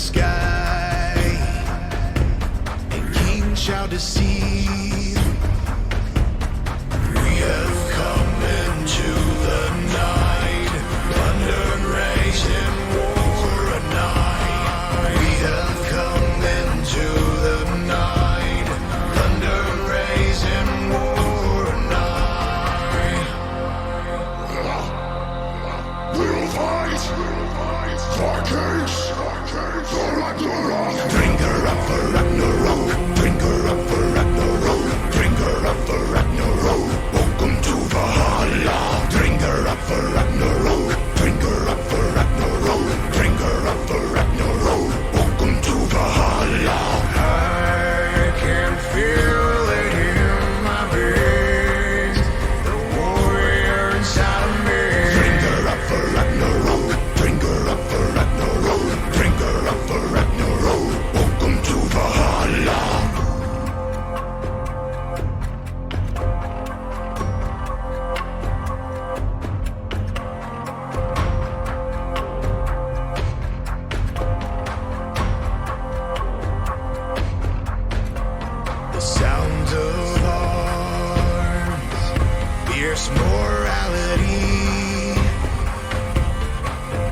sky, and kings shall deceive. We have come into the night, thunder and raise in war a night. We have come into the night, thunder and raise in war a night. We'll fight for kings, for Ragnarok. Bring her up for Ragnarok, bring her up for Ragnarok, bring her up for Ragnarok. Welcome to Valhalla. Bring her up for Ragnarok, bring her up for Ragnarok, bring her up for Ragnarok. Welcome to Valhalla. I can feel it in my veins, the warrior inside of me. Bring her up for Ragnarok, bring her up for Ragnarok, bring her up for Ragnarok. Welcome to Valhalla. The sounds of arms, fierce morality.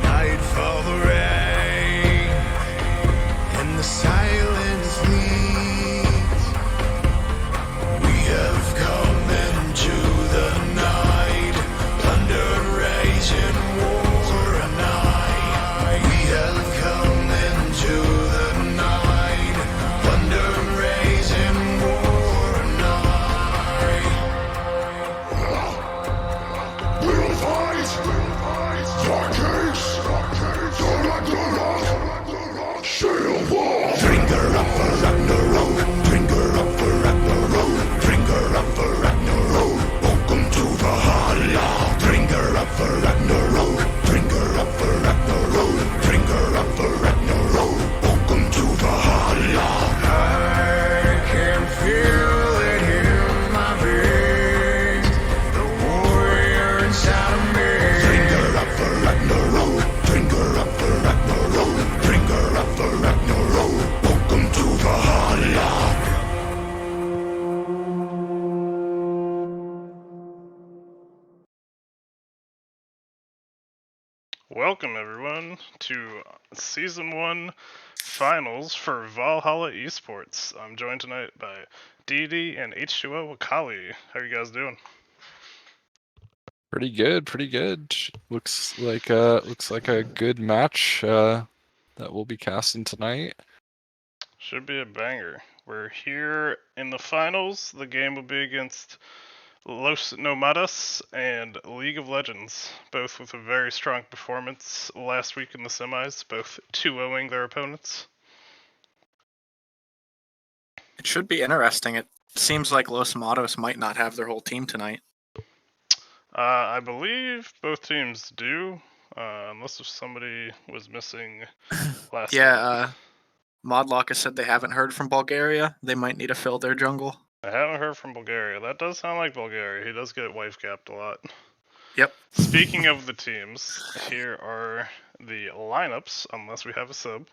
Nightfall, the rain, and the silence leads. We have come into the night, thunder raising war a night. We have come into the night, thunder raising war a night. We'll fight for kings, for Ragnarok. Sail war. Bring her up for Ragnarok, bring her up for Ragnarok, bring her up for Ragnarok. Welcome to Valhalla. Bring her up for Ragnarok, bring her up for Ragnarok, bring her up for Ragnarok. Welcome to Valhalla. I can feel it in my veins, the warrior inside of me. Bring her up for Ragnarok, bring her up for Ragnarok, bring her up for Ragnarok. Welcome to Valhalla. Welcome everyone to Season 1 Finals for Valhalla Esports. I'm joined tonight by DD and H2O Wakali. How are you guys doing? Pretty good, pretty good. Looks like a good match that we'll be casting tonight. Should be a banger. We're here in the finals. The game will be against Los Nomadas and League of Legends, both with a very strong performance last week in the semis, both 2-0ing their opponents. It should be interesting. It seems like Los Nomadas might not have their whole team tonight. I believe both teams do, unless if somebody was missing last night. Yeah, Modlock has said they haven't heard from Bulgaria. They might need to fill their jungle. I haven't heard from Bulgaria. That does sound like Bulgaria. He does get wife capped a lot. Yep. Speaking of the teams, here are the lineups, unless we have a sub.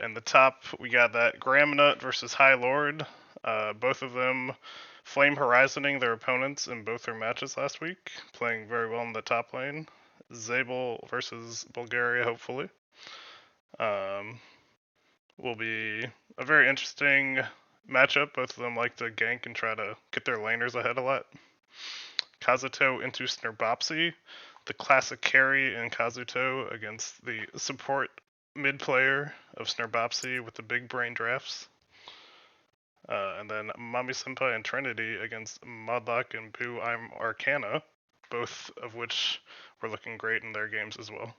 In the top, we got that Gramnut versus High Lord. Both of them flame horizoning their opponents in both their matches last week, playing very well in the top lane. Zabel versus Bulgaria, hopefully. Will be a very interesting matchup. Both of them like to gank and try to get their laners ahead a lot. Kazuto into Snerbopsy, the classic carry in Kazuto against the support mid player of Snerbopsy with the big brain drafts. And then Mami Senpai and Trinity against Modlock and Boo I'm Arcana, both of which were looking great in their games as well.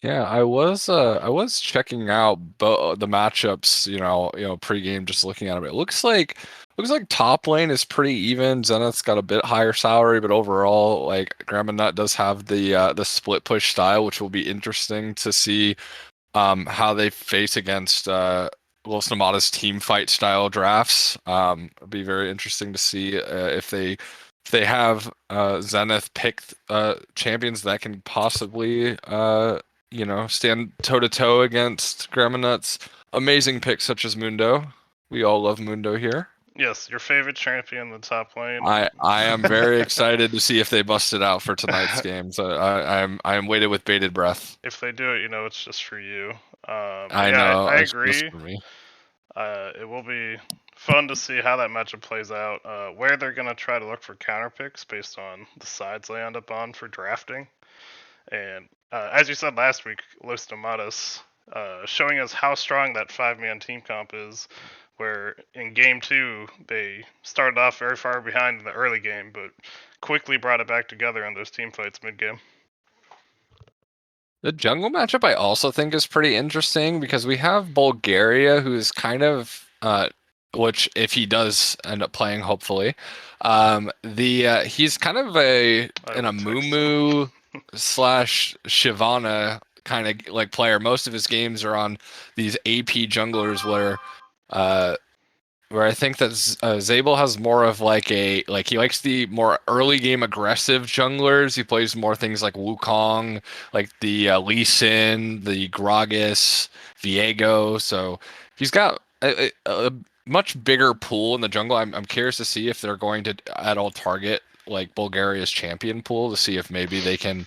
Yeah, I was checking out the matchups, pregame, just looking at them. It looks like top lane is pretty even. Zenith's got a bit higher salary, but overall, like Grandma Nut does have the split push style, which will be interesting to see how they face against Los Nomadas team fight style drafts. It'll be very interesting to see if they have Zenith pick champions that can possibly stand toe to toe against Gramanut's amazing picks such as Mundo. We all love Mundo here. Yes, your favorite champion in the top lane. I am very excited to see if they bust it out for tonight's game. So I'm waited with bated breath. If they do it, it's just for you. I Yeah, know I it's just agree. for me. It will be fun to see how that matchup plays out. Where they're gonna try to look for counter picks based on the sides they end up on for drafting. And as you said last week, Los Nomadas showing us how strong that 5-man team comp is. Where in game 2 they started off very far behind in the early game, but quickly brought it back together in those team fights mid game. The jungle matchup I also think is pretty interesting because we have Bulgaria, who's kind of which if he does end up playing, hopefully, he's kind of an Amumu slash Shyvana kind of like player. Most of his games are on these AP junglers where I think that Zabel has more of he likes the more early game aggressive junglers. He plays more things like Wukong, like the Lee Sin, the Gragas, Viego. So he's got a much bigger pool in the jungle. I'm curious to see if they're going to at all target like Bulgaria's champion pool to see if maybe they can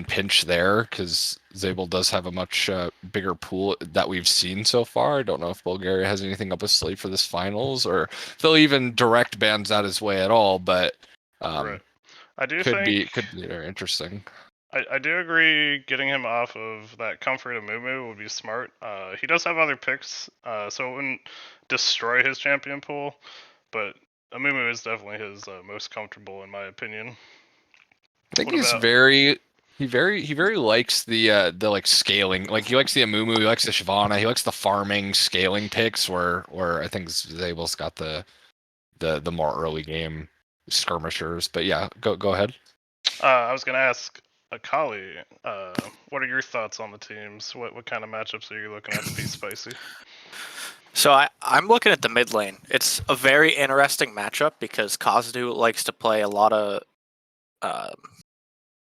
pinch there, because Zabel does have a much bigger pool that we've seen so far. I don't know if Bulgaria has anything up his sleeve for this finals, or if they'll even direct bans out his way at all. But Right. I do could think be very interesting. I do agree getting him off of that comfort of Mumu would be smart. He does have other picks, so it wouldn't destroy his champion pool, but Mumu is definitely his most comfortable in my opinion. I think What he's about he very likes the like scaling. Like he likes the Amumu, he likes the Shyvana, he likes the farming scaling picks where I think Zabel's got the more early game skirmishers. But yeah, go ahead. I was gonna ask Akali, what are your thoughts on the teams? What kind of matchups are you looking at to be spicy? So I'm looking at the mid lane. It's a very interesting matchup because Kazudu likes to play a lot of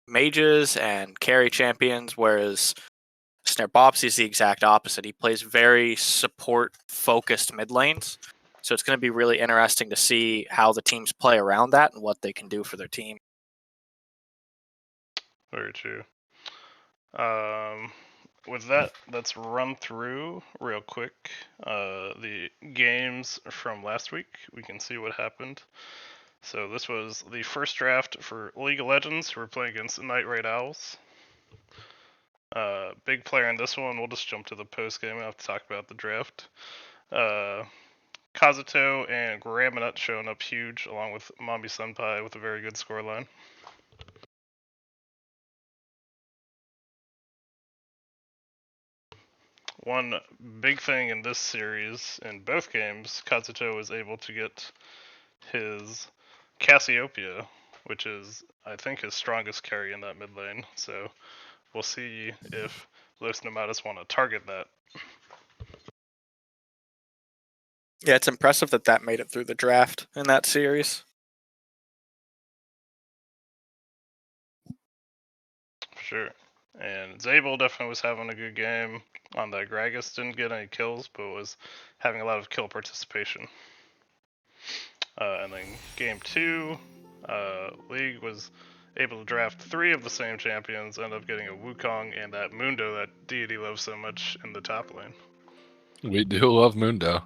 mages and carry champions, whereas Snare is the exact opposite. He plays very support-focused mid lanes. So it's going to be really interesting to see how the teams play around that and what they can do for their team. Very true. With that, let's run through real quick the games from last week. We can see what happened. So this was the first draft for League of Legends, who were playing against Night Raid Owls. Big player in this one. We'll just jump to the post game. I have to talk about the draft. Kazuto and Gramanut showing up huge, along with Mombi Senpai with a very good scoreline. One big thing in this series, in both games, Kazuto was able to get his Cassiopeia, which is, I think, his strongest carry in that mid lane. So we'll see if Los Nomadas want to target that. Yeah, it's impressive that made it through the draft in that series. For sure. And Zabel definitely was having a good game on that. Gragas didn't get any kills, but was having a lot of kill participation. And then game 2, League was able to draft 3 of the same champions, end up getting a Wukong and that Mundo that Deity loves so much in the top lane. We do love Mundo.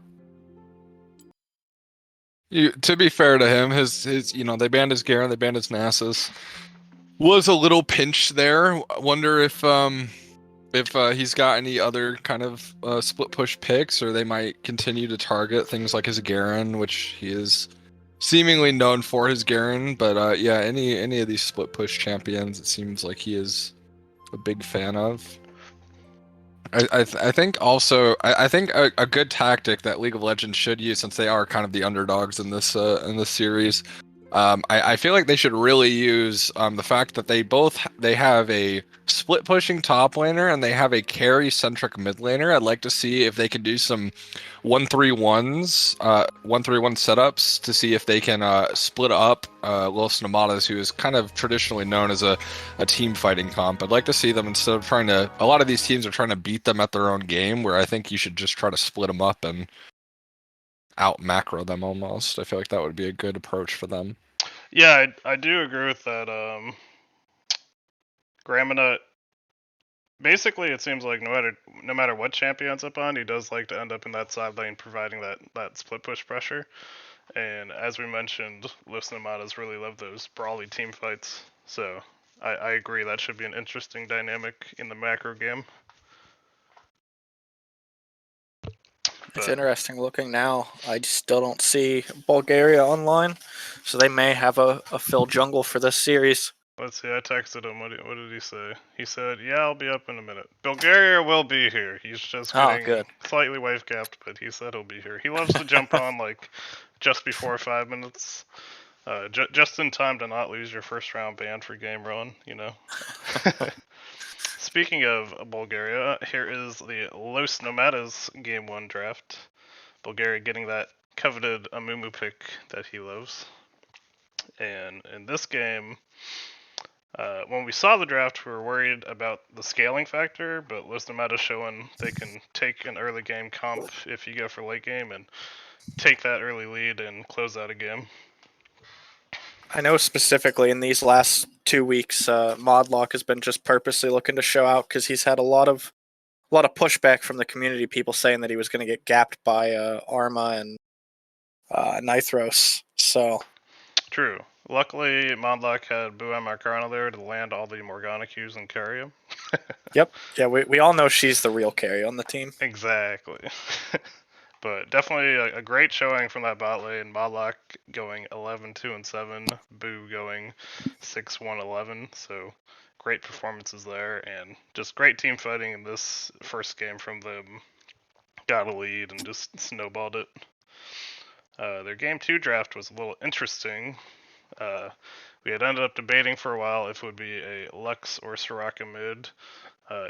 To be fair to him, his they banned his Garen, they banned his Nasus. Was a little pinched there. I wonder if he's got any other kind of split push picks, or they might continue to target things like his Garen, which he is seemingly known for his Garen. But yeah, any of these split push champions, it seems like he is a big fan of. I think also I think a good tactic that League of Legends should use, since they are kind of the underdogs in this series, I feel like they should really use the fact that they have a split pushing top laner and they have a carry centric mid laner. I'd like to see if they can do some 1-3-1s, 1-3-1 setups to see if they can split up Los Nomadas, who is kind of traditionally known as a team fighting comp. I'd like to see them, instead of trying to, a lot of these teams are trying to beat them at their own game, where I think you should just try to split them up and out macro them almost. I feel like that would be a good approach for them. Yeah, I do agree with that. Graminut, basically, it seems like no matter what champ he ends up on, he does like to end up in that side lane, providing that split push pressure. And as we mentioned, Los Nomadas really love those brawly team fights. So I agree that should be an interesting dynamic in the macro game. It's But interesting looking now. I still don't see Bulgaria online, so they may have a Phil jungle for this series. let's see, I texted him. What did he say? He said, "Yeah, I'll be up in a minute. Bulgaria will be here. He's just Oh, getting good. slightly wave capped, but he said he'll be here. He loves to jump on like just before 5 minutes, just in time to not lose your first round ban for game run. You know." Speaking of Bulgaria, here is the Los Nomadas Game 1 draft. Bulgaria getting that coveted Amumu pick that he loves. And in this game, when we saw the draft, we were worried about the scaling factor, but Los Nomadas showing they can take an early game comp if you go for late game and take that early lead and close out a game. I know specifically in these last 2 weeks, Modlock has been just purposely looking to show out because he's had a lot of pushback from the community, people saying that he was going to get gapped by Arma and Nithros. So True. Luckily, Modlock had Buam Marcarna there to land all the Morgana Qs and carry him. yep, yeah, we all know she's the real carry on the team. Exactly. But definitely a great showing from that bot lane. Modlock going 11-2-7, Boo going 6-1-11. So great performances there, and just great team fighting in this first game from them. Got a lead and just snowballed it. Their game 2 draft was a little interesting. We had ended up debating for a while if it would be a Lux or Soraka mid.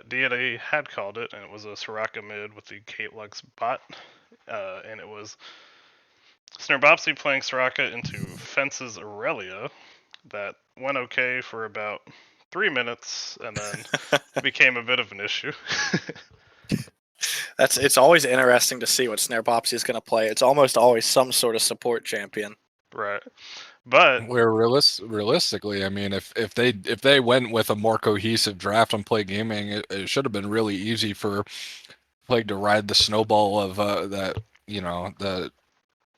Deity had called it, and it was a Soraka mid with the Kate Lux bot. And it was Snerbopsy playing Soraka into Fence's Aurelia. That went okay for about 3 minutes, and then became a bit of an issue. It's always interesting to see what Snerbopsy is going to play. It's almost always some sort of support champion. Right. But where realistically, I mean, if they went with a more cohesive draft on Play Gaming, it should have been really easy for Plague to ride the snowball of that, you know, the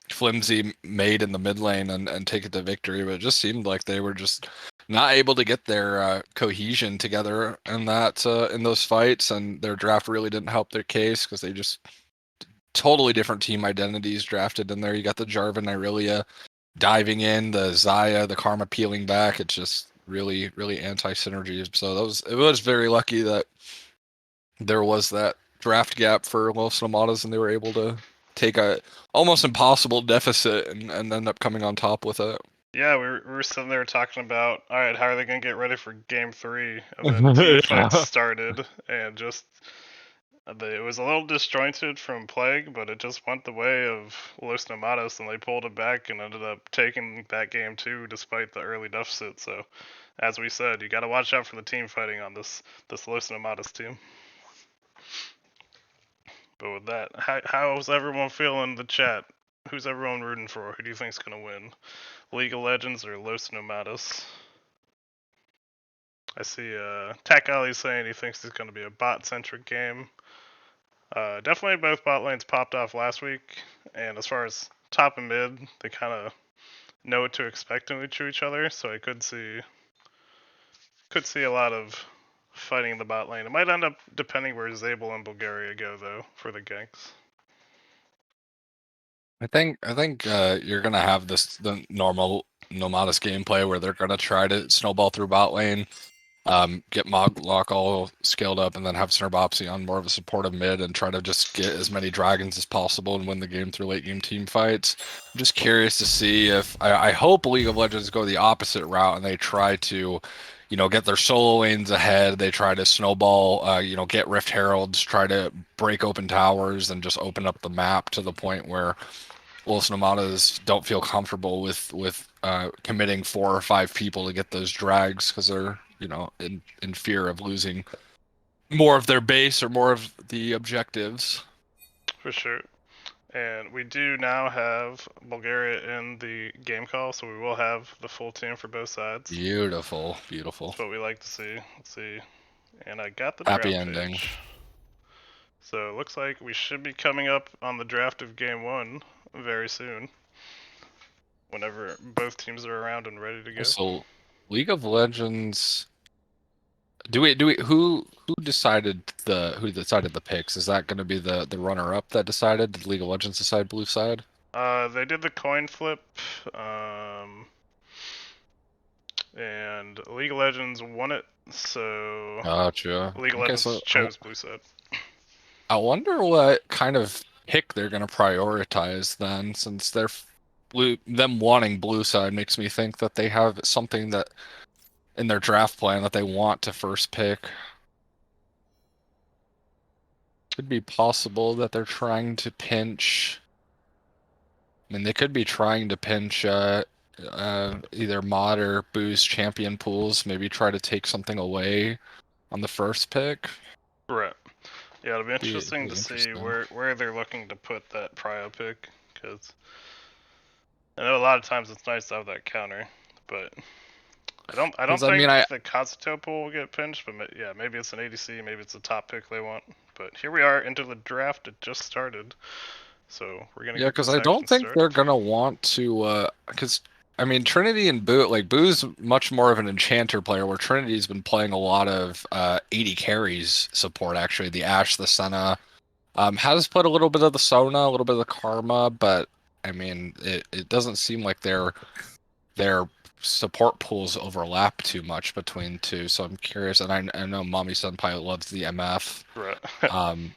flimsy made in the mid lane and take it to victory. But it just seemed like they were just not able to get their cohesion together in that in those fights, and their draft really didn't help their case because they just totally different team identities drafted in there. You got the Jarvan Irelia diving in, the Zaya, the Karma peeling back. It's just really, really anti-synergy. So it was very lucky that there was that draft gap for Los Nomadas, and they were able to take a almost impossible deficit and end up coming on top with it. yeah, we were sitting there talking about, all right, how are they going to get ready for game 3? And then team fights started, and just it was a little disjointed from Plague, but it just went the way of Los Nomadas, and they pulled it back and ended up taking that game too, despite the early deficit. So, as we said, you got to watch out for the team fighting on this Los Nomadas team. But with that, how's everyone feeling in the chat? Who's everyone rooting for? Who do you think's gonna win? League of Legends or Los Nomadas? I see Tech Ali saying he thinks it's gonna be a bot-centric game. Definitely both bot lanes popped off last week, and as far as top and mid, they kind of know what to expect in each other. So I could see a lot of fighting in the bot lane. It might end up depending where Zabel and Bulgaria go though for the ganks. I think you're gonna have the normal Nomadas gameplay where they're gonna try to snowball through bot lane. get Moglock all scaled up, and then have Snarbopsy on more of a supportive mid and try to just get as many dragons as possible and win the game through late game team fights. I'm just curious to see if I hope League of Legends go the opposite route and they try to, get their solo lanes ahead. They try to snowball, get Rift Heralds, try to break open towers and just open up the map to the point where Los Nomadas don't feel comfortable with committing 4 or 5 people to get those drags because they're in fear of losing more of their base or more of the objectives. For sure. And we do now have Bulgaria in the game call, so we will have the full team for both sides. Beautiful, beautiful. That's what we like to see. Let's see. And I got the Happy draft ending. page. So it looks like we should be coming up on the draft of game 1 very soon. Whenever both teams are around and ready to go. So, League of Legends. Do we who decided the picks? Is that going to be the runner up that decided? Did League of Legends decide blue side? They did the coin flip, and League of Legends won it, so Gotcha. League of Okay, Legends so chose blue side. I wonder what kind of pick they're going to prioritize then, since them wanting blue side makes me think that they have something that in their draft plan that they want to first pick. Could be possible that they're trying to pinch. I mean, they could be trying to pinch either mod or boost champion pools. Maybe try to take something away on the first pick. Right. Yeah, it'll be Be interesting to see interesting. where they're looking to put that prio pick, because I know a lot of times it's nice to have that counter, but I don't 'Cause, think I mean, the Kazuto pool will get pinched, but yeah, maybe it's an ADC, maybe it's a top pick they want. But here we are into the draft. It just started, so we're gonna yeah, get because this I don't action think started. they're gonna want to. Because I mean, Trinity and Boo, like Boo's much more of an enchanter player, where Trinity's been playing a lot of 80 carries support. Actually, the Ashe, the Senna, has played a little bit of the Sona, a little bit of the Karma, but I mean, it doesn't seem like their support pools overlap too much between two. So I'm curious, and I know Mommy Senpai loves the MF. Right.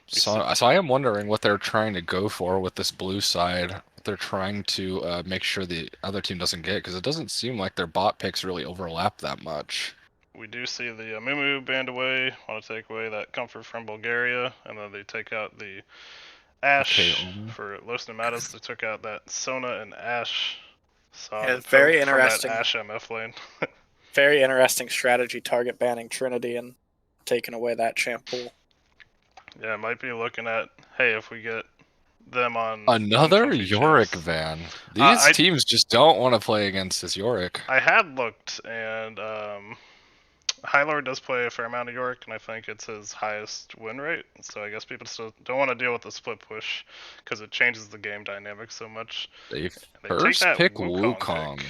So I am wondering what they're trying to go for with this blue side. What they're trying to make sure the other team doesn't get, because it doesn't seem like their bot picks really overlap that much. We do see the Mumu banned away. Want to take away that comfort from Bulgaria, and then they take out the Ashe for Los Nomadas. They took out that Sona and Ashe. Yeah, it's very interesting. From that Ashe MF lane. Very interesting strategy, target banning Trinity and taking away that champ pool. Yeah, might be looking at, hey, if we get them on another Yorick champs. van. These teams just don't want to play against this Yorick. I had looked, and High Lord does play a fair amount of Yorick, and I think it's his highest win rate. So I guess people still don't want to deal with the split push because it changes the game dynamic so much. They first pick Wukong.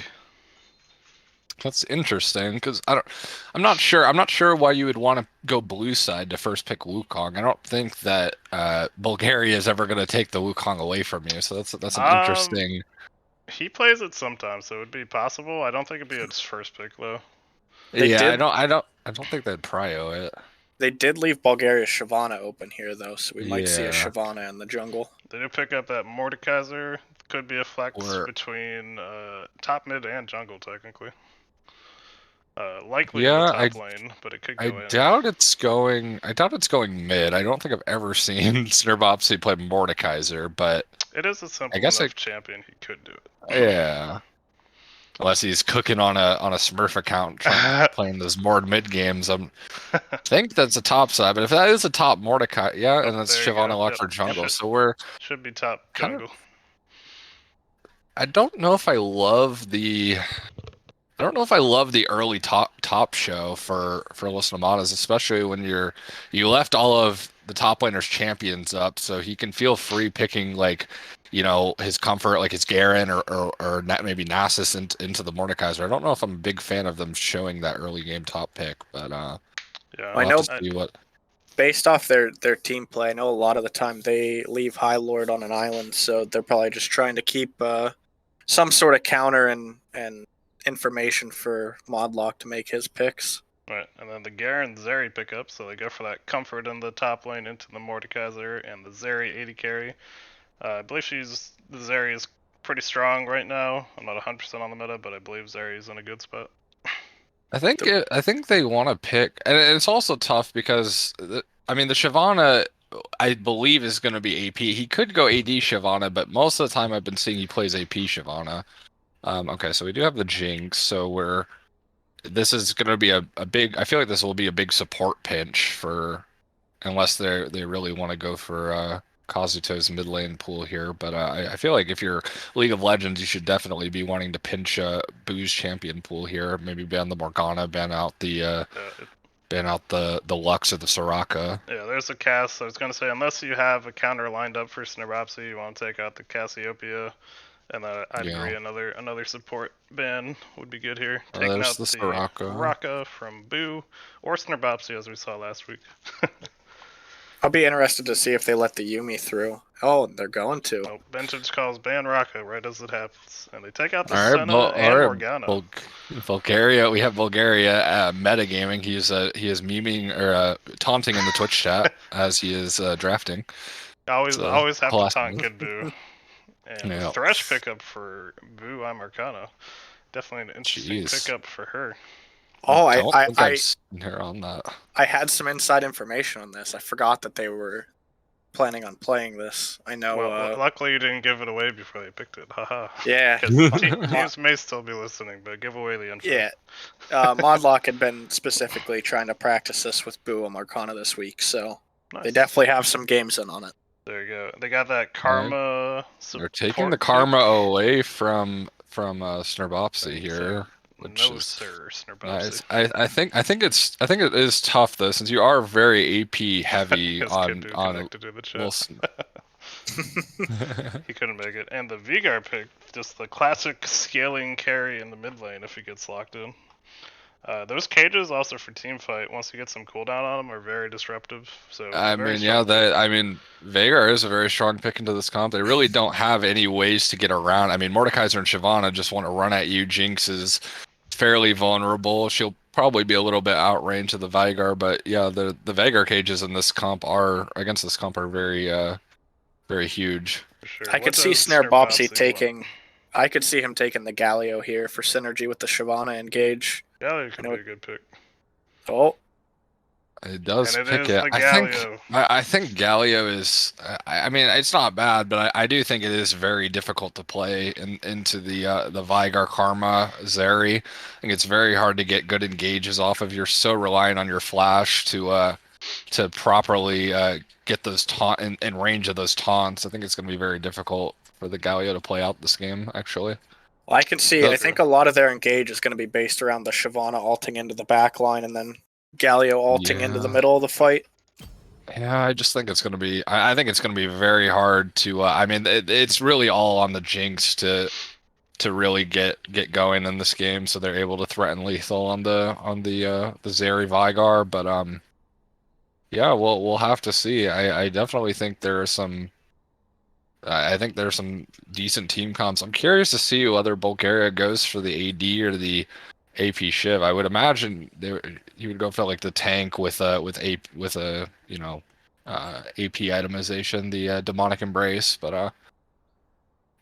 That's interesting, because I'm not sure why you would want to go blue side to first pick Wukong. I don't think that Bulgaria is ever going to take the Wukong away from you. So that's an interesting. He plays it sometimes, so it would be possible. I don't think it'd be his first pick though. I don't think they'd prio it. They did leave Bulgaria's Shyvana open here though, so we might see a Shyvana in the jungle. They do pick up that Mordekaiser. Could be a flex between top, mid, and jungle technically. Likely in the top lane, but it could go in. I doubt it's going mid. I don't think I've ever seen Snarbopsy play Mordekaiser, but it is a simple enough champion. He could do it. Yeah, unless he's cooking on a Smurf account playing those Mord mid games. I think that's a top side, but if that is a top Mordekaiser, and that's Shyvana locked for jungle, so should be top jungle. I don't know if I love the early top show for Los Nomadas, especially when you left all of the top laners champions up, so he can feel free picking his comfort, like his Garen or maybe Nasus into the Mordekaiser. I don't know if I'm a big fan of them showing that early game top pick, but I know based off their team play, I know a lot of the time they leave High Lord on an island, so they're probably just trying to keep some sort of counter and information for Modlock to make his picks. Right, and then the Garen Zeri pickup, so they go for that comfort in the top lane into the Mordekaiser and the Zeri 80 carry. I believe the Zeri is pretty strong right now. I'm not 100% on the meta, but I believe Zeri is in a good spot. I think they want to pick, and it's also tough because I mean the Shyvana I believe is going to be AP. He could go AD Shyvana, but most of the time I've been seeing he plays AP Shyvana. Okay, so we do have the Jinx, so this is going to be a big. I feel like this will be a big support pinch for unless they really want to go for Kazuto's mid lane pool here. But I feel like if you're League of Legends, you should definitely be wanting to pinch Boo's champion pool here. Maybe ban the Morgana, ban out the Lux or the Soraka. Yeah, there's a cast. I was gonna say unless you have a counter lined up for Snurboxy, you want to take out the Cassiopeia. And I'd agree, another support ban would be good here. Taking out the Soraka from Boo or Snurboxy as we saw last week. I'll be interested to see if they let the Yuumi through. Oh, they're going to. Oh, Vintage calls ban Raka right as it happens, and they take out the Senna and Morgana. Bulgaria, we have Bulgaria metagaming. He is memeing or taunting in the Twitch chat as he is drafting. Always have to taunt Kid Boo. And the Thresh pickup for Boo Arcana. Definitely an interesting pickup for her. Oh, I had some inside information on this. I forgot that they were planning on playing this. I know. Well, luckily you didn't give it away before they picked it. Haha. Yeah. Teams may still be listening, but give away the info. Yeah. Modlock had been specifically trying to practice this with Boo Arcana this week, so they definitely have some games in on it. There you go. They got that Karma. They're taking the Karma away from Snurboxy here. Snurboxy. I think it is tough though, since you are very AP heavy on Wilson. He couldn't make it, and the Vigar pick, just the classic scaling carry in the mid lane if he gets locked in. Those cages also for team fight, once you get some cooldown on them, are very disruptive. So Veigar is a very strong pick into this comp. They really don't have any ways to get around. I mean, Mordekaiser and Shyvana just want to run at you. Jinx is fairly vulnerable. She'll probably be a little bit outrange to the Veigar, but yeah, the Veigar cages in this comp are very very huge. For sure. I could see Snurboxy taking. I could see him taking the Galio here for synergy with the Shyvana engage. Galio could be a good pick. Oh, it does and pick it. I think Galio is. I mean, it's not bad, but I do think it is very difficult to play into the Veigar Karma Zeri. I think it's very hard to get good engages off of. You're so reliant on your flash to properly get those in range of those taunts. I think it's going to be very difficult for the Galio to play out this game, actually. Well, I can see it. I think a lot of their engage is going to be based around the Shyvana ulting into the back line and then Galio ulting into the middle of the fight. Yeah, I just think it's going to be... I think it's going to be very hard to... I mean, it's really all on the Jinx to really get going in this game, so they're able to threaten lethal on the Zeri Veigar, but yeah, we'll have to see. I definitely think there are some... I think there's some decent team comps. I'm curious to see whether Bulgaria goes for the AD or the AP Shiv. I would imagine he would go for like the tank with a AP itemization, the demonic embrace. But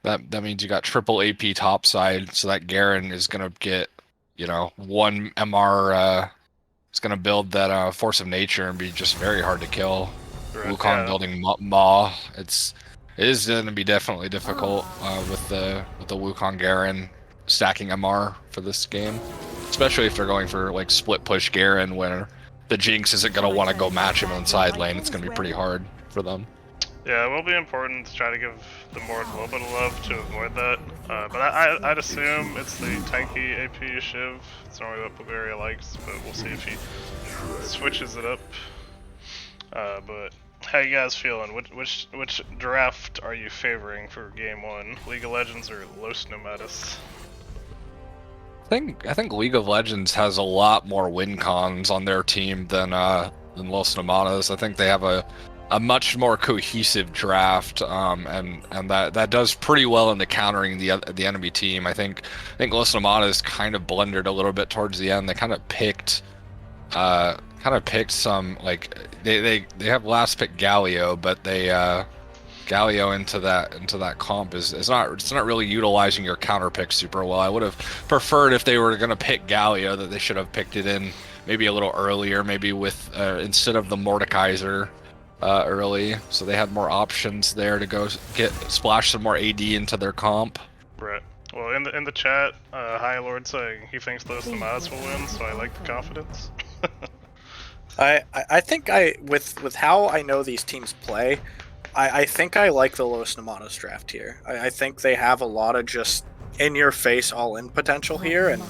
that means you got triple AP topside, so that Garen is gonna get one MR. It's gonna build that force of nature and be just very hard to kill. Wukong building Ma. It is going to be definitely difficult with the Wukong Garen stacking MR for this game, especially if they're going for like split push Garen, where the Jinx isn't going to want to go match him on side lane. It's going to be pretty hard for them. Yeah, it will be important to try to give the Mord a little bit of love to avoid that. But I'd assume it's the tanky AP Shiv. It's normally what Bulgaria likes, but we'll see if he switches it up. But how you guys feeling? Which draft are you favoring for game 1? League of Legends or Los Nomadas? I think League of Legends has a lot more win cons on their team than Los Nomadas. I think they have a much more cohesive draft, and that does pretty well into countering the enemy team. I think Los Nomadas kind of blundered a little bit towards the end. They kind of picked kind of picked some like they have last pick Galio, but they Galio into that comp is it's not really utilizing your counter pick super well. I would have preferred if they were going to pick Galio that they should have picked it in maybe a little earlier, maybe with instead of the Mordekaiser early, so they had more options there to go splash some more AD into their comp. Right. Well, in the chat, High Lord saying he thinks Los Nomadas will win, so I like the confidence. I think with how I know these teams play, I think I like the Los Nomadas draft here. I think they have a lot of just in your face all in potential here, and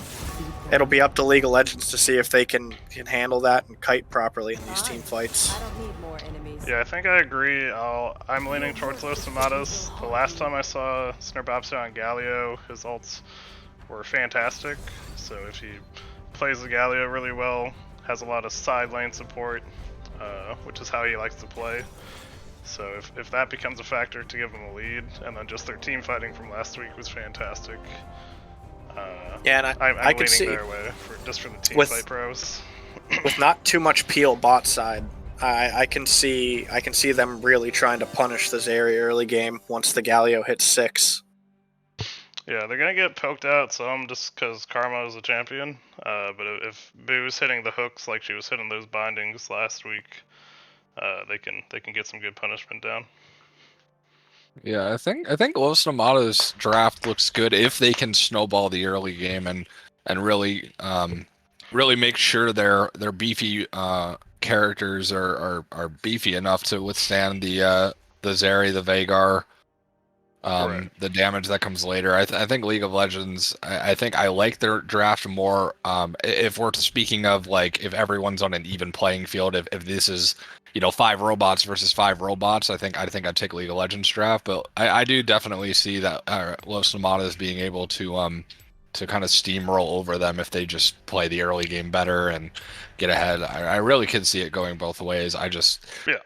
it'll be up to League of Legends to see if they can handle that and kite properly in these team fights. I don't need more enemies. Yeah, I think I agree. I'm leaning towards Los Nomadas. The last time I saw Snirbopsa on Galio, his ults were fantastic. So if he plays the Galio really well, has a lot of side lane support, which is how he likes to play. So if that becomes a factor to give him a lead, and then just their team fighting from last week was fantastic. Yeah, and I'm I could leaning see their way just for the team with- fight pros. with not too much peel bot side. I can see them really trying to punish the Zeri early game once the Galio hits 6. Yeah, they're gonna get poked out some just because Karma is a champion. But if Boo's hitting the hooks like she was hitting those bindings last week, they can get some good punishment down. Yeah, I think Los Nomadas draft looks good if they can snowball the early game and really really make sure their beefy characters are beefy enough to withstand the Zeri, the Veigar, Right. the damage that comes later. I think League of Legends. I think I like their draft more. If we're speaking of like if everyone's on an even playing field, if this is 5 robots versus 5 robots, I think I'd take League of Legends draft. But I do definitely see that Los Nomadas being able to kind of steamroll over them if they just play the early game better and get ahead. I really could see it going both ways.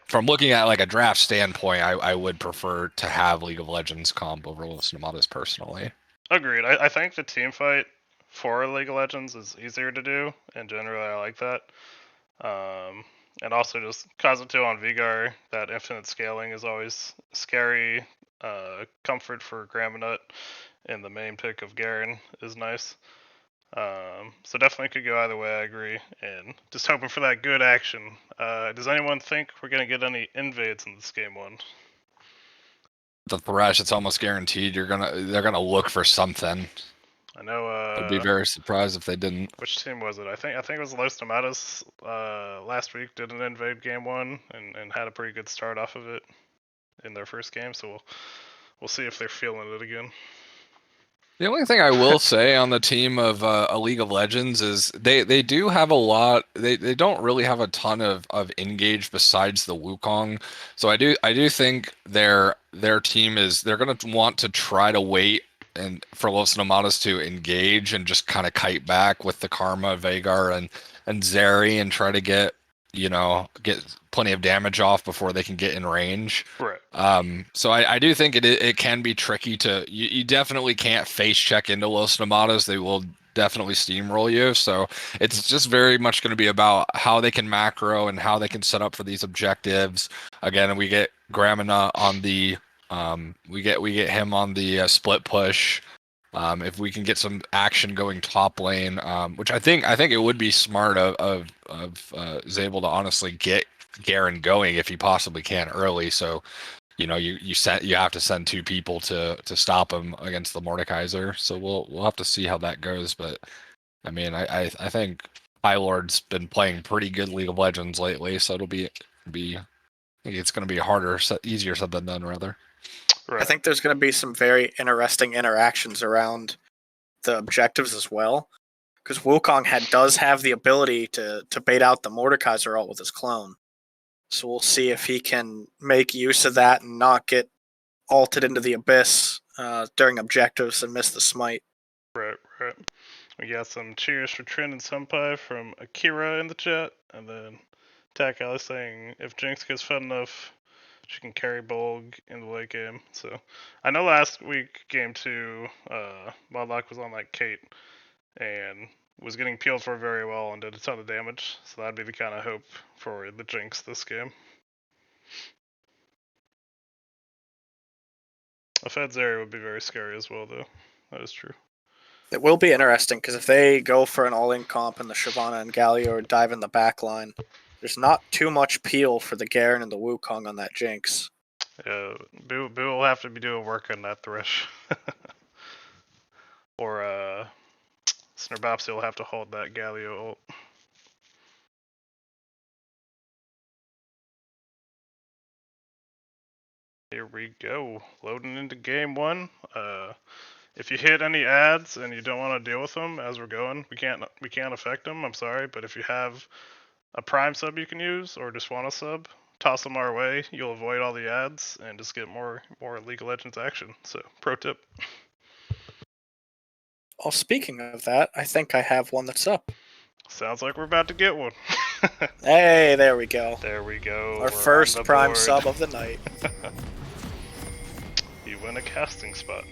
From looking at like a draft standpoint, I would prefer to have League of Legends comp over Los Nomadas personally. Agreed. I think the team fight for League of Legends is easier to do, and generally I like that. And also just Kazuto on Vigar, that infinite scaling is always scary. Comfort for Graminut and the main pick of Garen is nice. So definitely could go either way, I agree. And just hoping for that good action. Does anyone think we're going to get any invades in this game one? The Thresh, it's almost guaranteed they're gonna look for something. I know. I'd be very surprised if they didn't. Which team was it? I think it was Los Nomadas last week did an invade game one and had a pretty good start off of it in their first game. So we'll see if they're feeling it again. The only thing I will say on the team of a League of Legends is they do have a lot. They don't really have a ton of engage besides the Wukong. So I do think their team they're gonna want to try to wait and for Los Nomadas to engage and just kind of kite back with the Karma, Veigar, and Zeri and try to get plenty of damage off before they can get in range. Right. So I do think it can be tricky to you definitely can't face check into Los Nomadas. They will definitely steamroll you. So it's just very much going to be about how they can macro and how they can set up for these objectives. Again, we get Gramina on the we get him on the split push. If we can get some action going top lane, which I think it would be smart of Zabel to honestly get Garen going if he possibly can early. So, you have to send 2 people to stop him against the Mordekaiser. So we'll have to see how that goes. But I mean, I think High Lord's been playing pretty good League of Legends lately, so it'll be I think it's going to be easier said than done rather. Right. I think there's going to be some very interesting interactions around the objectives as well, because Wukong does have the ability to bait out the Mordekaiser ult with his clone. So we'll see if he can make use of that and not get ulted into the abyss during objectives and miss the smite. Right. We got some cheers for Trin and Senpai from Akira in the chat, and then Tak Ali saying if Jinx gets fed enough, she can carry Bolg in the late game. So I know last week, game 2, Modlock was on like Kate, and was getting peeled for very well and did a ton of damage. So that'd be the kind of hope for the Jinx this game. A Fed's area would be very scary as well, though. That is true. It will be interesting because if they go for an all-in comp and the Shyvana and Galio dive in the back line, there's not too much peel for the Garen and the Wukong on that Jinx. Yeah, Boo will have to be doing work on that Thresh. Or Snerbopsy will have to hold that Galio ult. Here we go, loading into game one. If you hit any ads and you don't want to deal with them as we're going, we can't affect them. I'm sorry, but if you have a Prime sub you can use or just want a sub, toss them our way. You'll avoid all the ads and just get more League of Legends action. So, pro tip. Well, speaking of that, I think I have one that's up. Sounds like we're about to get one. Hey, there we go. There we go. Our We're first on the Prime board. sub of the night. You win a casting spot.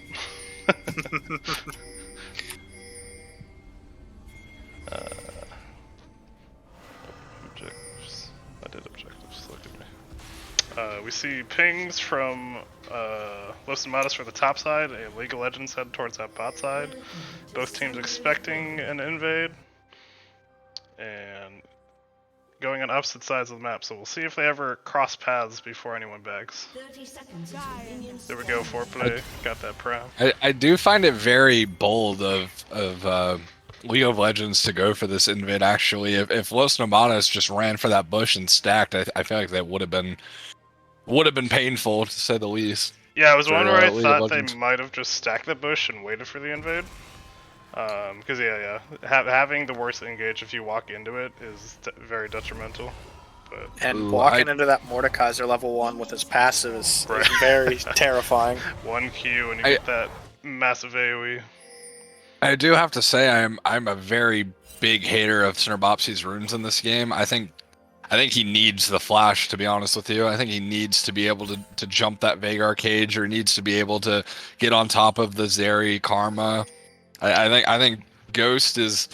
Objectives. I did objectives. Look at me. We see pings from Los Nomadas for the top side. A League of Legends head towards that bot side. Both teams expecting an invade. And going on opposite sides of the map. So we'll see if they ever cross paths before anyone bags. 30 seconds until minions There we go, foreplay. Got that Prime. I do find it very bold of League of Legends to go for this invade. Actually, if Los Nomadas just ran for that bush and stacked, I feel like that would have been painful to say the least. Yeah, it was for, one where I League of thought they Legends. might have just stacked the bush and waited for the invade. Because having the worst engage if you walk into it is very detrimental. But And Ooh, walking into that Mordekaiser level 1 with his passive is Right. very terrifying. one Q and you get that massive AoE. I do have to say I'm a very big hater of Snerbopsy's runes in this game. I think he needs the flash, to be honest with you. I think he needs to be able to jump that Veigar cage, or needs to be able to get on top of the Zeri Karma. I think Ghost is.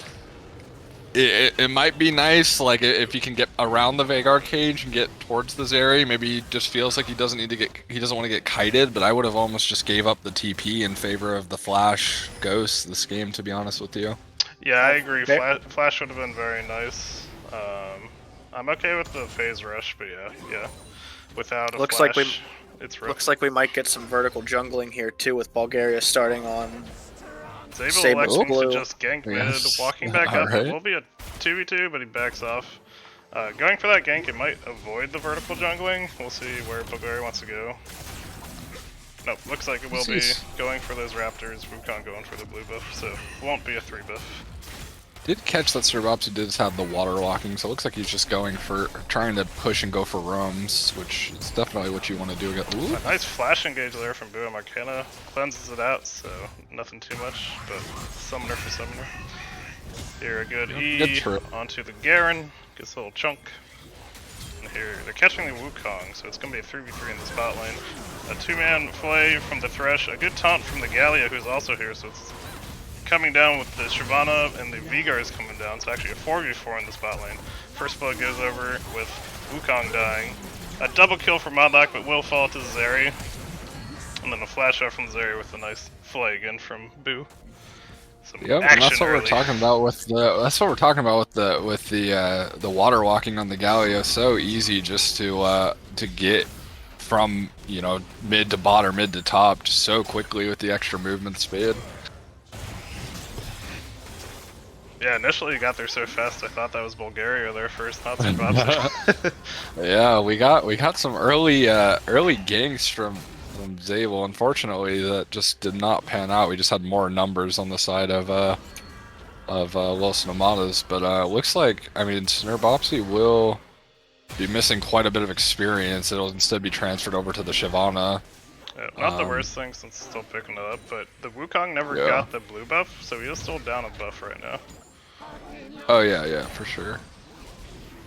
It might be nice, like if you can get around the Veigar cage and get towards the Zeri. Maybe he just feels like he doesn't want to get kited. But I would have almost just gave up the TP in favor of the Flash Ghost this game, to be honest with you. Yeah, I agree. There- Flash would have been very nice. I'm okay with the phase rush, but yeah. Without a Looks flash, like it's rough. Looks like we might get some vertical jungling here too, with Bulgaria starting on. Zabel Sable's electing to blue. just gank mid, Yes. walking back up. Alright. It will be a 2v2, but he backs off. Going for that gank, it might avoid the vertical jungling. We'll see where Bulgaria wants to go. Nope, looks like it will be going for those raptors. Wukong going for the blue buff, so it won't be a 3 buff. Did catch that Snerbopsy did have the water walking, so it looks like he's just trying to push and go for roams, which is definitely what you want to do. Ooh. A nice flash engage there from Boo. Arcana cleanses it out, so nothing too much, but summoner for summoner. Here, a good E good trip. onto the Garen, gets a little chunk. And here, they're catching the Wukong, so it's going to be a 3v3 in the spot lane. A 2-man play from the Thresh, a good taunt from the Galio, who's also here, so it's coming down with the Shyvana, and the Veigar is coming down, so actually a 4v4 in the spot lane. First blood goes over with Wukong dying. A double kill for Modlock, but will fall to Zeri. And then a flash out from Zeri with a nice flay again from Boo. Some Yep, and action that's what early. we're talking about with the water walking on the Galio. So easy just to get from mid to bot or mid to top just so quickly with the extra movement speed. Yeah, initially you got there so fast, I thought that was Bulgaria there first, not Zimbabwe. Yeah, we got some early ganks from Zabel. Unfortunately, that just did not pan out. We just had more numbers on the side of Los Nomadas, but looks like Snerbopsy will be missing quite a bit of experience. It'll instead be transferred over to the Shyvana. Yeah, not the worst thing since it's still picking it up, but the Wukong never Yeah. got the blue buff, so he is still down a buff right now. Oh yeah, for sure.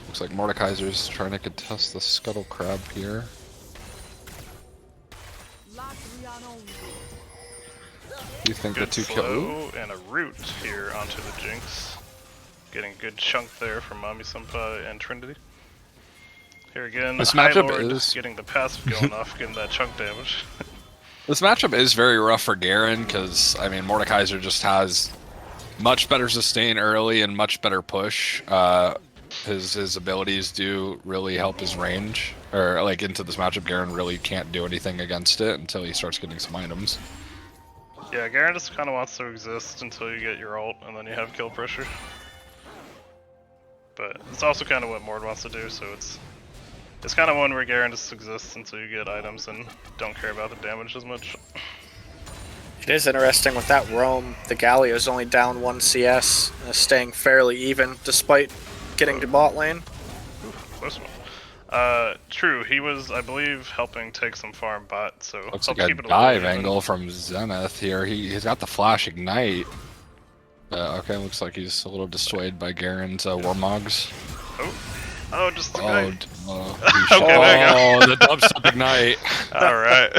Looks like Mordekaiser's trying to contest the Scuttle Crab here. Do you think Good the 2 kill? slow and a root here onto the Jinx. Getting a good chunk there from Mami Senpai and Trinity. Here again, This High matchup Lord is getting the passive going off, getting that chunk damage. this matchup is very rough for Garen because I mean Mordekaiser just has much better sustain early and much better push. His abilities do really help his range, or like into this matchup, Garen really can't do anything against it until he starts getting some items. Yeah, Garen just kind of wants to exist until you get your ult, and then you have kill pressure. But it's also kind of what Mord wants to do, so it's kind of one where Garen just exists until you get items and don't care about the damage as much. It is interesting with that roam, the Galio is only down 1 CS, staying fairly even despite getting to bot lane. Ooh, close one. True, he was, I believe, helping take some farm bot, so Looks help like a keep it dive even. angle from Zenith here. He's got the flash ignite. Okay, looks like he's a little dissuaded by Garen's Warmogs. Oh, just Oh, ignite. okay, there you go. the dubstep ignite. Alright.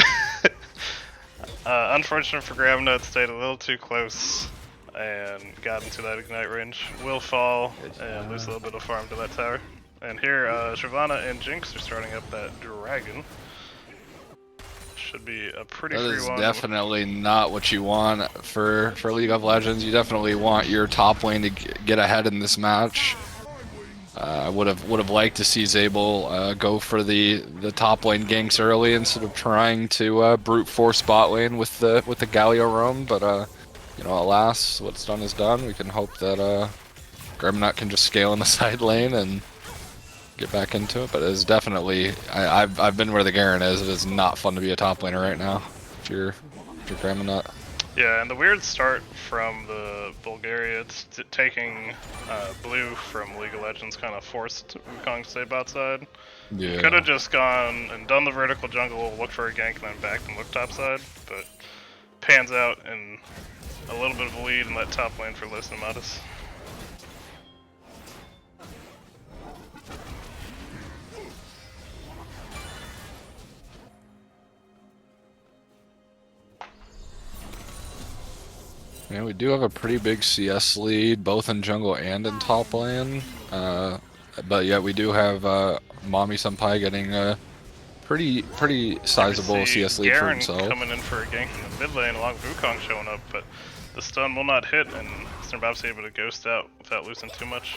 Unfortunate for Gravnut, stayed a little too close and got into that ignite range. Will fall and lose a little bit of farm to that tower. And here, Shyvana and Jinx are starting up that dragon. Should be a pretty That free is one. definitely not what you want for League of Legends. You definitely want your top lane to get ahead in this match. I would have liked to see Zabel go for the top lane ganks early instead of trying to brute force bot lane with the Galio roam. But you know, alas, what's done is done. We can hope that Grimnut can just scale in the side lane and get back into it. But it's definitely I've been where the Garen is. It is not fun to be a top laner right now if you're Grimnut. Yeah, and the weird start from the Bulgaria taking blue from League of Legends kind of forced Wukong to stay bot side. Yeah. Could have just gone and done the vertical jungle, looked for a gank, and then backed and looked top side, but pans out in a little bit of a lead in that top lane for Los Nomadas. Yeah, we do have a pretty big CS lead, both in jungle and in top lane. But yeah, we do have Mami Senpai getting a pretty sizable CS lead for Garen himself. coming in for a gank in the mid lane along with Wukong showing up, but the stun will not hit, and Snrbob's able to ghost out without losing too much.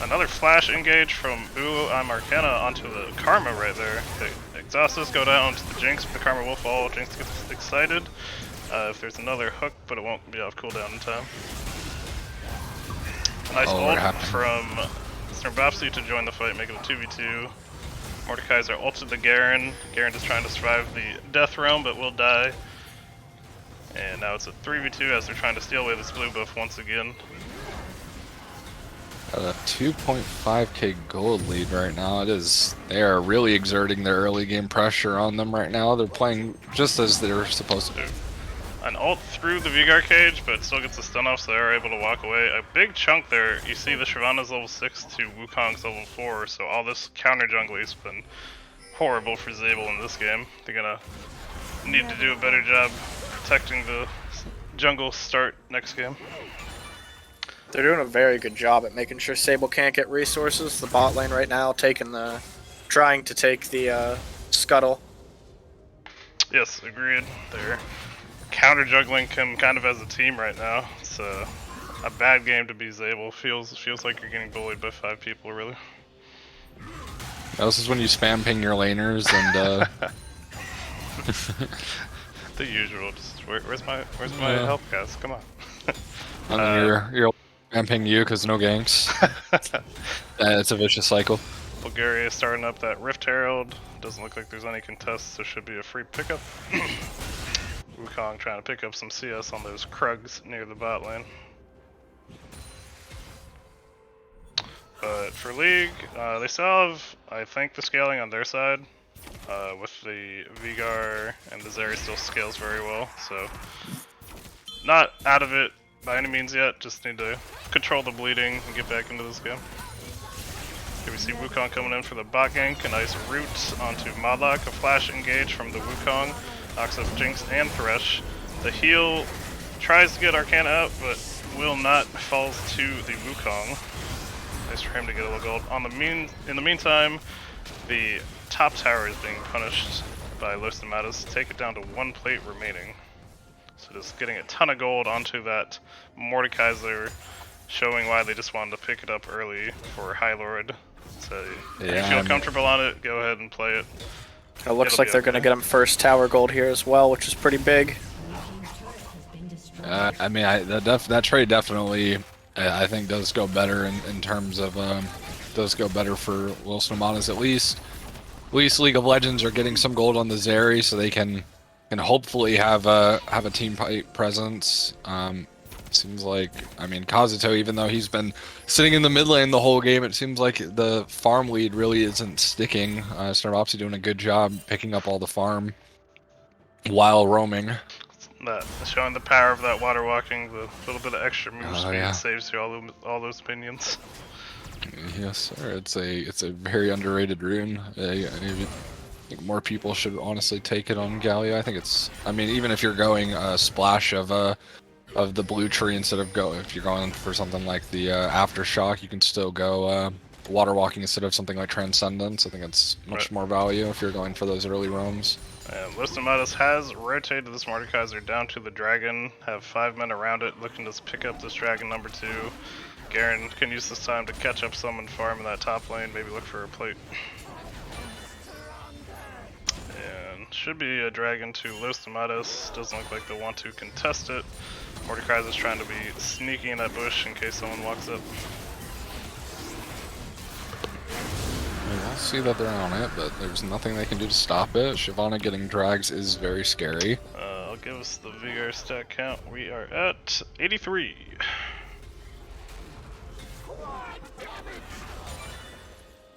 Another flash engage from Ulu on Arcana onto the Karma right there. The exhausts go down to the Jinx, but the Karma will fall. Jinx gets excited. If there's another hook, but it won't be off cooldown in time. Nice ult from Snrbobsy to join the fight, make it a 2v2. Mordekaiser ulted the Garen. Garen just trying to survive the death realm, but will die. And now it's a 3v2 as they're trying to steal away this blue buff once again. Got a 2.5k gold lead right now. They are really exerting their early game pressure on them right now. They're playing just as they're supposed to do. An ult through the Vigar cage, but still gets the stun off, so they are able to walk away. A big chunk there. You see the Shyvana's level 6 to Wukong's level 4, so all this counter jungling has been horrible for Zabel in this game. They're gonna need to do a better job protecting the jungle start next game. They're doing a very good job at making sure Sable can't get resources. The bot lane right now trying to take the scuttle. Yes, agreed. They're counter juggling him kind of as a team right now. It's a bad game to be Zabel. Feels like you're getting bullied by 5 people, really. This is when you spam ping your laners and the usual. Just where's my help, guys? Come on. and then you're spam ping you because no ganks. It's a vicious cycle. Bulgaria starting up that Rift Herald. Doesn't look like there's any contests, so should be a free pickup. Wukong trying to pick up some CS on those Krugs near the bot lane. But for League, they still have, I think, the scaling on their side. With the Vigar and the Zeri still scales very well, so not out of it by any means yet, just need to control the bleeding and get back into this game. Here we see Wukong coming in for the bot gank, a nice root onto Modlock, a flash engage from the Wukong, knocks up Jinx and Thresh. The heal tries to get Arcana out, but will not fall to the Wukong. Nice for him to get a little gold. In the meantime, the top tower is being punished by Los Nomadas. Take it down to 1 plate remaining. So just getting a ton of gold onto that Mordekaiser, showing why they just wanted to pick it up early for High Lord. So if you feel comfortable on it, go ahead and play it. It looks like they're going to get him first tower gold here as well, which is pretty big. I mean, that trade definitely, I think, does go better in terms of does go better for Los Nomadas at least. At least League of Legends are getting some gold on the Zeri, so they can hopefully have a team fight presence. Seems like, I mean, Kazuto, even though he's been sitting in the mid lane the whole game, it seems like the farm lead really isn't sticking. Snarbopsy doing a good job picking up all the farm while roaming. Showing the power of that water walking, the little bit of extra move speed yeah. saves you all those minions. Yes, sir. It's a very underrated rune. I think more people should honestly take it on Gallia. I think it's, I mean, even if you're going a splash of the blue tree instead of if you're going for something like the Aftershock, you can still go water walking instead of something like Transcendence. I think it's much more value if you're going for those early roams. And Los Nomadas has rotated this Mordekaiser down to the dragon, have 5 men around it looking to pick up this dragon number 2. Garen can use this time to catch up some and farm in that top lane, maybe look for a plate. And should be a dragon to Los Nomadas, doesn't look like they'll want to contest it. Mordekaiser's trying to be sneaky in that bush in case someone walks up. We'll see that they're on it, but there's nothing they can do to stop it. Shyvana getting drags is very scary. I'll give us the Vigor stat count. We are at 83.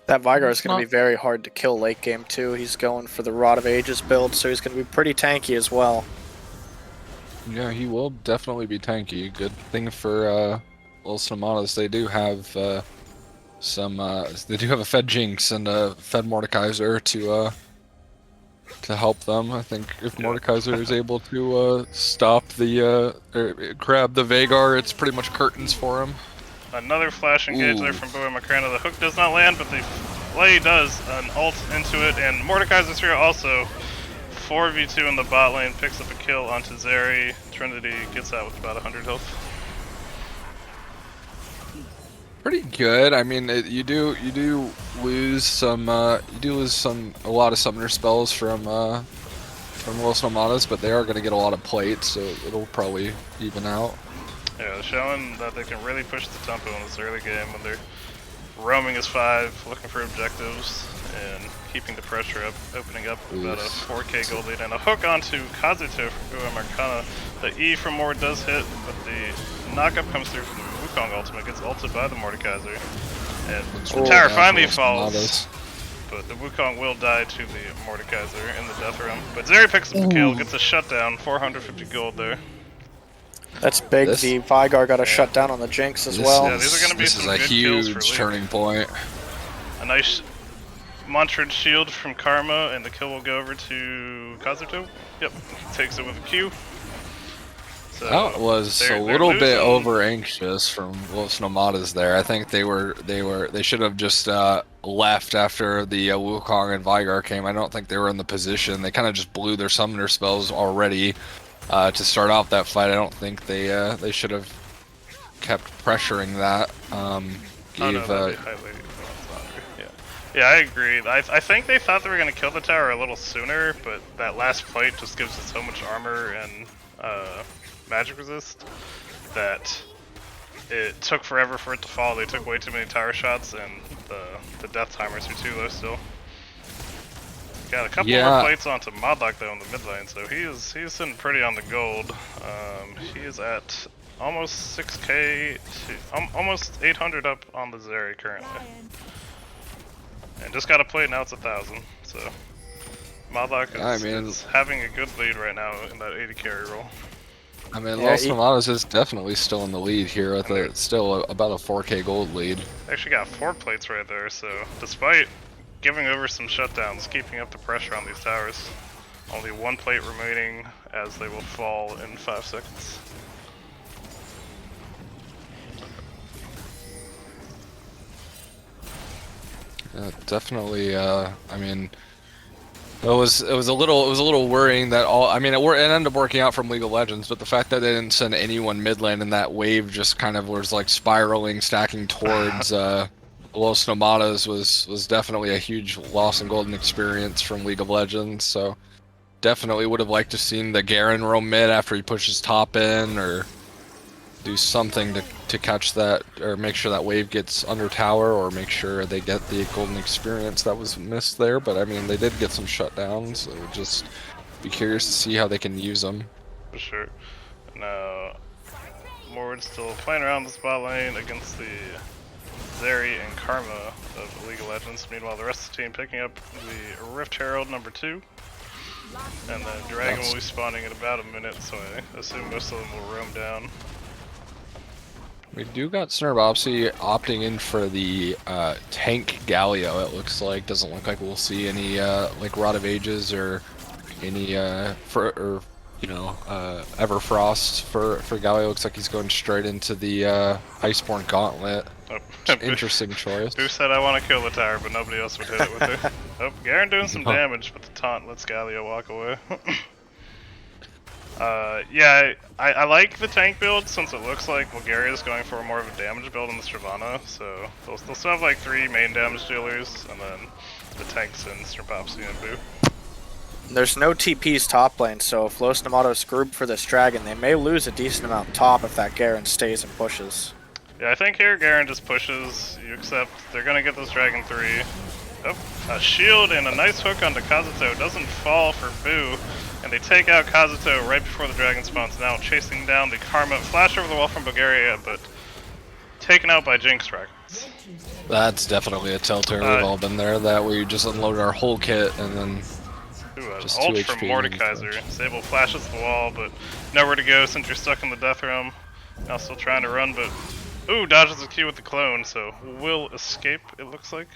That Vigar is going to be very hard to kill late game too. He's going for the Rod of Ages build, so he's going to be pretty tanky as well. Yeah, he will definitely be tanky. Good thing for Los Nomadas, they do have they do have a Fed Jinx and a Fed Mordekaiser to help them. I think if Mordekaiser is able to stop or grab the Vagar, it's pretty much curtains for him. Another flash engage there from Boy Makrana. The hook does not land, but the play does an ult into it, and Mordekaiser's here also. 4v2 in the bot lane, picks up a kill onto Zeri. Trinity gets out with about 100 health. Pretty good. I mean, you do lose a lot of summoner spells from Los Nomadas, but they are going to get a lot of plates, so it'll probably even out. Yeah, showing that they can really push the tempo in this early game when they're roaming as 5, looking for objectives, and keeping the pressure up, opening up about a 4k gold lead, and a hook onto Kazuto from Uwe Marcana. The E from Mord does hit, but the knockup comes through from the Wukong ultimate, gets ulted by the Mordekaiser, and the tower finally falls, but the Wukong will die to the Mordekaiser in the death realm. But Zeri picks up the kill, gets a shutdown, 450 gold there. That's big. The Vigar got a shutdown on the Jinx as well. Yeah, these are going to be some good kills for League. This is a huge turning point. A nice Mantrid shield from Karma, and the kill will go over to Kazuto. Yep, takes it with a Q. So that was a little bit over anxious from Los Nomadas there. I think they should have just left after the Wukong and Vigar came. I don't think they were in the position. They kind of just blew their summoner spells already to start off that fight. I don't think they should have kept pressuring that. Yeah, I agree. I think they thought they were going to kill the tower a little sooner, but that last fight just gives it so much armor and magic resist that it took forever for it to fall. They took way too many tower shots, and the death timers were too low still. Got a couple more plates onto Modlock though in the mid lane, so he's sitting pretty on the gold. He is at almost 6k, almost 800 up on the Zeri currently. And just got a plate, now it's 1,000. So Modlock is having a good lead right now in that 80 carry roll. I mean, Los Nomadas is definitely still in the lead here with still about a 4k gold lead. Actually got 4 plates right there, so despite giving over some shutdowns, keeping up the pressure on these towers. Only 1 plate remaining as they will fall in 5 seconds. Definitely. I mean, it was a little worrying that all. I mean, it ended up working out from League of Legends, but the fact that they didn't send anyone mid lane and that wave just kind of was like spiraling, stacking towards Los Nomadas was definitely a huge loss and golden experience from League of Legends. So definitely would have liked to seen the Garen roam mid after he pushes top in, or do something to catch that, or make sure that wave gets under tower, or make sure they get the golden experience that was missed there. But I mean, they did get some shutdowns, so just be curious to see how they can use them. For sure. Now, Mord still playing around the spot lane against the Zeri and Karma of League of Legends. Meanwhile, the rest of the team picking up the Rift Herald number 2. And then Dragon will be spawning in about a minute, so I assume most of them will roam down. We do got Snarbopsy opting in for the tank Galio, it looks like. Doesn't look like we'll see any like Rod of Ages or any Everfrost for Galio. Looks like he's going straight into the Iceborne Gauntlet. Oh. Interesting choice. Boo said I want to kill the tower, but nobody else would hit it with her. Oh, Garen doing some damage, but the taunt lets Galio walk away. Yeah, I like the tank build since it looks like Bulgaria is going for more of a damage build in the Shyvana, so they'll still have like 3 main damage dealers, and then the tanks in Snarbopsy and Boo. There's no TP's top lane, so if Los Nomados group for this dragon, they may lose a decent amount top if that Garen stays and pushes. Yeah, I think here Garen just pushes, you accept, they're gonna get this Dragon 3. Oh, a shield and a nice hook onto Kazuto, doesn't fall for Boo, and they take out Kazuto right before the dragon spawns, now chasing down the Karma, flash over the wall from Bulgaria, but taken out by Jinx Dragons. That's definitely a telltale. We've all been there, that we just unloaded our whole kit and then just ult 2 from HP Mordekaiser. Sable flashes the wall, but nowhere to go since you're stuck in the death realm. Now still trying to run, but ooh, dodges the Q with the clone, so will escape, it looks like.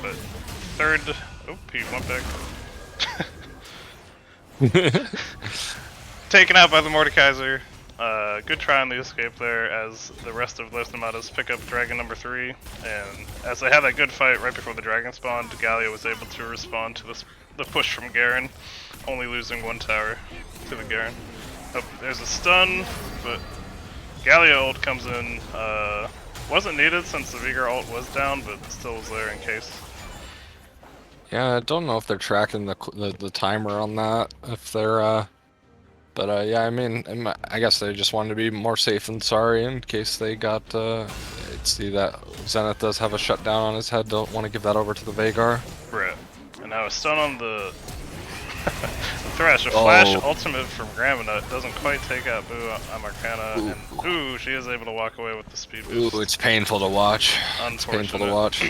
But third, oh, he went back. Taken out by the Mordekaiser. Good try on the escape there as the rest of Los Nomadas pick up Dragon number 3. And as they had that good fight right before the dragon spawned, Galio was able to respond to the push from Garen, only losing 1 tower to the Garen. Oh, there's a stun, but Galio ult comes in. Wasn't needed since the Vigor ult was down, but still was there in case. Yeah, I don't know if they're tracking the timer on that. If they're, yeah, I mean, I guess they just wanted to be more safe than sorry in case they got. See that Zenith does have a shutdown on his head. Don't want to give that over to the Veigar. Right. And now a stun on the Thresh. A flash ultimate from Graminut doesn't quite take out Boo Amarcana. And ooh, she is able to walk away with the speed boost. Ooh, it's painful to watch. Unfortunate. It's painful to watch.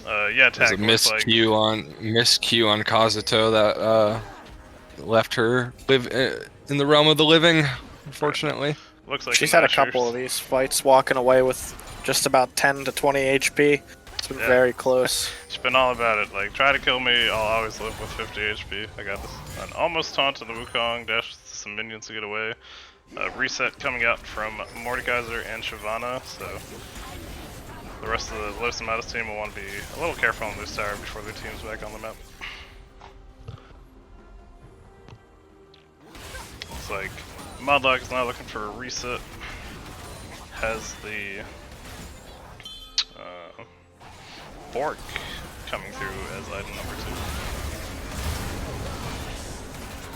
Yeah, There's a miscue on Kazuto that left her live in the realm of the living, unfortunately. Looks like she's had a couple of these fights walking away with just about 10 to 20 HP. It's been very close. She's been all about it. Like, try to kill me, I'll always live with 50 HP. I got this. An almost taunt to the Wukong, dash some minions to get away. Reset coming out from Mordekaiser and Shyvana, so the rest of the Los Nomadas team will want to be a little careful on this tower before their team's back on the map. Looks like Modlock is now looking for a reset. Has the Bork coming through as item number 2.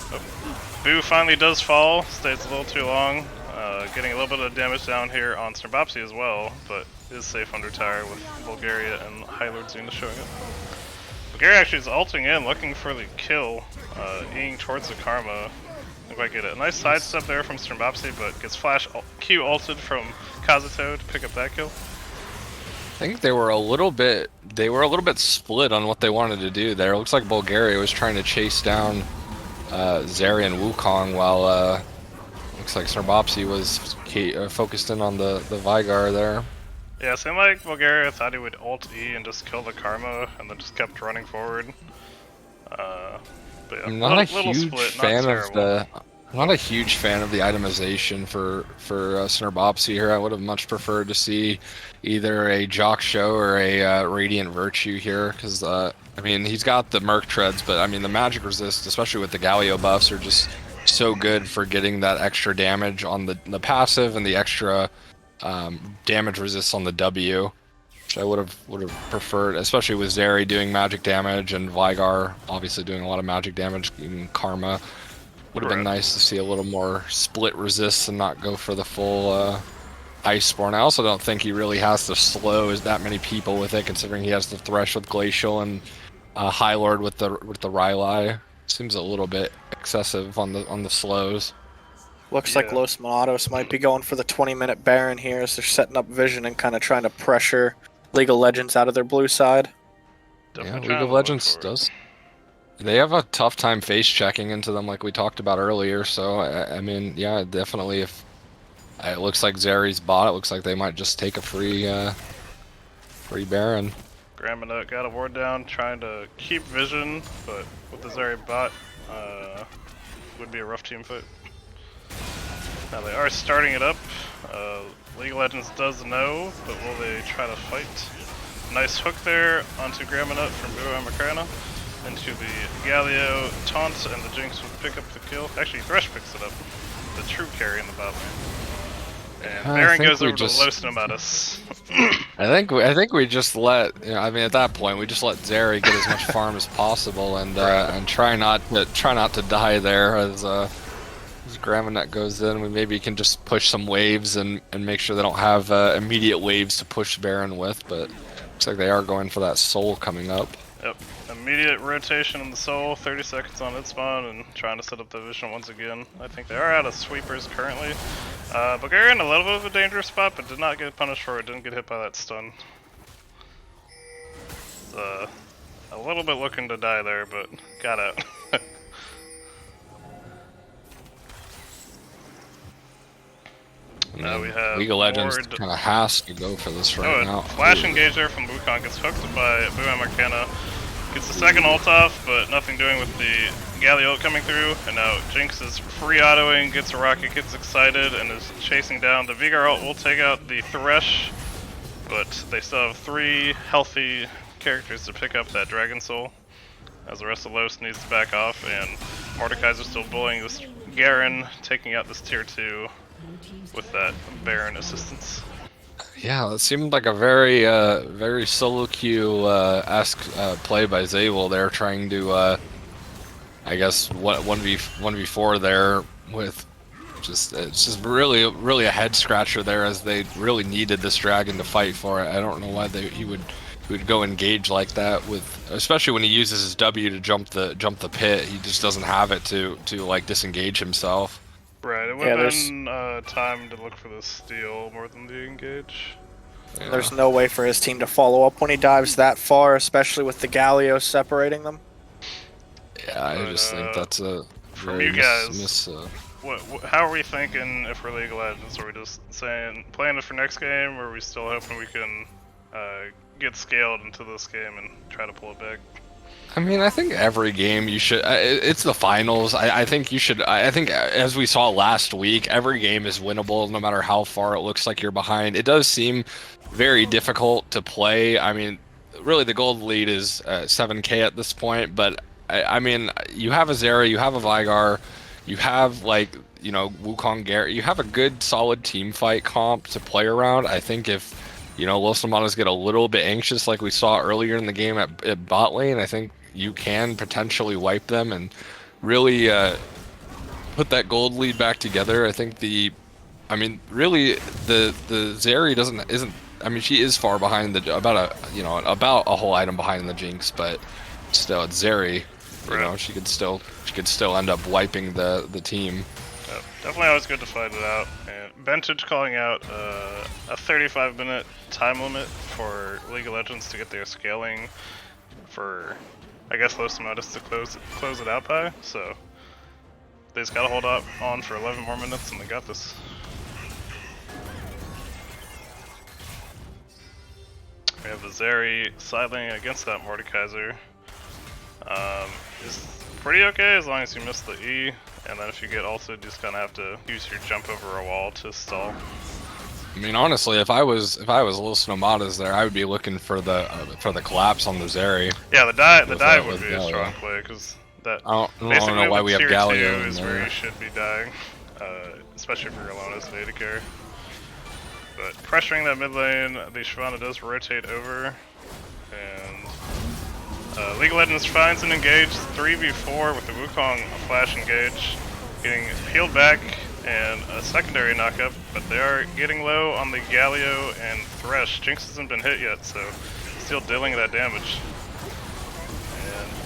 Oh. Boo finally does fall, stays a little too long. Getting a little bit of damage down here on Snarbopsy as well, but is safe under tower with Bulgaria and High Lord Xena showing up. Bulgaria actually is ulting in, looking for the kill, eating towards the Karma. If I get it. A nice sidestep there from Snarbopsy, but gets flash Q ulted from Kazuto to pick up that kill. I think they were a little bit split on what they wanted to do there. It looks like Bulgaria was trying to chase down Zeri and Wukong, while looks like Snarbopsy was focused in on the Veigar there. Yeah, it seemed like Bulgaria thought he would ult E and just kill the Karma, and then just kept running forward. But yeah, I'm not a huge fan of the. I'm not a huge fan of the itemization for Snerbopsy here. I would have much preferred to see either a Jock Show or a Radiant Virtue here, because I mean he's got the Merc Treads, but I mean the Magic Resist, especially with the Galio buffs, are just so good for getting that extra damage on the passive and the extra damage resist on the W. Which I would have preferred, especially with Zeri doing magic damage and Vigar obviously doing a lot of magic damage, even Karma. Would have been nice to see a little more split resist and not go for the full Iceborne. I also don't think he really has to slow that many people with it, considering he has the Thresh with Glacial and High Lord with the Rylai. Seems a little bit excessive on the slows. Looks like Los Nomadas might be going for the 20-minute Baron here as they're setting up vision and kind of trying to pressure League of Legends out of their blue side. Definitely League of Legends does. They have a tough time face checking into them, like we talked about earlier. So I mean, yeah, definitely. If it looks like Zeri's bot, it looks like they might just take a free Baron. Graminut got a ward down, trying to keep vision, but with the Zeri bot, would be a rough team fight. Now they are starting it up. League of Legends does know, but will they try to fight? Nice hook there onto Graminut from Bua Makrana. Into the Galio taunt, and the Jinx will pick up the kill. Actually, Thresh picks it up. The true carry in the bot lane. And Baron goes over to Los Nomadas. I think we just let. You know, I mean, at that point, we just let Zeri get as much farm as possible, and try not to die there as Graminut goes in. We maybe can just push some waves and make sure they don't have immediate waves to push Baron with. But looks like they are going for that soul coming up. Yep. Immediate rotation in the soul, 30 seconds on its spawn, and trying to set up the vision once again. I think they are out of sweepers currently. Bulgarian, a little bit of a dangerous spot, but did not get punished for it, didn't get hit by that stun. A little bit looking to die there, but got out. Now we have League of Legends kind of has to go for this right now. Flash engage there from Wukong gets hooked by Bua Marcana. Gets the second ult off, but nothing doing with the Galio ult coming through. And now Jinx is free autoing, gets a rocket, gets excited, and is chasing down. The Vigar ult will take out the Thresh, but they still have 3 healthy characters to pick up that Dragon Soul, as the rest of Los needs to back off, and Mordekaiser's still bullying this Garen, taking out this tier 2 with that Baron assistance. Yeah, it seemed like a very solo queue esque play by Zabel there, trying to I guess 1v4 there with it's just really a head scratcher there, as they really needed this dragon to fight for it. I don't know why he would go engage like that, with especially when he uses his W to jump the pit. He just doesn't have it to like disengage himself. Right, it would have been time to look for the steal more than the engage. Yeah. There's no way for his team to follow up when he dives that far, especially with the Galio separating them. Yeah, I just think that's a from you guys. How are we thinking if we're League of Legends? Are we just saying playing it for next game, or are we still hoping we can get scaled into this game and try to pull it back? I mean, I think every game you should. It's the finals. I think you should. I think as we saw last week, every game is winnable, no matter how far it looks like you're behind. It does seem very difficult to play. I mean, really, the gold lead is 7K at this point. But I mean, you have a Zeri, you have a Vigar, you have Wukong Garrett. You have a good, solid team fight comp to play around. I think if Los Nomadas get a little bit anxious like we saw earlier in the game at bot lane, I think you can potentially wipe them and really put that gold lead back together. I think really the Zeri isn't. I mean, she is far behind about a whole item behind the Jinx, but still, it's Zeri. Right. She could still end up wiping the team. Yep. Definitely always good to fight it out. And Vintage calling out a 35-minute time limit for League of Legends to get their scaling for, I guess, Los Nomadas to close it out by. So they just gotta hold on for 11 more minutes, and they got this. We have the Zeri side lane against that Mordekaiser. Is pretty okay as long as you miss the E, And then if you get ulted, you just kind of have to use your jump over a wall to stall. I mean, honestly, if I was Los Nomadas there, I would be looking for the collapse on the Zeri. Yeah, the dive would be a Galio. strong play because that I don't basically know why with we have tier Galio 2 in is where there. you should be dying, especially if you're alone as an AD carry. But pressuring that mid lane, the Shyvana does rotate over, and League of Legends finds an engage 3v4 with the Wukong flash engage, getting healed back and a secondary knockup, but they are getting low on the Galio and Thresh. Jinx hasn't been hit yet, so still dealing that damage.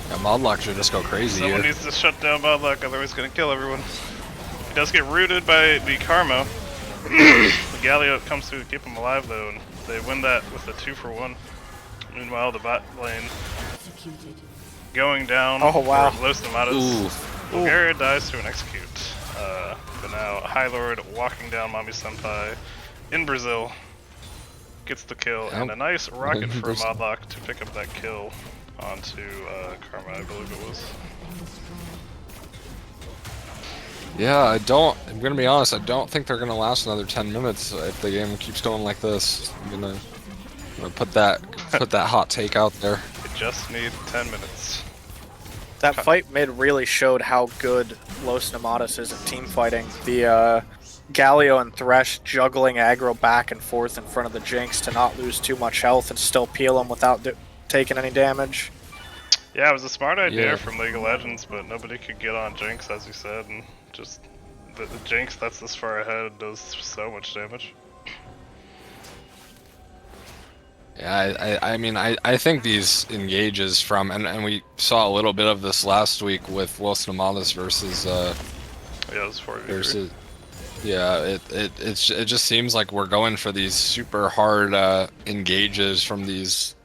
Yeah, Modlock should just go crazy Someone here. needs to shut down Modlock, otherwise he's gonna kill everyone. He does get rooted by the Karma. The Galio comes through to keep him alive though, and they win that with a 2-for-1. Meanwhile, the bot lane going down Oh, wow. for Los Nomadas. Bulgaria dies to an execute. But now High Lord walking down Mami Senpai in Brazil gets the kill, and a nice rocket for Modlock to pick up that kill onto Karma, I believe it was. Yeah, I'm gonna be honest, I don't think they're gonna last another 10 minutes if the game keeps going like this. I'm gonna put that hot take out there. They just need 10 minutes. That fight mid really showed how good Los Nomadas is at team fighting. The Galio and Thresh juggling aggro back and forth in front of the Jinx to not lose too much health and still peel him without taking any damage. Yeah, it was a smart idea Yeah. from League of Legends, but nobody could get on Jinx, as you said, and just the Jinx that's this far ahead does so much damage. Yeah, I mean, I think these engages from, and we saw a little bit of this last week with Los Nomadas versus, Yeah, it was 4v3. yeah, it just seems like we're going for these super hard engages from these.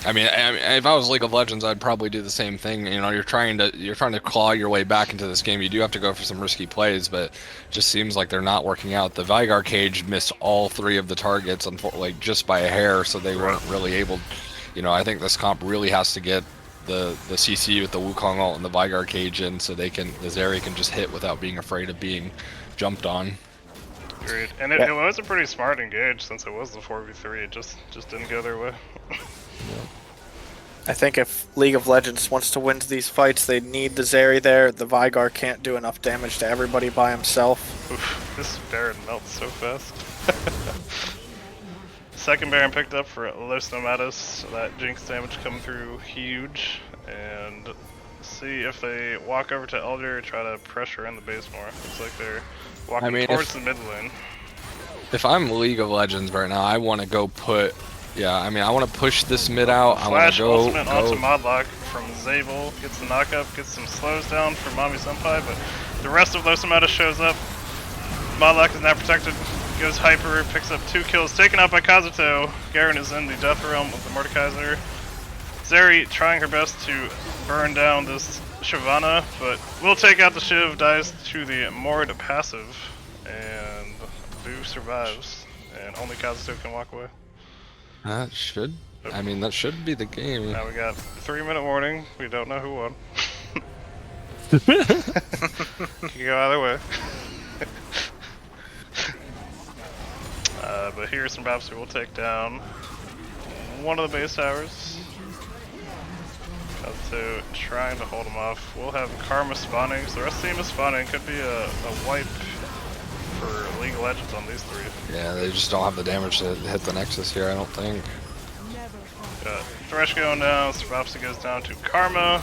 I mean, if I was League of Legends, I'd probably do the same thing. You know, you're trying to claw your way back into this game. You do have to go for some risky plays, but it just seems like they're not working out. The Veigar cage missed all 3 of the targets, like just by a hair, so they weren't really able. You know, I think this comp really has to get the CC with the Wukong ult and the Veigar cage in, so the Zeri can just hit without being afraid of being jumped on. Agreed. And it was a pretty smart engage since it was the 4v3. It just didn't go their way. I think if League of Legends wants to win these fights, they need the Zeri there. The Veigar can't do enough damage to everybody by himself. Oof, this Baron melts so fast. Second Baron picked up for Los Nomadas. That Jinx damage coming through huge. And see if they walk over to Elder, try to pressure in the base more. Looks like they're walking towards the mid lane. If I'm League of Legends right now, I want to go put. Yeah, I mean, I want to push this mid out. I want Flash to go. ultimate onto Modlock from Zabel. Gets the knockup, gets some slows down for Mami Senpai, but the rest of Los Nomadas shows up. Modlock is now protected. Goes hyper, picks up 2 kills, taken out by Kazuto. Garen is in the death realm with the Mordekaiser. Zeri trying her best to burn down this Shyvana, but will take out the Shiv, dies to the Mord passive, and Boo survives, and only Kazuto can walk away. That should. I mean, that should be the game. Now we got 3-minute warning. We don't know who won. Can go either way. But here's some Babs who will take down one of the base towers. Kazuto trying to hold him off. We'll have Karma spawning, so the rest of the team is spawning. Could be a wipe for League of Legends on these 3. Yeah, they just don't have the damage to hit the Nexus here, I don't think. Got Thresh going down, Srapsi goes down to Karma,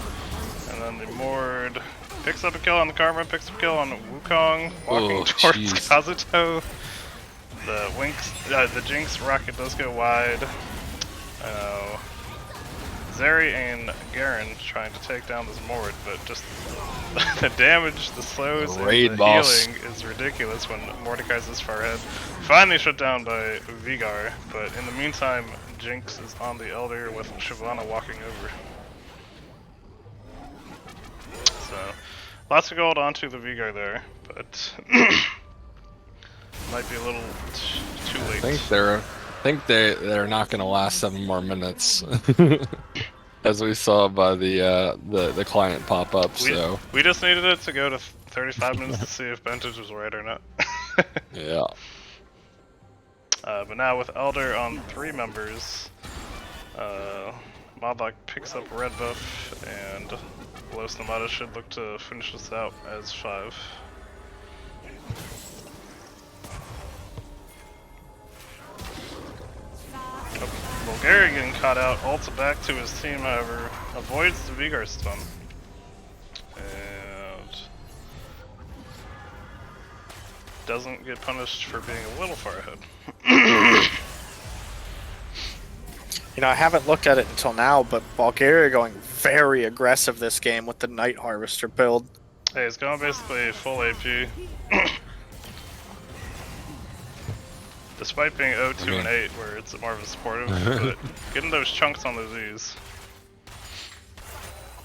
and then the Mord picks up a kill on the Karma, picks up a kill on Wukong, walking towards Kazuto. The Jinx rocket does go wide. Zeri and Garen trying to take down this Mord, but just the damage, the slows, and the healing is ridiculous when Mordekaiser's this far ahead. Finally shut down by Veigar, but in the meantime, Jinx is on the Elder with Shyvana walking over. So, lots of gold onto the Veigar there, but might be a little too late. I think they're not going to last 7 more minutes. As we saw by the client pop up, so we just needed it to go to 35 minutes to see if Vintage was right or not. Yeah. But now with Elder on 3 members, Modlock picks up red buff, and Los Nomadas should look to finish this out as 5. Bulgaria getting caught out, ults back to his team, however, avoids the Vigor stun. And doesn't get punished for being a little far ahead. You know, I haven't looked at it until now, but Bulgaria going very aggressive this game with the Night Harvester build. Hey, it's going basically full AP. Despite being 0-2 and 8, where it's more of a supportive, but getting those chunks on those E's.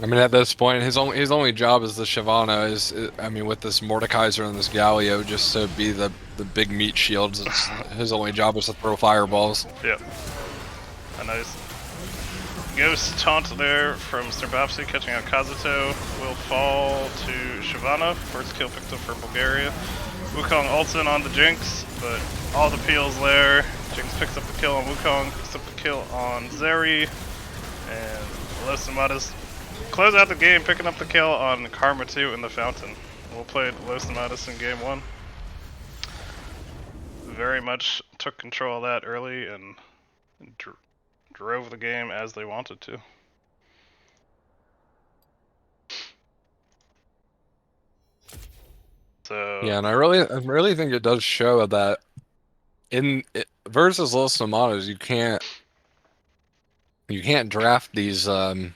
I mean, at this point, his only job as the Shyvana is, I mean, with this Mordekaiser and this Galio, just to be the big meat shields. His only job is to throw fireballs. Yep. A nice ghost taunt there from Strbopsy catching out Kazuto. Will fall to Shyvana. First kill picked up for Bulgaria. Wukong ults in on the Jinx, but all the peels there. Jinx picks up the kill on Wukong, picks up the kill on Zeri, and Los Nomadas close out the game, picking up the kill on Karma 2 in the Fountain. We'll play Los Nomadas in game 1. Very much took control of that early and drove the game as they wanted to. So Yeah, and I really think it does show that versus Los Nomadas, you can't draft these you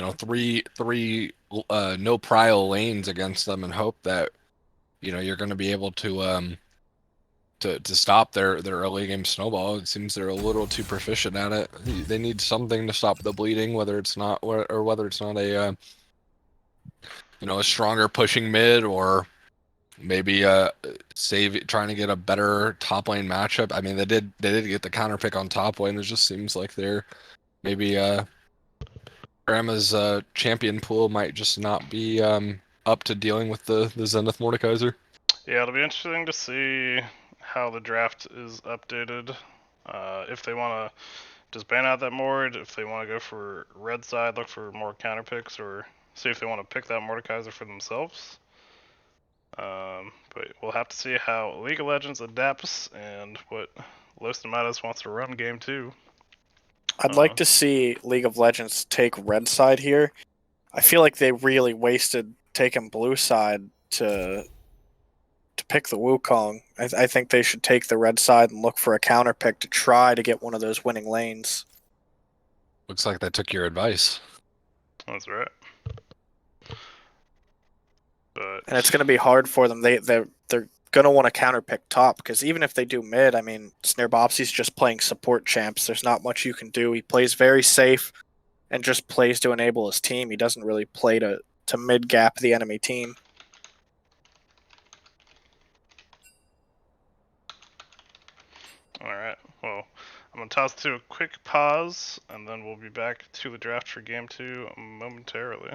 know three no prio lanes against them and hope that you're going to be able to stop their early game snowball. It seems they're a little too proficient at it. They need something to stop the bleeding, whether it's not a a stronger pushing mid, or maybe trying to get a better top lane matchup. I mean, they did get the counter pick on top lane. It just seems like they're maybe Grandma's champion pool might just not be up to dealing with the Zenith Mordekaiser. yeah, it'll be interesting to see how the draft is updated. If they want to just ban out that Mord, if they want to go for red side, look for more counter picks, or see if they want to pick that Mordekaiser for themselves. But we'll have to see how League of Legends adapts and what Los Nomadas wants to run game 2. I'd like to see League of Legends take red side here. I feel like they really wasted taking blue side to pick the Wukong. I think they should take the red side and look for a counter pick to try to get one of those winning lanes. Looks like they took your advice. That's right. But And it's going to be hard for them. They're going to want to counter pick top, because even if they do mid, I mean, Snerbopsy's just playing support champs. There's not much you can do. He plays very safe and just plays to enable his team. He doesn't really play to mid gap the enemy team. Alright, well, I'm going to toss to a quick pause, and then we'll be back to the draft for game 2 momentarily.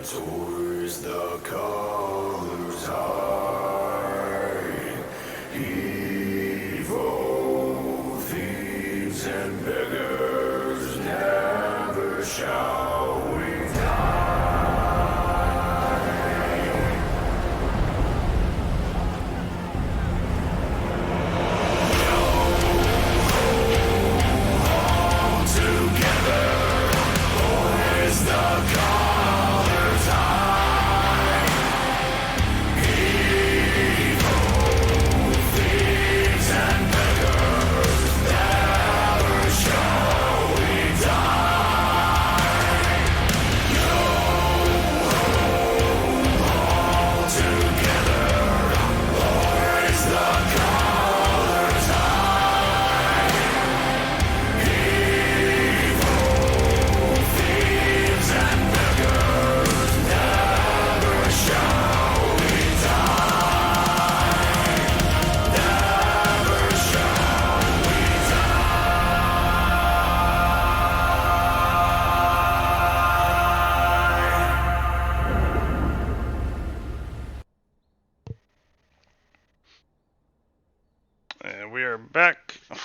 Towards the colors high, evil thieves and beggars never shall we die. All together, always the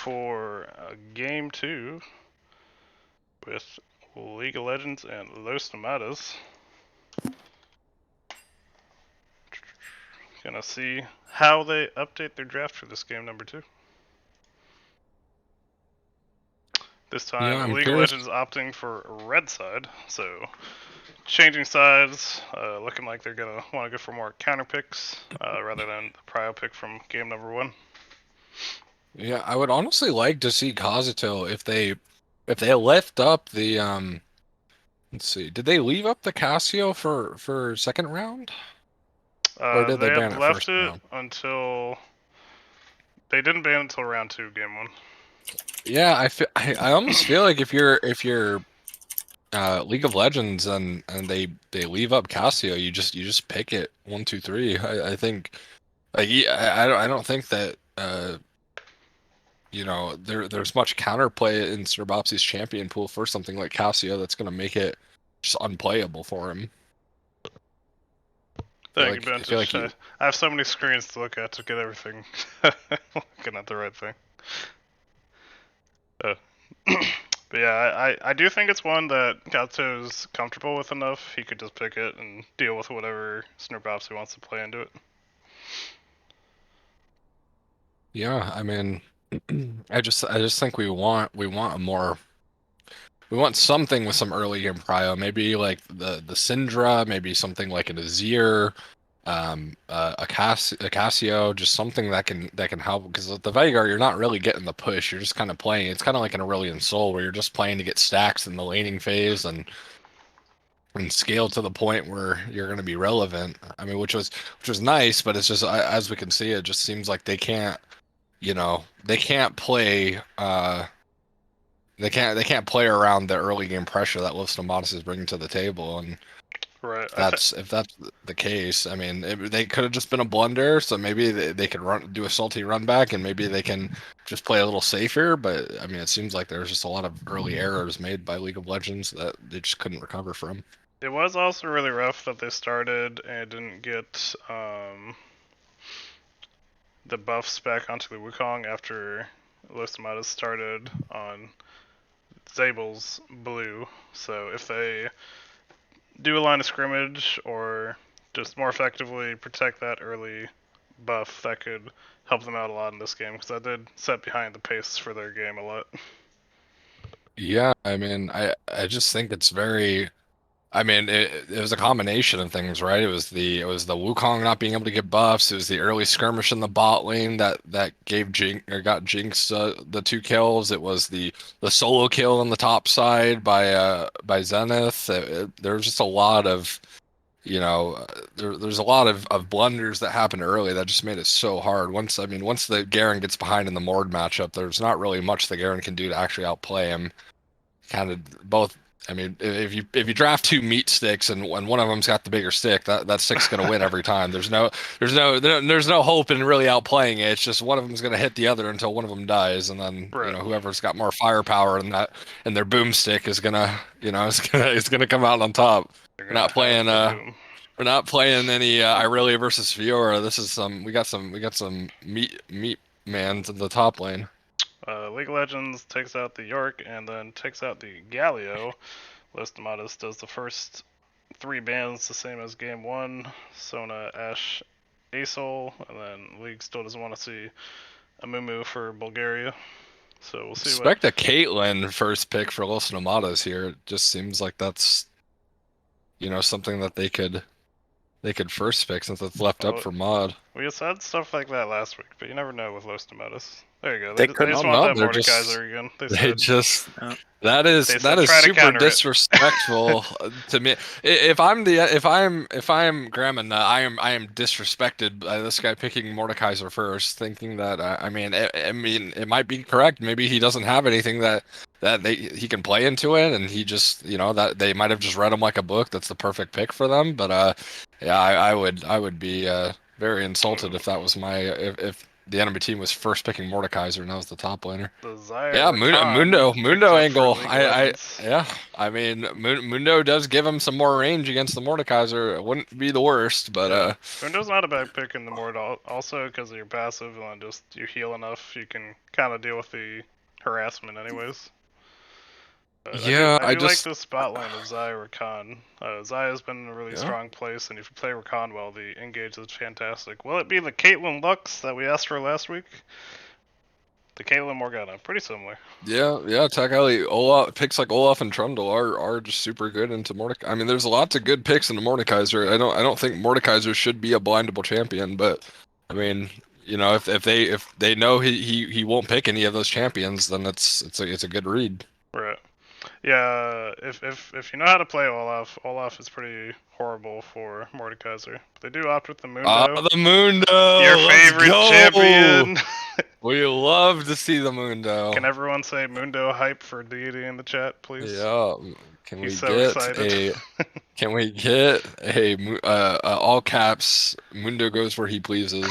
for Game 2 with League of Legends and Los Nomadas. Gonna see how they update their draft for this game number 2. This time, I'm League curious. of Legends opting for red side, so changing sides, looking like they're gonna want to go for more counter picks rather than the prio pick from game number 1. Yeah, I would honestly like to see Kazuto if they lift up the let's see, did they leave up the Casio for second round? Or did They they had ban it left first it round? until they didn't ban it until round 2, game 1. Yeah, I almost feel like if you're League of Legends and they leave up Casio, you just pick it 1, 2, 3. I think like I don't think that there's much counterplay in Sir Bopsy's champion pool for something like Casio that's going to make it just unplayable for him. Thank you, I feel like Bentage. I have so many screens to look at to get everything looking at the right thing. But yeah, I do think it's one that Gato's comfortable with enough. He could just pick it and deal with whatever Snurpopsy wants to play into it. Yeah, I mean, I just think we want a more. We want something with some early game prio, maybe like the Syndra, maybe something like an Azir, a Casio, just something that can help. Because with the Veigar, you're not really getting the push. You're just kind of playing. It's kind of like an Aurelion Sol, where you're just playing to get stacks in the laning phase and scale to the point where you're going to be relevant. I mean, which was nice, but it's just as we can see, it just seems like they can't. They can't play. They can't play around the early game pressure that Los Nomadas is bringing to the table, and Right. if that's the case, I mean, they could have just been a blunder. So maybe they could do a salty run back, and maybe they can just play a little safer. But I mean, it seems like there's just a lot of early errors made by League of Legends that they just couldn't recover from. It was also really rough that they started and didn't get the buffs back onto the Wukong after Los Nomadas started on Zabel's blue. So if they do a line of scrimmage or just more effectively protect that early buff, that could help them out a lot in this game, because that did set behind the pace for their game a lot. Yeah, I mean, I just think it's very. I mean, it was a combination of things, right? It was the Wukong not being able to get buffs. It was the early skirmish in the bot lane that got Jinx the 2 kills. It was the solo kill on the top side by Zenith. There was just a lot of there's a lot of blunders that happened early that just made it so hard. Once the Garen gets behind in the Mord matchup, there's not really much the Garen can do to actually outplay him. Kind of both. I mean, if you draft 2 meat sticks and one of them's got the bigger stick, that stick's gonna win every time. There's no hope in really outplaying it. It's just one of them's gonna hit the other until one of them dies, and then Right. whoever's got more firepower in their boomstick is gonna is gonna come out on top. We're not playing any Irelia versus Fiora. This is we got some meat mans in the top lane. League of Legends takes out the York and then takes out the Galio. Los Nomadas does the first 3 bans the same as game 1. Sona, Ashe, Asol, and then League still doesn't want to see a Mumu for Bulgaria. So we'll see Expect a Caitlyn first pick for Los Nomadas here. It just seems like that's something that they could first pick since it's left up for mod. We said stuff like that last week, but you never know with Los Nomadas. There you go. They They couldn't- just No, want that they're Mordekaiser again. That is They said try to super counter it. disrespectful to me. If I'm Graham, I am disrespected by this guy picking Mordekaiser first, thinking that I mean it might be correct. Maybe he doesn't have anything that he can play into it, and he just that they might have just read him like a book. That's the perfect pick for them. But yeah, I would be very insulted if that was the enemy team was first picking Mordekaiser, and that was the top laner. The Zaya Yeah, Rakan Mundo picked up for angle. League of I Legends. yeah. I mean, Mundo does give him some more range against the Mordekaiser. It wouldn't be the worst, but Yeah. Mundo's not a bad pick in the Mord, also because of your passive and just you heal enough, you can kind of deal with the harassment anyways. But yeah, I I do like just the spot lane of Zaya Rakan. Zaya's been in a really yeah. strong place, and if you play Rakan well, the engage is fantastic. Will it be the Caitlyn Lux that we asked for last week? The Caitlyn Morgana, pretty similar. Yeah, technically, Olaf picks like Olaf and Trundle are just super good into Mordekaiser. I mean, there's lots of good picks into Mordekaiser. I don't think Mordekaiser should be a blindable champion, but I mean, you know, if they know he won't pick any of those champions, then it's a good read. Right. Yeah, if you know how to play Olaf, Olaf is pretty horrible for Mordekaiser. But they do opt with the Mundo. The Mundo, Your let's favorite go! champion. We love to see the Mundo. Can everyone say Mundo hype for Deity in the chat, please? Yeah, can He's we so get excited. all caps Mundo goes where he pleases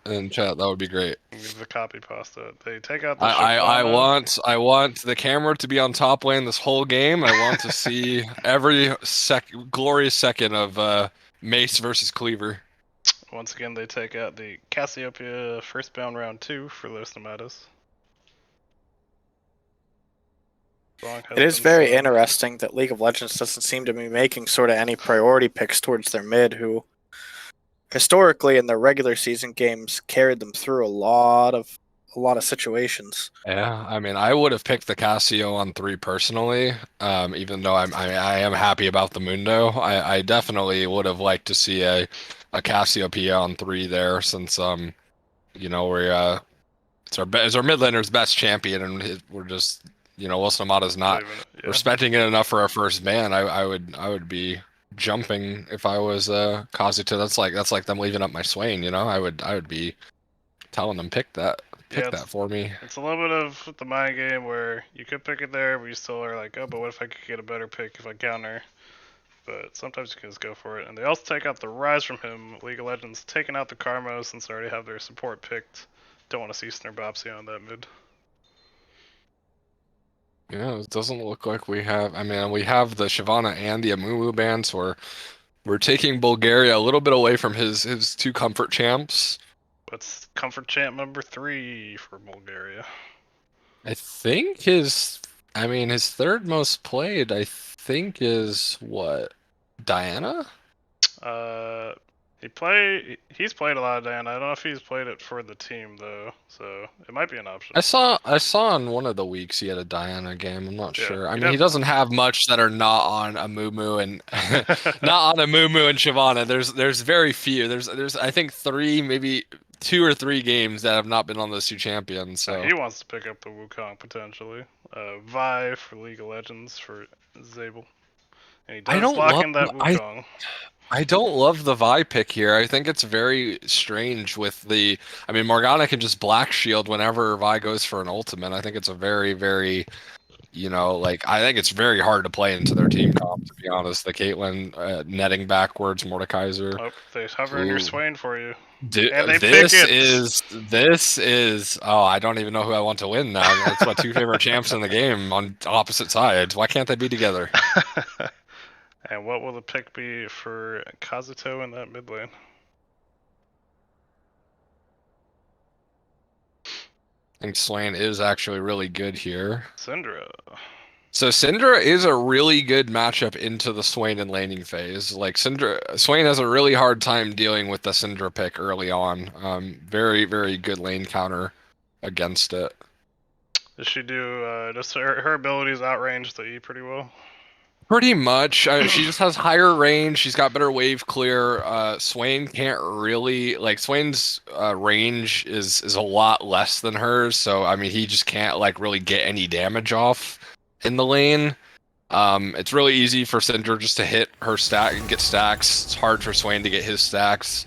in chat? That would be great. The copy pasta. They take out the I Shyvana. I want the camera to be on top lane this whole game. I want to see every glorious second of Mace versus Cleaver. Once again, they take out the Cassiopeia first bound round 2 for Los Nomadas. It is very interesting that League of Legends doesn't seem to be making sort of any priority picks towards their mid, who historically in their regular season games carried them through a lot of situations. Yeah, I mean, I would have picked the Cassio on 3 personally, even though I am happy about the Mundo. I definitely would have liked to see a Cassiopeia on 3 there, since you know, we're it's our mid laner's best champion, and we're just, you know, Los Nomada's not respecting it enough for our first ban. I would be jumping if I was Kazuto. That's like them leaving up my Swain, you know. I would be telling them pick that for me. It's a little bit of the mind game where you could pick it there, but you still are like, oh, but what if I could get a better pick if I counter? But sometimes you can just go for it. And they also take out the Rise from him. League of Legends taking out the Karma since they already have their support picked. Don't want to see Snerbopsy on that mid. Yeah, it doesn't look like we have. I mean, we have the Shyvana and the Amumu ban, so we're taking Bulgaria a little bit away from his 2 comfort champs. What's comfort champ number 3 for Bulgaria? I think his 3rd most played, I think, is what? Diana? He's played a lot of Diana. I don't know if he's played it for the team though, so it might be an option. I saw in one of the weeks he had a Diana game. I'm not sure. I mean, he doesn't have much that are not on Amumu and not on Amumu and Shyvana. There's very few. There's I think 3, maybe 2 or 3 games that have not been on those 2 champions. So he wants to pick up the Wukong potentially. Vi for League of Legends for Zabel, and he does lock in that Wukong. I don't love the Vi pick here. I think it's very strange with the... I mean, Morgana can just Black Shield whenever Vi goes for an ultimate. I think it's a very, very... You know, like, I think it's very hard to play into their team comp, to be honest. The Caitlyn netting backwards, Mordekaiser. Oh, they hover in your Swain for you. And they this is... Oh, I don't even know who I want to win now. That's my 2 favorite champs in the game on opposite sides. Why can't they be together? And what will the pick be for Kazuto in that mid lane? I think Swain is actually really good here. Syndra. So Syndra is a really good matchup into the Swain and laning phase. Like Swain has a really hard time dealing with the Syndra pick early on. Very, very good lane counter against it. Does she do, does her abilities outrange the E pretty well? Pretty much. She just has higher range. She's got better wave clear. Swain can't really... Like, Swain's range is a lot less than hers. So, I mean, he just can't, like, really get any damage off in the lane. It's really easy for Syndra just to hit her stack and get stacks. It's hard for Swain to get his stacks.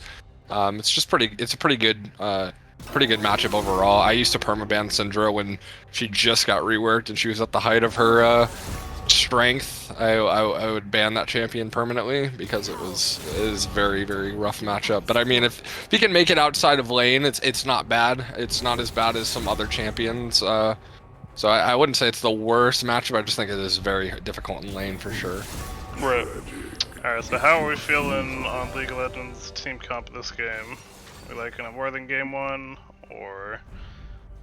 It's a pretty good matchup overall. I used to permaban Syndra when she just got reworked and she was at the height of her strength, I would ban that champion permanently because it is very, very rough matchup. But I mean, if he can make it outside of lane, it's not bad. It's not as bad as some other champions. So I wouldn't say it's the worst matchup. I just think it is very difficult in lane for sure. Right. Alright, so how are we feeling on League of Legends team comp this game? We liking it more than game 1, or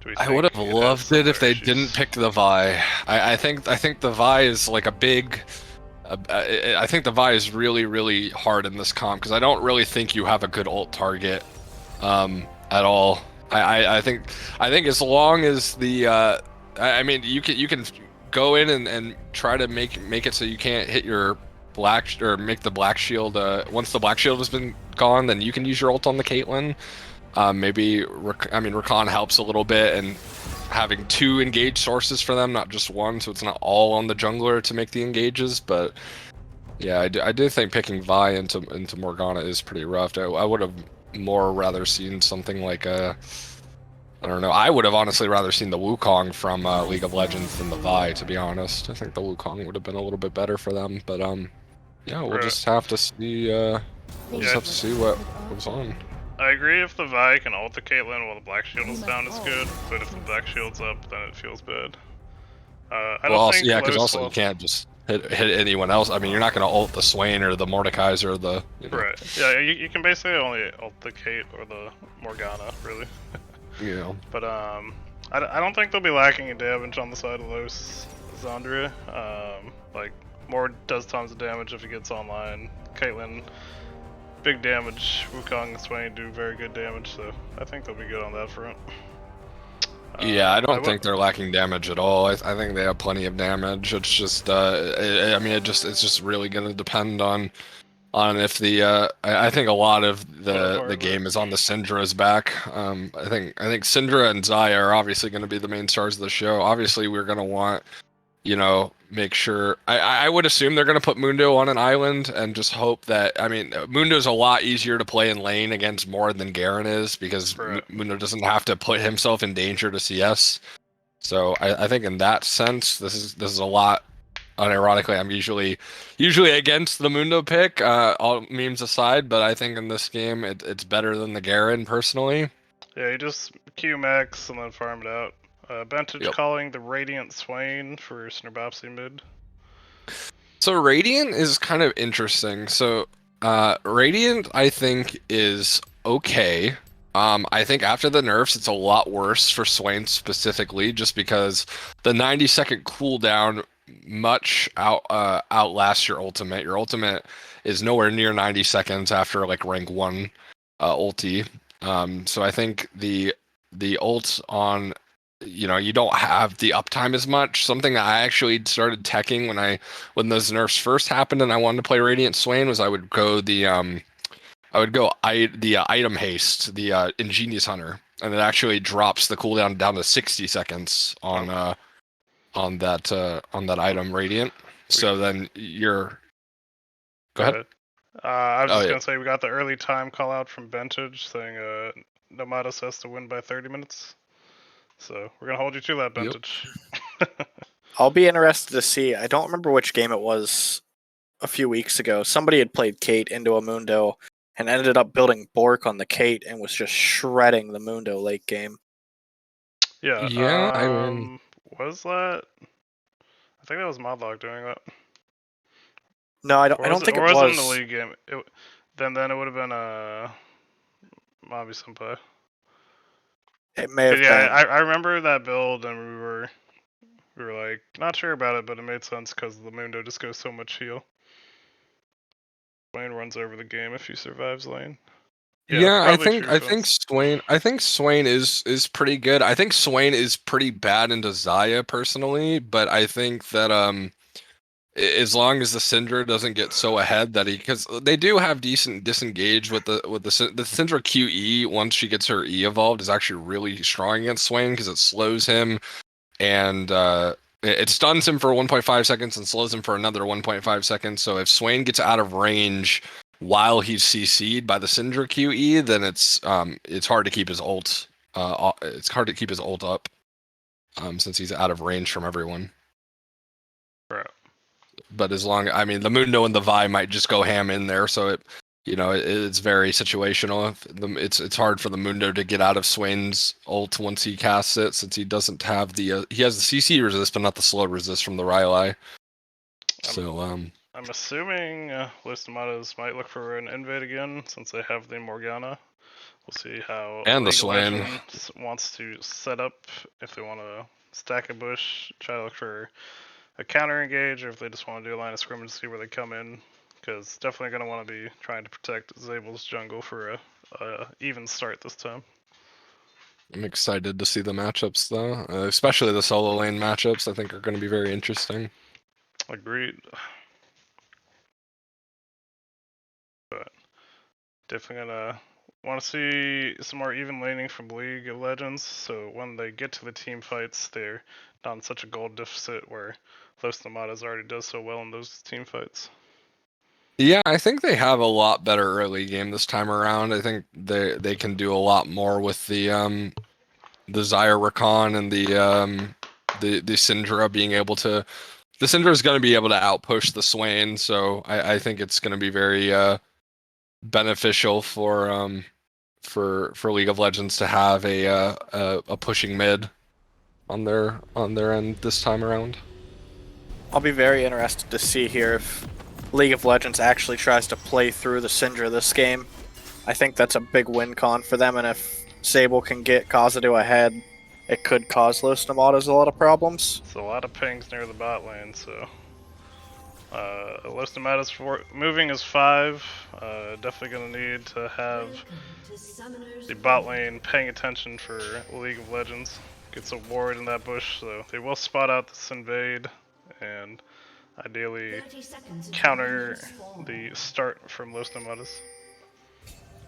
do we think I would have it has loved some it if other they issues? didn't pick the Vi. I think the Vi is like a big. I think the Vi is really, really hard in this comp because I don't really think you have a good ult target at all. I think as long as the I mean you can go in and try to make it so you can't hit your black or make the black shield. Once the black shield has been gone, then you can use your ult on the Caitlyn. Maybe Rakan helps a little bit, and having 2 engage sources for them, not just 1, so it's not all on the jungler to make the engages. But yeah, I do think picking Vi into Morgana is pretty rough. I would have more rather seen something like I don't know. I would have honestly rather seen the Wukong from League of Legends than the Vi, to be honest. I think the Wukong would have been a little bit better for them. But yeah, we'll Right. just have to see. We'll just have to see what goes on. I agree if the Vi can ult the Caitlyn while the black shield is down, it's good, but if the black shield's up, then it feels bad. I don't Well, think because low also you swap- can't just hit anyone else. I mean, you're not going to ult the Swain or the Mordekaiser or the. Right. Yeah, you can basically only ult the Kate or the Morgana, really. You know. But I don't think they'll be lacking in damage on the side of Los Zandria. Like Mord does tons of damage if he gets online. Caitlyn, big damage. Wukong and Swain do very good damage, so I think they'll be good on that front. Yeah, I don't think they're lacking damage at all. I think they have plenty of damage. It's just, I mean, it's just really going to depend on if the. I think a lot of the game is on the Syndra's back. I think Syndra and Xayah are obviously going to be the main stars of the show. Obviously, we're going to want, make sure. I would assume they're going to put Mundo on an island and just hope that. I mean, Mundo's a lot easier to play in lane against more than Garen is because Mundo doesn't have to put himself in danger to CS. So I think in that sense, this is a lot. Unironically, I'm usually against the Mundo pick, all memes aside, but I think in this game it's better than the Garen personally. Yeah, you just Q max and then farm it out. Bentage calling the Radiant Swain for Snerbopsy mid. So Radiant is kind of interesting. So Radiant, I think, is okay. I think after the nerfs, it's a lot worse for Swain specifically, just because the 90-second cooldown much outlasts your ultimate. Your ultimate is nowhere near 90 seconds after like rank 1 ulti. So I think the ult on, you don't have the uptime as much. Something that I actually started teching when those nerfs first happened and I wanted to play Radiant Swain was I would go the item haste, the Ingenious Hunter, and it actually drops the cooldown down to 60 seconds on that item Radiant. So then you're. Go ahead. I was just gonna say we got the early time call out from Bentage saying Nomadas has to win by 30 minutes. So we're gonna hold you to that, Bentage. Yep. I'll be interested to see. I don't remember which game it was a few weeks ago. Somebody had played Kate into a Mundo and ended up building Bork on the Kate and was just shredding the Mundo late game. Yeah. Yeah, I mean, was that? I think that was Modlog doing that. No, I don't think it was. Or was it in the league game? Then it would have been Mavi Senpai. It may have been. I remember that build, and we were like not sure about it, but it made sense because the Mundo just goes so much heal. Swain runs over the game if he survives lane. Yeah, I think Swain is pretty good. I think Swain is pretty bad into Xayah personally, but I think that as long as the Syndra doesn't get so ahead that because they do have decent disengage with the Syndra QE once she gets her E evolved is actually really strong against Swain because it slows him and it stuns him for 1.5 seconds and slows him for another 1.5 seconds. So if Swain gets out of range while he's CC'd by the Syndra QE, then it's hard to keep his ult. It's hard to keep his ult up since he's out of range from everyone. Right. but as long, I mean, the Mundo and the Vi might just go ham in there, so it's very situational. It's hard for the Mundo to get out of Swain's ult once he casts it, since he doesn't have he has the CC resist, but not the slow resist from the Rylai. So I'm assuming Los Nomadas might look for an invade again, since they have the Morgana. We'll see how And the League of Swain. Legends wants to set up, if they want to stack a bush, try to look for a counter engage, or if they just want to do a line of scrimmage to see where they come in. Because definitely going to want to be trying to protect Zabel's jungle for a even start this time. I'm excited to see the matchups, though. Especially the solo lane matchups, I think are going to be very interesting. Agreed. But definitely gonna want to see some more even laning from League of Legends, so when they get to the team fights, they're not in such a gold deficit where Los Nomadas already does so well in those team fights. Yeah, I think they have a lot better early game this time around. I think they can do a lot more with the Zyre Rakan and the Syndra being able to. The Syndra is going to be able to outpush the Swain, so I think it's going to be very beneficial for League of Legends to have a pushing mid on their end this time around. I'll be very interested to see here if League of Legends actually tries to play through the Syndra this game. I think that's a big win con for them, and if Sable can get Kazuto ahead, it could cause Los Nomadas a lot of problems. It's a lot of pings near the bot lane, so Los Nomadas moving is 5. Definitely gonna need to have the bot lane paying attention for League of Legends. Gets a ward in that bush, so they will spot out this invade and ideally counter the start from Los Nomadas.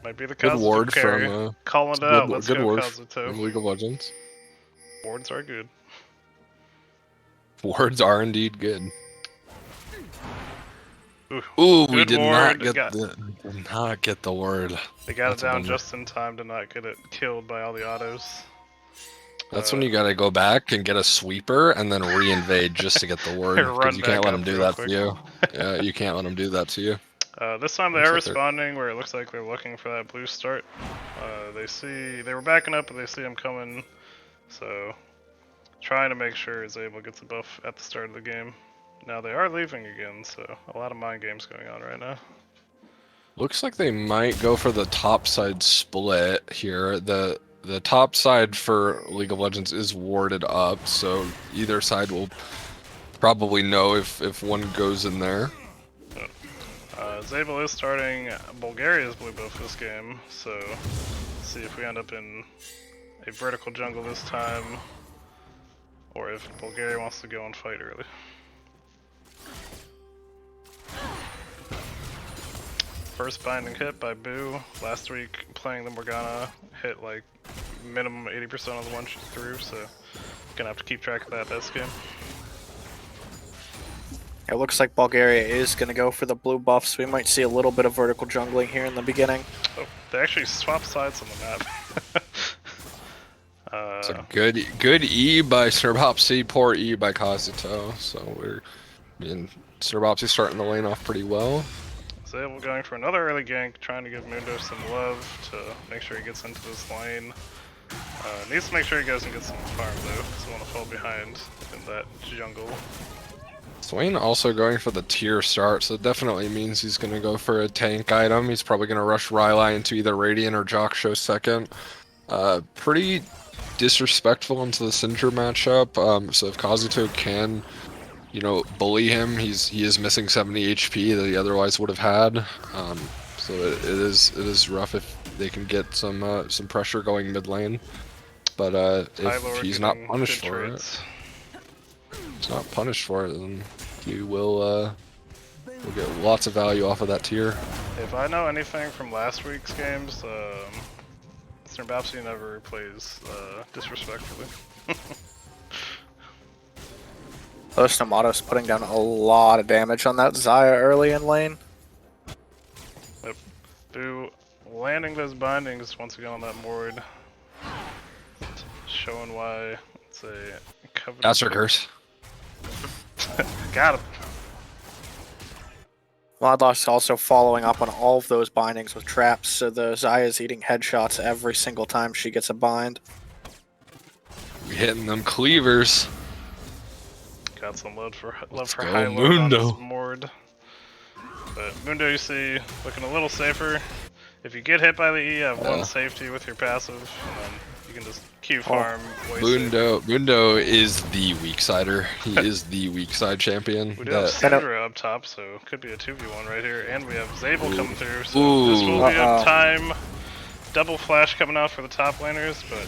Might be the Good Kazuto ward carry. from Calling it out, let's good go ward Kazuto. from League of Legends. Wards are good. Wards are indeed good. Ooh, we did ward. not get the ward. They got That's it a down bummer. just in time to not get it killed by all the autos. That's when you gotta go back and get a sweeper and then re-invade just to get the ward, Run because you can't back let up them do real that quick. to you. Yeah, you can't let them do that to you. This time Looks they're like they're- responding where it looks like they're looking for that blue start. They were backing up, but they see him coming, so trying to make sure Zabel gets a buff at the start of the game. Now they are leaving again, so a lot of mind games going on right now. Looks like they might go for the top side split here. The top side for League of Legends is warded up, so either side will probably know if one goes in there. Zabel is starting Bulgaria's blue buff this game, so see if we end up in a vertical jungle this time, or if Bulgaria wants to go and fight early. First binding hit by Boo. Last week playing the Morgana hit like minimum 80% of the one she threw, so gonna have to keep track of that this game. It looks like Bulgaria is going to go for the blue buff, so we might see a little bit of vertical jungling here in the beginning. Oh, they actually swapped sides on the map. It's a good E by Serbopsy, poor E by Kazuto. So Serbopsy starting the lane off pretty well. Zabel going for another early gank, trying to give Mundo some love to make sure he gets into this lane. Needs to make sure he goes and gets some farm though, doesn't want to fall behind in that jungle. Swain also going for the tier start, so it definitely means he's going to go for a tank item. He's probably going to rush Rylai into either Radiant or Jockshow second. Pretty disrespectful into the Syndra matchup, so if Kazuto can, bully him, he is missing 70 HP that he otherwise would have had. So it is rough if they can get some pressure going mid lane. But if he's not punished for it, then he will get lots of value off of that tier. If I know anything from last week's games, Mr. Babsy never plays disrespectfully. Los Nomadas putting down a lot of damage on that Xayah early in lane. Yep. Boo landing those bindings once again on that board. Showing why it's a covenant. That's her curse. Got him. Modlock's also following up on all of those bindings with traps, so the Zaya's eating headshots every single time she gets a bind. Hitting them cleavers. Got some love for Let's go, high load on Mundo. his Mord. But Mundo, you see, looking a little safer. If you get hit by the E, you have one safety with your passive, and then you can just Q farm. Mundo is the weak sider. He is the weak side champion. We do have Syndra up top, so could be a 2v1 right here, and we have Zabel coming through, so this will be a time. Double flash coming out for the top laners, but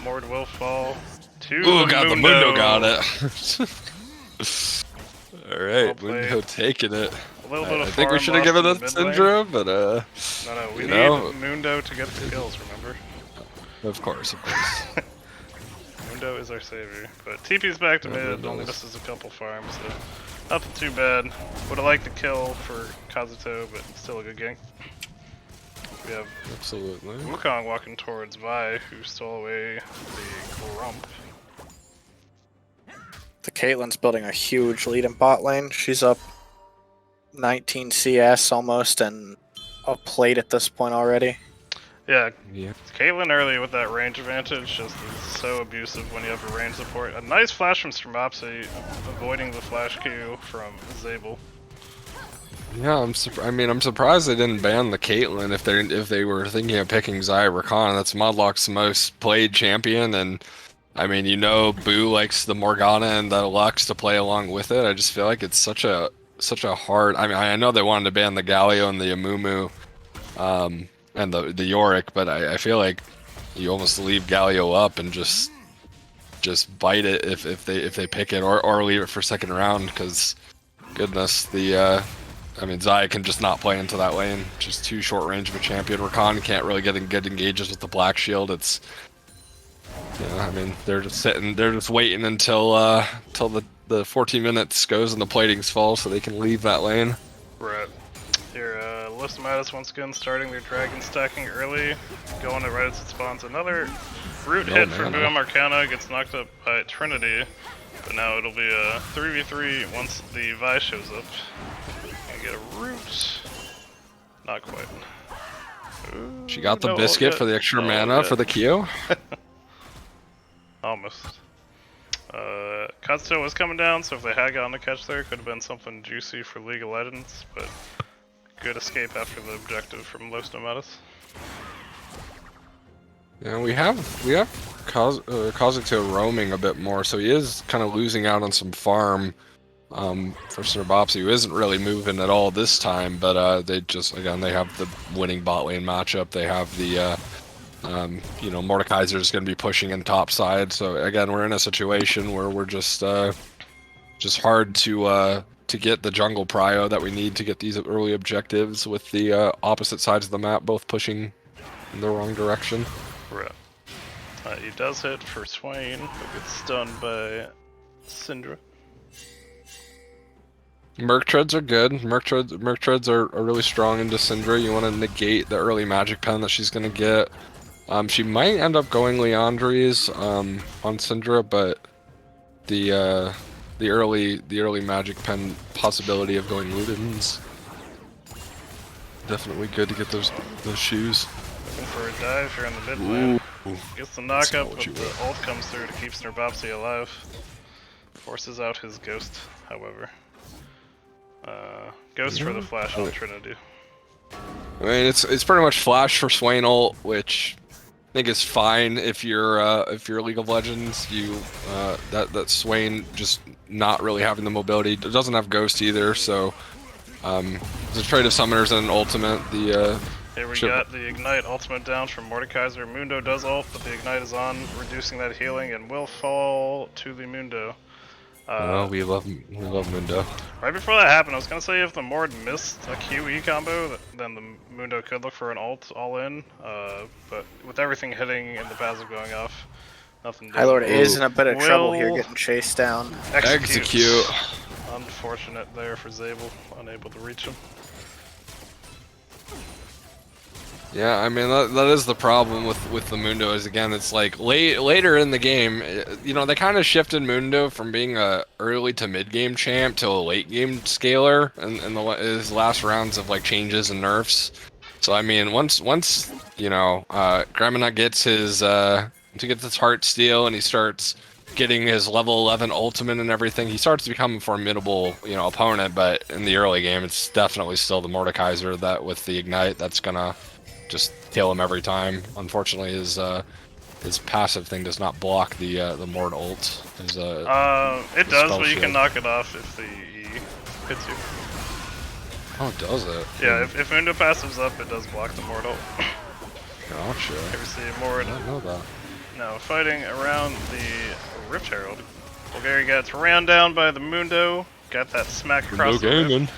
Mord will fall to the Mundo got it. Alright, Mundo taking it. A little bit of I think we should have given it to Syndra, but no, we need Mundo to get the kills, remember? Of course. Mundo is our savior. But TP's back to mid, only misses a couple farms, so nothing too bad. Would have liked the kill for Kazuto, but still a good gank. We have Wukong walking towards Vi, who stole away the Grump. The Caitlyn's building a huge lead in bot lane. She's up 19 CS almost and a plate at this point already. Yeah. Caitlyn early with that range advantage just is so abusive when you have a range support. A nice flash from Stromopsy, avoiding the flash Q from Zabel. Yeah, I'm surprised they didn't ban the Caitlyn if they were thinking of picking Xayah Rakan. That's Modlock's most played champion, and I mean, you know, Boo likes the Morgana and the Lux to play along with it. I just feel like it's such a hard. I mean, I know they wanted to ban the Galio and the Amumu, and the Yorick, but I feel like you almost leave Galio up and just bite it if they pick it, or leave it for second round, because goodness, I mean, Xayah can just not play into that lane. Just too short range of a champion. Rakan can't really get engages with the Black Shield. It's, you know, I mean, they're just waiting until the 14 minutes goes and the platings fall so they can leave that lane. Right. Here, Los Nomadas once again starting their dragon stacking early, going to right as it spawns. Another root hit for Boom Arcana, gets knocked up by Trinity, but now it'll be a 3v3 once the Vi shows up. Get a root. Not quite. Ooh, she got the biscuit for the extra mana for the Q. Almost. Kazuto was coming down, so if they had gotten a catch there, could have been something juicy for League of Legends, but good escape after the objective from Los Nomadas. Yeah, we have Kazuto roaming a bit more, so he is kind of losing out on some farm. For Snurbops, who isn't really moving at all this time, but they have the winning bot lane matchup. They have the you know, Mordekaiser's going to be pushing in top side. So again, we're in a situation where we're just hard to get the jungle prio that we need to get these early objectives, with the opposite sides of the map both pushing in the wrong direction. Right. He does hit for Swain, who gets stunned by Syndra. Merc treads are good. Merc treads are really strong into Syndra. You want to negate the early magic pen that she's going to get. She might end up going Leandri's on Syndra, but the early magic pen possibility of going Ludens, definitely good to get those shoes. Looking for a dive here in the mid lane. Gets the knockup, but the ult comes through to keep Snurbops alive. Forces out his ghost, however. Ghost for the flash on Trinity. I mean, it's pretty much flash for Swain ult, which I think is fine if you're League of Legends. You that Swain just not really having the mobility. It doesn't have ghost either, so there's a trade of summoners and an ultimate. Here we got the ignite ultimate down from Mordekaiser. Mundo does ult, but the ignite is on, reducing that healing, and will fall to the Mundo. We love Mundo. Right before that happened, I was gonna say if the Mord missed a QE combo, then the Mundo could look for an ult all in. But with everything hitting and the passive going off, nothing. High Lord is in a bit of trouble here, getting chased down. Execute. Unfortunate there for Zabel, unable to reach him. Yeah, I mean that is the problem with the Mundo is again it's like later in the game, you know they kind of shifted Mundo from being a early to mid game champ to a late game scaler in his last rounds of like changes and nerfs. So I mean once you know Gremina gets his heart steal and he starts getting his level 11 ultimate and everything, he starts to become a formidable opponent. But in the early game, it's definitely still the Mordekaiser that with the ignite that's gonna just kill him every time. Unfortunately, his passive thing does not block the Mord ult. It does, but you can knock it off if the E hits you. Oh, does it? Yeah, if Mundo passives up, it does block the Mord ult. Gotcha. Ever see Mord? I don't know that. Now, fighting around the Rift Herald, Bulgaria gets ran down by the Mundo, got that smack across the Rift.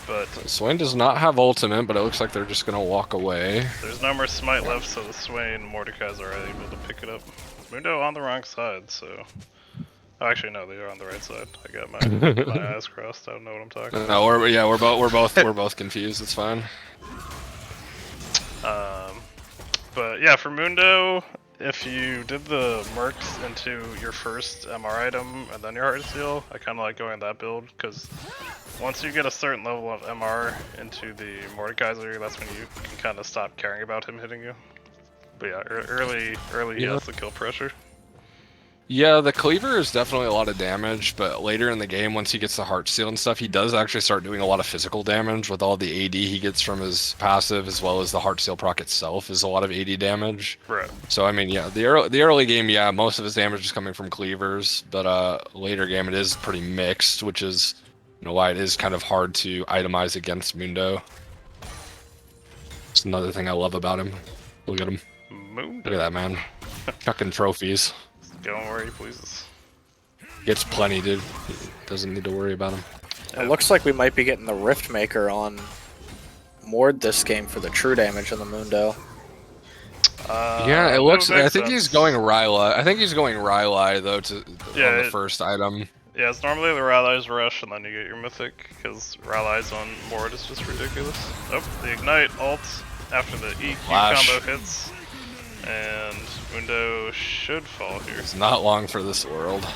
But Swain does not have ultimate, but it looks like they're just gonna walk away. There's no more smite left, so the Swain and Mordekaiser are able to pick it up. Mundo on the wrong side, so... Oh, actually, no, they are on the right side. I got my eyes crossed. I don't know what I'm talking about. No, we're both confused. It's fine. But yeah, for Mundo, if you did the Mercs into your first MR item and then your Heart Seal, I kind of like going that build, because once you get a certain level of MR into the Mordekaiser, that's when you can kind of stop caring about him hitting you. But yeah, early he has the kill pressure. Yeah, the cleaver is definitely a lot of damage, but later in the game, once he gets the heart seal and stuff, he does actually start doing a lot of physical damage with all the AD he gets from his passive, as well as the heart seal proc itself is a lot of AD damage. Right. So I mean, yeah, the early game, yeah, most of his damage is coming from cleavers, but later game it is pretty mixed, which is why it is kind of hard to itemize against Mundo. It's another thing I love about him. Look at him. Mundo. Look at that man, chucking trophies. Going where he pleases. Gets plenty, dude. Doesn't need to worry about him. It looks like we might be getting the Rift Maker on Mord this game for the true damage on the Mundo. Yeah, it looks. I think he's going Ryla. I think he's going Ryla though on the first item. Yeah, it's normally the Rally's Rush and then you get your Mythic, because Rally's on Mord is just ridiculous. Oh, the Ignite ult after the EQ combo hits. And Mundo should fall here. It's not long for this world.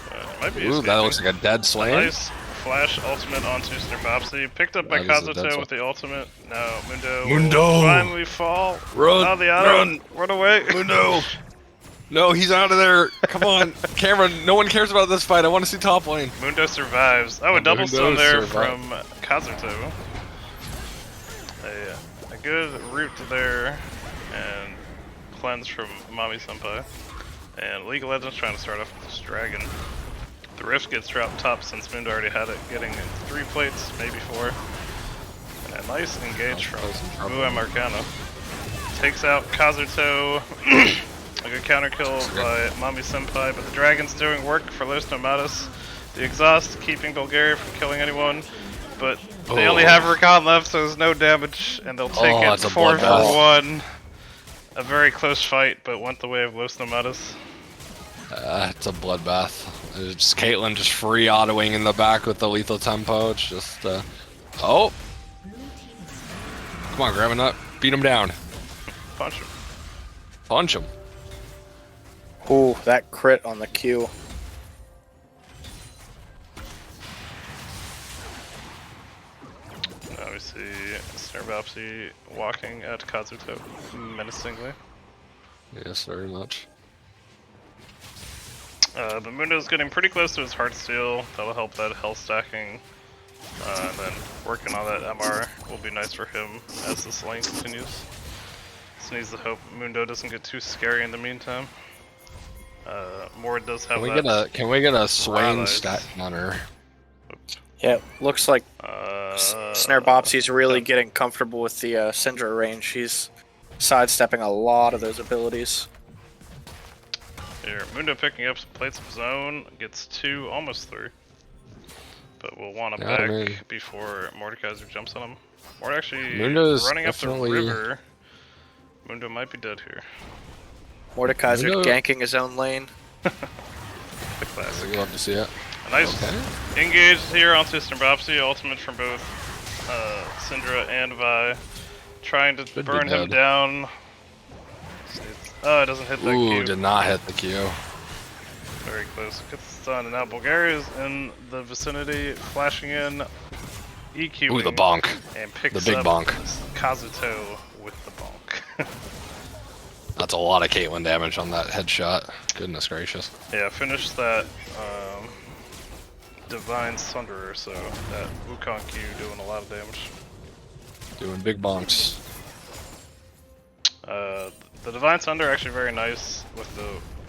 It might be. Ooh, that looks like a dead Swain. Nice flash ultimate onto Snarbopsy. Picked up by Kazuto with the ultimate. Now Mundo finally fall. Run! Run away! Mundo! No, he's out of there! Come on, Cameron, no one cares about this fight. I want to see top lane. Mundo survives. Oh, a double stone there from Kazuto. A good route there. And cleanse from Mami Senpai. And League of Legends trying to start off with this dragon. The Rift gets dropped top since Mundo already had it, getting 3 plates, maybe 4. And a nice engage from Muem Arcana. Takes out Kazuto. A good counter kill by Mami Senpai, but the dragon's doing work for Los Nomadas. The exhaust keeping Bulgaria from killing anyone, but they only have Rakan left, so there's no damage, and they'll take it 4 for 1. A very close fight, but went the way of Los Nomadas. It's a bloodbath. It's just Caitlyn just free autoing in the back with the lethal tempo. It's just, oh! Come on, grab a nut. Beat him down. Punch him. Punch him. Ooh, that crit on the Q. Now we see Snarbopsy walking at Kazuto menacingly. Yes, very much. The Mundo's getting pretty close to his Heartsteel. That'll help that health stacking. And then working on that MR will be nice for him as this lane continues. Just needs to hope Mundo doesn't get too scary in the meantime. Mord does have Can we get a Swain stat counter? Yeah, looks like Snarbopsy's really getting comfortable with the Syndra range. He's sidestepping a lot of those abilities. Here, Mundo picking up some plates of his own, gets 2, almost 3. But we'll want to back before Mordekaiser jumps on him. Mord actually running up the river. Mundo might be dead here. Mordekaiser ganking his own lane. The classic. We'd love to see it. A nice engage here onto Snarbopsy, ultimate from both Syndra and Vi. trying to Should be burn him dead. down. Oh, it doesn't hit that Ooh, Q. did not hit the Q. Very close. Gets the stun, and now Bulgaria's in the vicinity, flashing in, EQing. Ooh, the bonk. And picks The big up bonk. Kazuto with the bonk. That's a lot of Caitlyn damage on that headshot. Goodness gracious. Yeah, finished that Divine Sunderer, so that Wukong Q doing a lot of damage. Doing big bonks. The Divine Thunder actually very nice with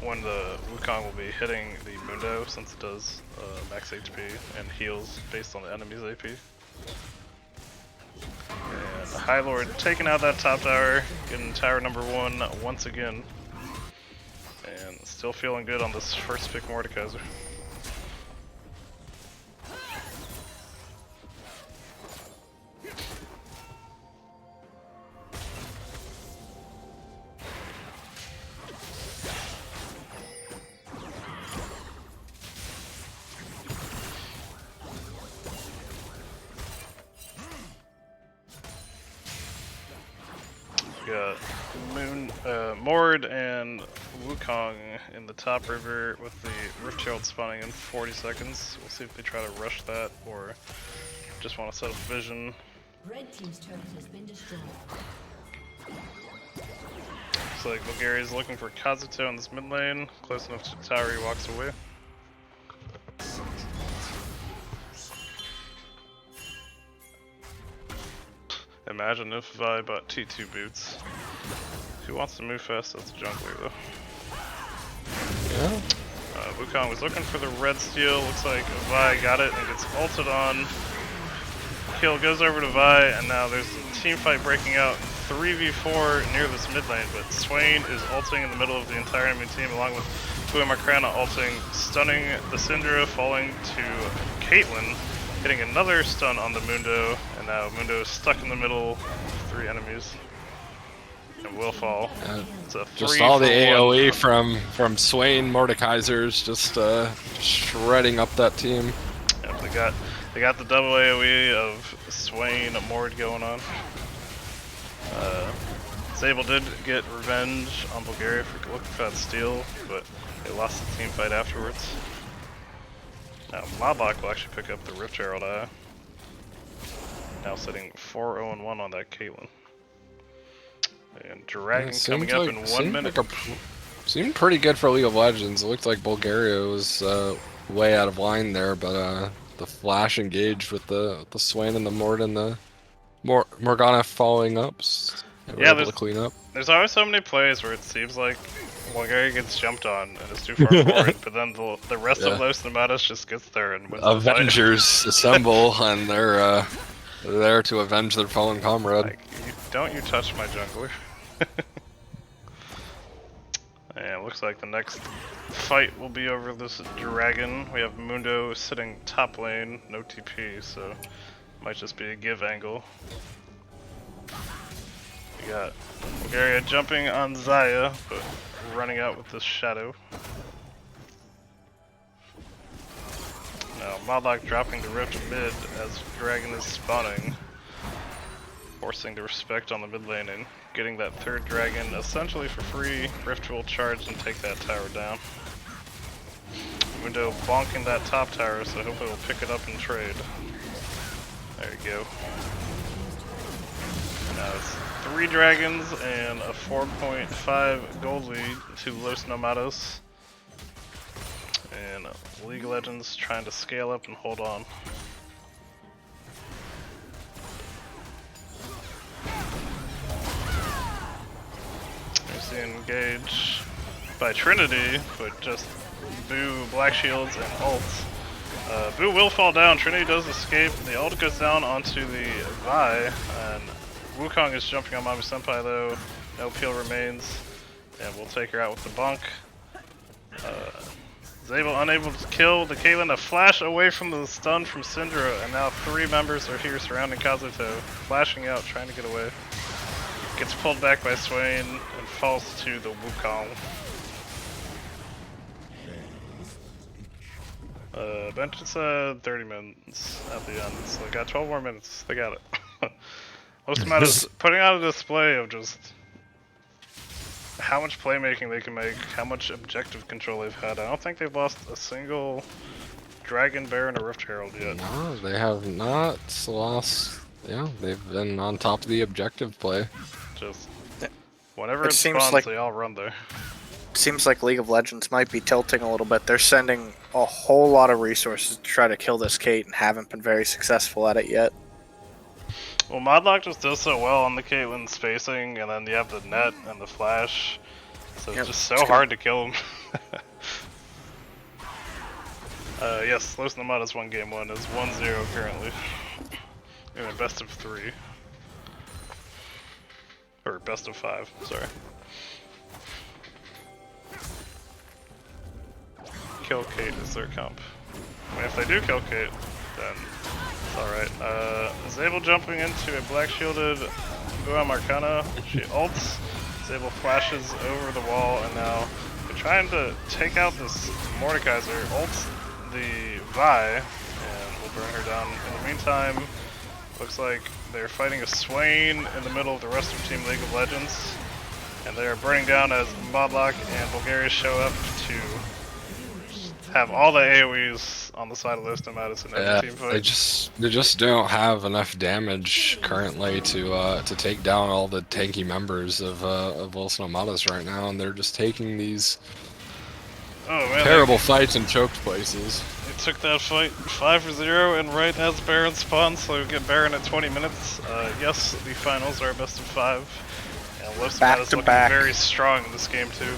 when the Wukong will be hitting the Mundo, since it does max HP and heals based on the enemy's AP. And the High Lord taking out that top tower, getting tower number 1 once again. And still feeling good on this first pick Mordekaiser. Got Mord and Wukong in the top river with the Rift Herald spawning in 40 seconds. We'll see if they try to rush that or just want to set up vision. Red team's turret has been destroyed. Looks like Bulgaria's looking for Kazuto in this mid lane. Close enough to tower, he walks away. Imagine if I bought T2 boots. Who wants to move fast? That's a jungler though. Yeah. Wukong was looking for the red steel. Looks like Vi got it and gets ulted on. Kill goes over to Vi, and now there's a team fight breaking out 3v4 near this mid lane, but Swain is ulting in the middle of the entire enemy team along with Makrana ulting, stunning the Syndra, falling to Caitlyn, hitting another stun on the Mundo, and now Mundo is stuck in the middle of 3 enemies. And will fall. It's a Just all the 3-for-1. AoE from Swain Mordekaisers just shredding up that team. Yep, they got the double AoE of Swain Mord going on. Sable did get revenge on Bulgaria for looking for that steal, but they lost the team fight afterwards. Now Mabak will actually pick up the Rift Herald Eye. Now sitting 4-0-1 on that Caitlyn. And Dragon coming up in 1 minute. Seemed pretty good for League of Legends. It looked like Bulgaria was way out of line there, but the flash engaged with the Swain and the Mord and the Morgana following up. Yeah, able to clean up. There's always so many plays where it seems like Bulgaria gets jumped on and is too far forward, but then the rest of Los Nomadas just gets there and wins the fight. Avengers assemble and they're there to avenge their fallen comrade. Like, don't you touch my jungler. And it looks like the next fight will be over this dragon. We have Mundo sitting top lane, no TP, so might just be a give angle. We got Bulgaria jumping on Xayah, but running out with this shadow. Now Maldok dropping the Rift mid as Dragon is spawning, forcing the respect on the mid lane and getting that third dragon essentially for free. Rift will charge and take that tower down. Mundo bonking that top tower, so hopefully we'll pick it up and trade. There you go. Now it's 3 dragons and a 4.5 gold lead to Los Nomadas. And League of Legends trying to scale up and hold on. There's the engage by Trinity, but just Boo, Black Shields, and ults. Boo will fall down, Trinity does escape, the ult goes down onto the Vi, and Wukong is jumping on Mami Senpai though, no peel remains, and we'll take her out with the bunk. Zabel unable to kill the Caitlyn, a flash away from the stun from Syndra, and now 3 members are here surrounding Kazuto, flashing out, trying to get away. Gets pulled back by Swain and falls to the Wukong. Bench is 30 minutes at the end, so they got 12 more minutes. They got it. Los Nomadas putting out a display of just how much playmaking they can make, how much objective control they've had. I don't think they've lost a single Dragon, Baron, or Rift Herald yet. No, they have not lost. Yeah, they've been on top of the objective play. Just whenever It it seems spawns, like- they all run there. Seems like League of Legends might be tilting a little bit. They're sending a whole lot of resources to try to kill this Kate and haven't been very successful at it yet. Well, Modlock just does so well on the Caitlyn spacing, and then you have the net and the flash, so it's Yep, just so it's good. hard to kill him. Yes, Los Nomadas won game 1. It's 1-0 currently. In a best of 3. Or best of 5, sorry. Kill Kate is their comp. I mean, if they do kill Kate, then it's alright. Zabel jumping into a black shielded Buam Arcana. She ults. Zabel flashes over the wall, and now they're trying to take out this Mordekaiser. Ults the Vi, and we'll burn her down. In the meantime, looks like they're fighting a Swain in the middle of the rest of Team League of Legends. And they are burning down as Modlock and Bulgaria show up to have all the AoEs on the side of Los Nomadas in every team fight. They just don't have enough damage currently to take down all the tanky members of Los Nomadas right now, and they're just taking these Oh man, terrible fights in choked places. They took that fight 5-0, and right as Baron spawns, so we get Baron at 20 minutes. Yes, the finals are a best of 5, and Los Back Nomadas to looking back. very strong in this game too.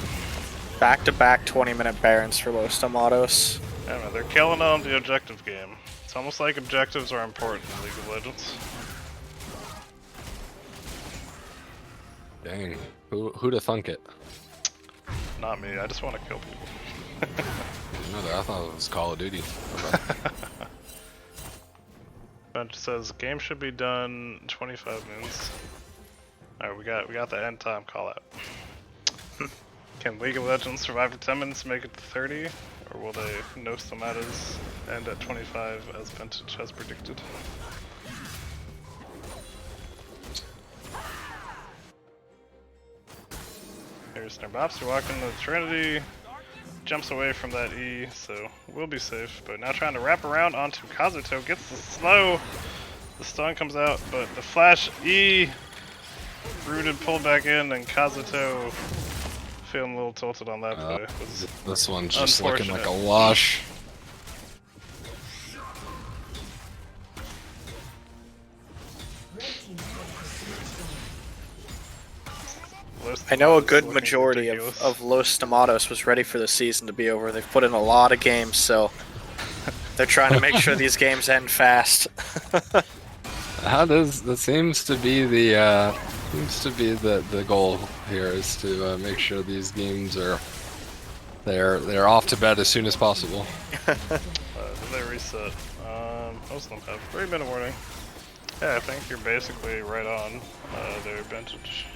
Back-to-back 20-minute Barons for Los Nomadas. Yeah, man, they're killing on the objective game. It's almost like objectives are important in League of Legends. Dang, who'd have thunk it? Not me, I just want to kill people. I thought it was Call of Duty. Bench says game should be done 25 minutes. Alright, we got the end time call out. Can League of Legends survive for 10 minutes and make it to 30? Or will they no Nomadas end at 25 as Vintage has predicted? Here's Snarbopsy walking the Trinity. Jumps away from that E, so we'll be safe. But now trying to wrap around onto Kazuto. Gets the slow. The stun comes out, but the flash E rooted, pulled back in, and Kazuto feeling a little tilted on that play. This one's just looking like a Unfortunate. wash. Red team's turret has been destroyed. Los I know a Nomadas good looking majority ridiculous. of Los Nomados was ready for the season to be over. They've put in a lot of games, so they're trying to make sure these games end fast. That seems to be the goal here, is to make sure these games are they're off to bed as soon as possible. Did they reset? Most of them have 3-minute warning. Yeah, I think you're basically right on their vintage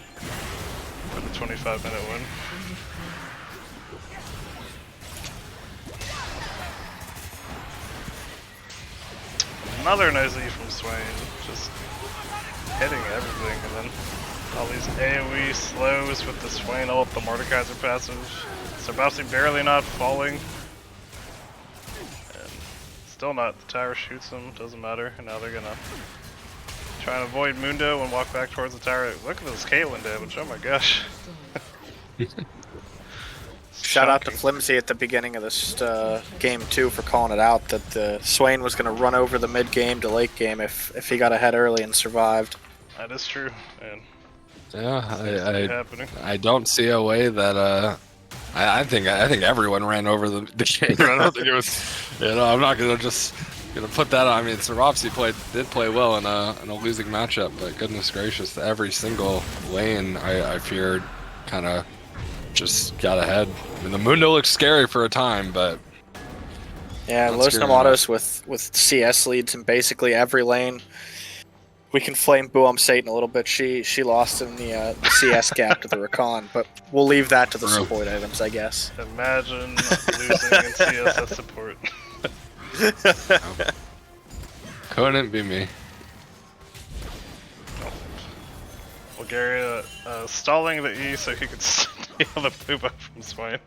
for the 25-minute win. Another nice E from Swain, just hitting everything, and then all these AoE slows with the Swain ult, the Mordekaiser passive. Sabasi barely not falling. And still not, the tower shoots him, doesn't matter, and now they're gonna try and avoid Mundo and walk back towards the tower. Look at this Caitlyn damage, oh my gosh. Shout out to Shocking. Flimsy at the beginning of this game too for calling it out that Swain was going to run over the mid game to late game if he got ahead early and survived. That is true, and Yeah, happening. I don't see a way that I think everyone ran over the game. I don't think it was, I'm not gonna put that on. I mean, Swarovski did play well in a losing matchup, but goodness gracious, every single lane I feared kind of just got ahead. I mean, the Mundo looked scary for a time, but Yeah, Not Los scary Nomados with CS leads in basically every lane. We can flame Buam Satan a little bit. She lost in the CS gap to the Rakan, but we'll leave that to the True. support items, I guess. Imagine losing in CSS support. couldn't be me. Bulgaria stalling the E so he could steal the blue buff from Swain.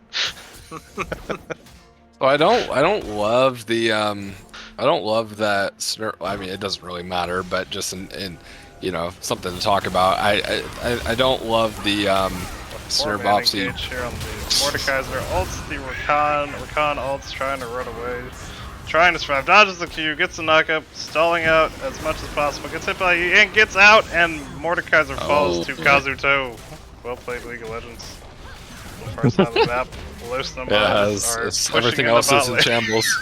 So I don't love the I don't love that. I mean, it doesn't really matter, but just in you know, something to talk about. I don't love the Snare Four-man Bopsy. engage here on the Mordekaiser. Ults the Rakan. Rakan ults trying to run away. Trying to survive. Dodges the Q. Gets the knockup. Stalling out as much as possible. Gets hit by E and gets out. And Mordekaiser falls to Kazuto. Well played, League of Legends. First on the map. Los Nomadas are pushing everything in else the is bot in lane. shambles.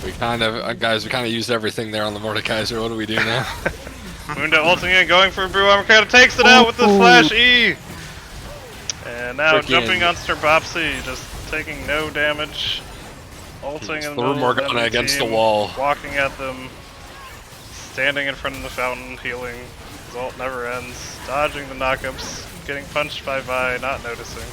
We kind of, guys, we kind of used everything there on the Mordekaiser. What do we do now? Mundo ulting in, going for a brew armor. Kind of takes it out with the flash E. And now Freaking- jumping on Sterbopsy, just taking no damage. Ulting in the Throw middle of Morgana the against team, the wall. walking at them, standing in front of the fountain, healing. His ult never ends. Dodging the knockups, getting punched by Vi, not noticing.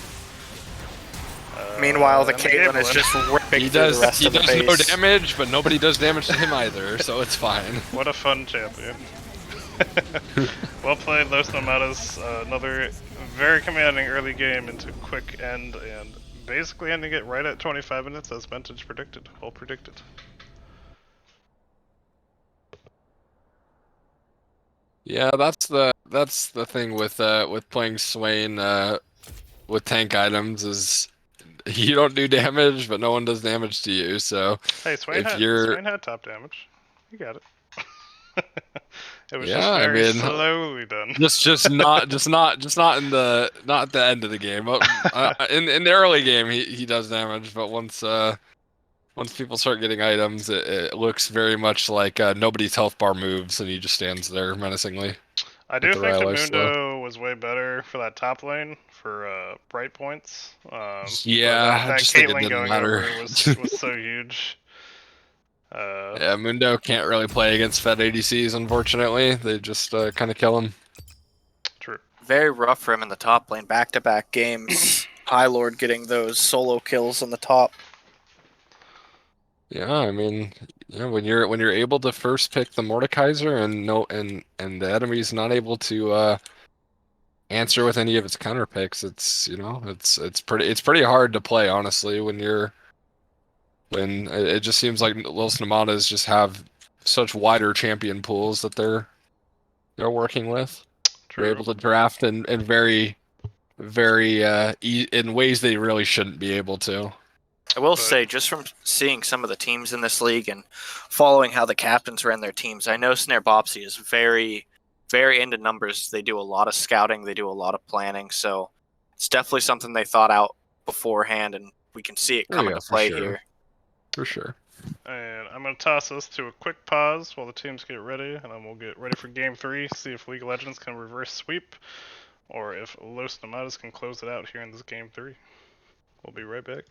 Meanwhile, the and Caitlyn is just ripping He through does the rest of the base. no damage, but nobody does damage to him either, so it's fine. What a fun champion. Well played, Los Nomadas. Another very commanding early game into quick end, and basically ending it right at 25 minutes as Vintage predicted. Well predicted. Yeah, that's the thing with playing Swain with tank items is you don't do damage, but no one does damage to you. So Hey, Swain had top damage. You got it. It was just very slowly done. just not in the end of the game. But in the early game, he does damage, but once people start getting items, it looks very much like nobody's health bar moves, and he just stands there menacingly. I do the think the Rylai slow. Mundo was way better for that top lane for bright points. Yeah, but that I just think it Caitlyn didn't going matter. over was so huge. Yeah, Mundo can't really play against Fed ADCs, unfortunately. They just kind of kill him. True. Very rough for him in the top lane. Back-to-back games. High Lord getting those solo kills on the top. Yeah, I mean, when you're able to first pick the Mordekaiser and the enemy's not able to answer with any of its counter picks, it's it's pretty hard to play, honestly, when it just seems like Los Nomadas just have such wider champion pools that they're working with. True. They're able to draft in very in ways they really shouldn't be able to. I will say, just from seeing some of the teams in this league and following how the captains ran their teams, I know Snare Bopsy is very, very into numbers. They do a lot of scouting. They do a lot of planning. So it's definitely something they thought out beforehand, and we can see it come into play here. For sure. And I'm going to toss us to a quick pause while the teams get ready, and then we'll get ready for Game 3, see if League of Legends can reverse sweep, or if Los Nomadas can close it out here in this Game 3. We'll be right back.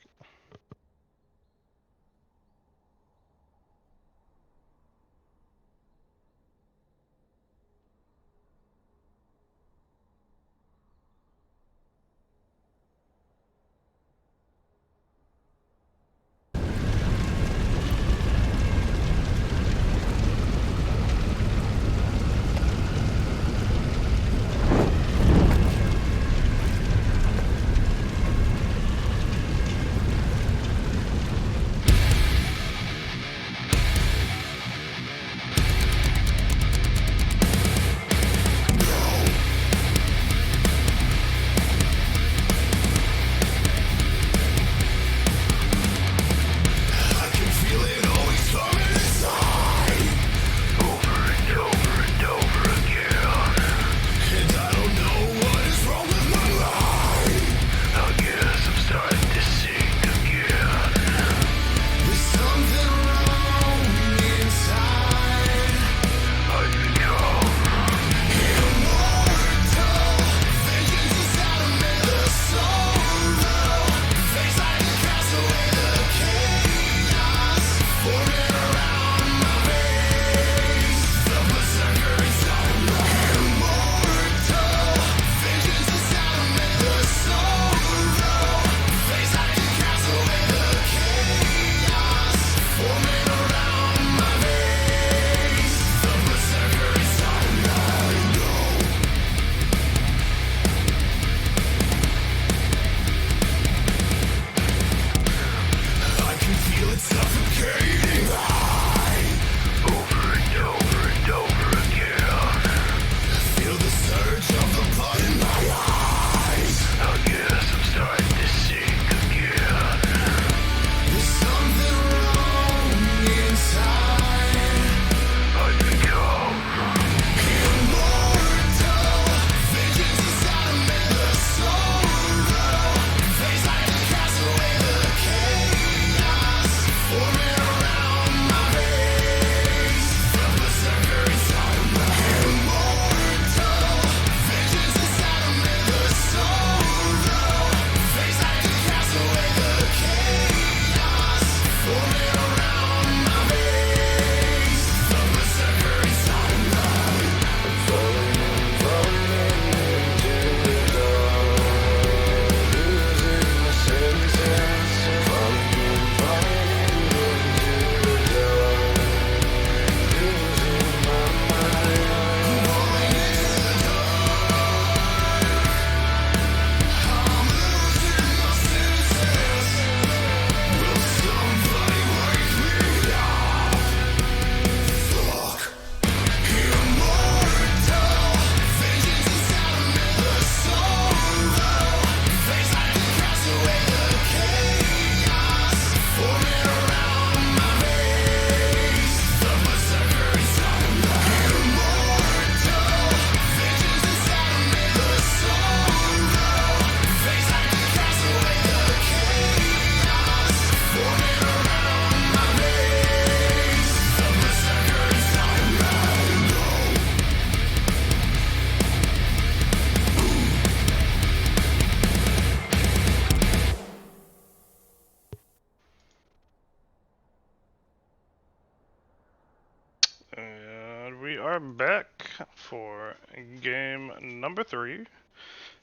for game number 3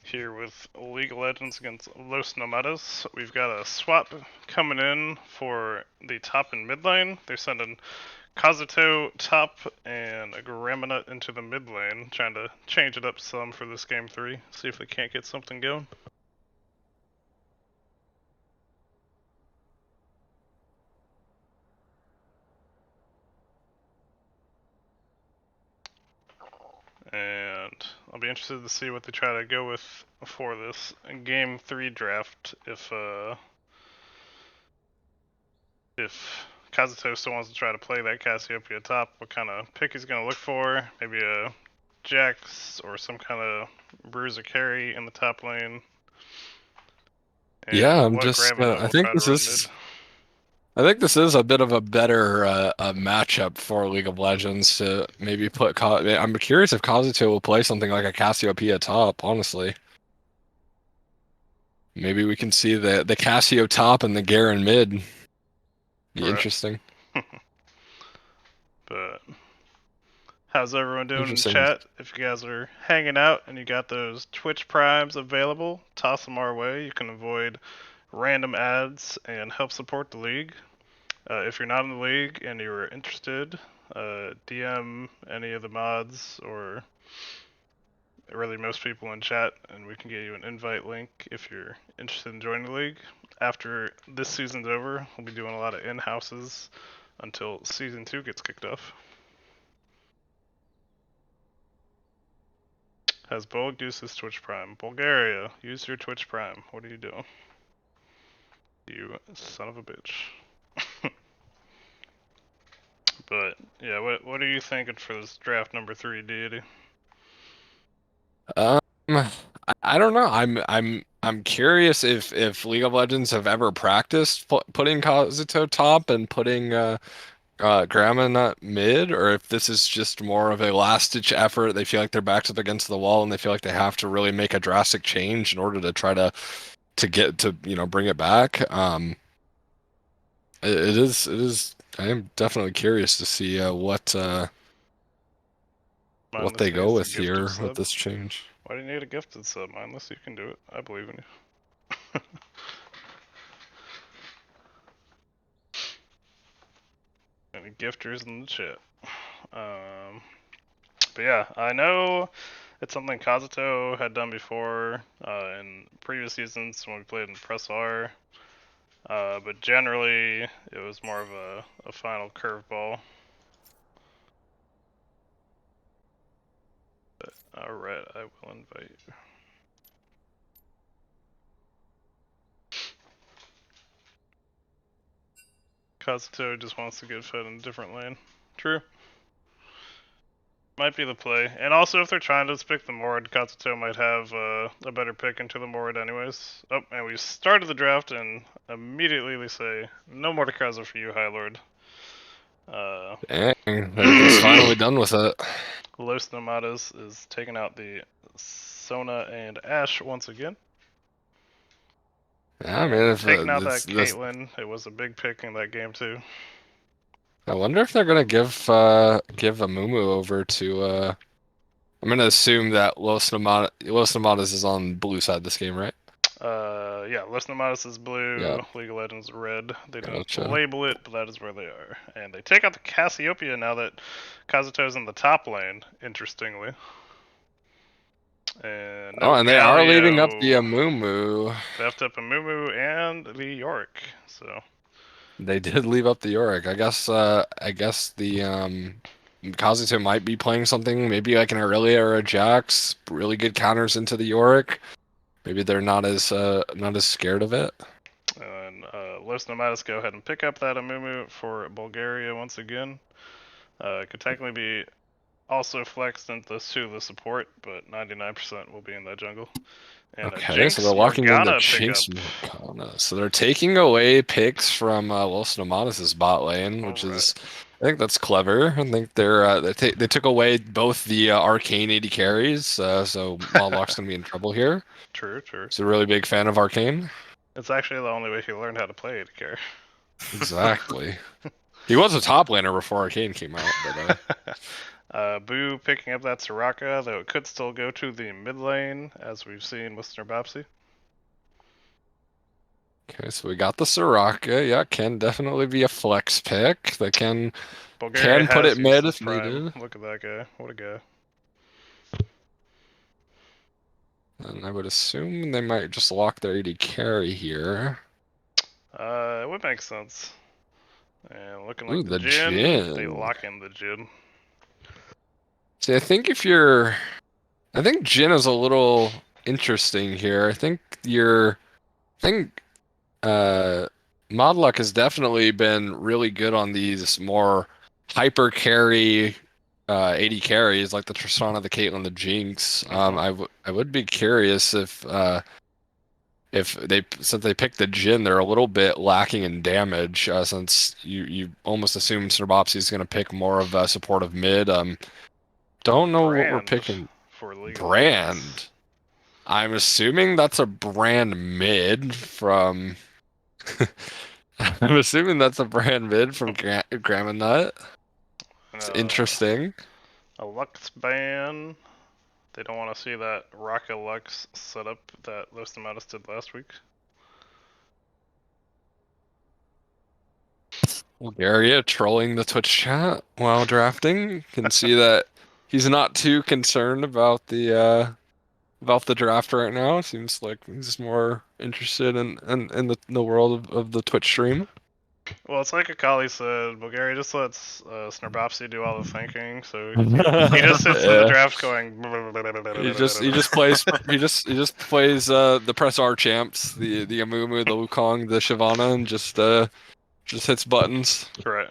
here with League of Legends against Los Nomadas. We've got a swap coming in for the top and mid lane. They're sending Kazuto top and a Graminut into the mid lane, trying to change it up some for this game 3. See if they can't get something going. And I'll be interested to see what they try to go with for this game 3 draft. If Kazuto still wants to try to play that Cassiopeia top, what kind of pick he's going to look for. Maybe a Jax or some kind of bruiser carry in the top lane. And Yeah, I'm what just. Graminut I will think try this to run is. mid. I think this is a bit of a better matchup for League of Legends to maybe put. I'm curious if Kazuto will play something like a Cassiopeia top. Honestly, maybe we can see the Cassio top and the Garen mid. Be Right. interesting. But how's everyone doing in Interesting. chat? If you guys are hanging out and you got those Twitch Primes available, toss them our way. You can avoid random ads and help support the league. If you're not in the league and you're interested, DM any of the mods or really most people in chat, and we can get you an invite link if you're interested in joining the league. After this season's over, we'll be doing a lot of in-houses until season 2 gets kicked off. Has Bulg used his Twitch Prime? Bulgaria, use your Twitch Prime. What are you doing? You son of a bitch. But yeah, what are you thinking for this draft number 3, Deity? I don't know. I'm curious if League of Legends have ever practiced putting Kazuto top and putting Graminut mid, or if this is just more of a last-ditch effort. They feel like their backs up against the wall, and they feel like they have to really make a drastic change in order to try to get to bring it back. It is. I am definitely curious to see what Mindless they go needs a with gifted here sub. with this change. Why do you need a gifted sub, Mindless? You can do it. I believe in you. Any gifters in the chat? But yeah, I know it's something Kazuto had done before in previous seasons when we played in Press R. But generally, it was more of a final curveball. Alright, I will invite you. Kazuto just wants to get fed in a different lane. True. Might be the play. And also, if they're trying to pick the Mord, Kazuto might have a better pick into the Mord anyways. Oh, and we started the draft, and immediately they say, no Mordekaiser for you, High Lord. Dang, they're just finally done with it. Los Nomadas is taking out the Sona and Ashe once again. Yeah, I mean, if taking out that Caitlyn, it was a big pick in that game too. I wonder if they're gonna give a Mumu over to. I'm gonna assume that Los Nomadas is on blue side this game, right? Yeah, Los Nomadas is blue, Yeah. League of Legends red. They don't Gotcha. label it, but that is where they are. And they take out the Cassiopeia now that Kazuto's in the top lane, interestingly. And no And they are leaving up the Galio. Amumu. Left up a Mumu and the Yorick, so. They did leave up the Yorick. I guess the Kazuto might be playing something, maybe like an Aurelia or a Jax. Really good counters into the Yorick. Maybe they're not as scared of it. And Los Nomadas go ahead and pick up that Amumu for Bulgaria once again. Could technically be also flexed into the support, but 99% will be in that jungle. And Okay, Jinx so they're locking in the Morgana Jinx pickup. Morgana. So they're taking away picks from Los Nomadas' bot lane, which is, I think that's clever. I think they took away both the Arcane AD carries, so Modlock's gonna be in trouble here. True. He's a really big fan of Arcane. It's actually the only way he learned how to play AD carry. Exactly. He was a top laner before Arcane came out, but Boo picking up that Soraka, though it could still go to the mid lane, as we've seen with Snurbopsy. Okay, so we got the Soraka. Yeah, can definitely be a flex pick. That Bulgaria put has it used mid his if prime. needed. Look at that guy. What a guy. And I would assume they might just lock their AD carry here. It would make sense. And looking Ooh, like the the Jin, they Jin. lock in the Jin. See, I think Jin is a little interesting here. I think uh, Modluck has definitely been really good on these more hyper carry, AD carries like the Tristana, the Caitlyn, the Jinx. I would be curious if they since they picked the Jin, they're a little bit lacking in damage since you almost assume Snowbopsy is going to pick more of a supportive mid. Don't know what we're Brand picking. for League of Legends. Brand. I'm assuming that's a brand mid from. I'm assuming that's a brand mid from Grandma Nut. It's interesting. A Lux ban. They don't want to see that Rocket Lux setup that Los Nomadas did last week. Bulgaria trolling the Twitch chat while drafting. Can see that he's not too concerned about the draft right now. Seems like he's more interested in the world of the Twitch stream. Well, it's like Akali said, Bulgaria just lets Snarbopsy do all the thinking, so he just sits in the Yeah. draft going. He just plays the press R champs, the Amumu, the Wukong, the Shyvana, and just hits buttons. Right.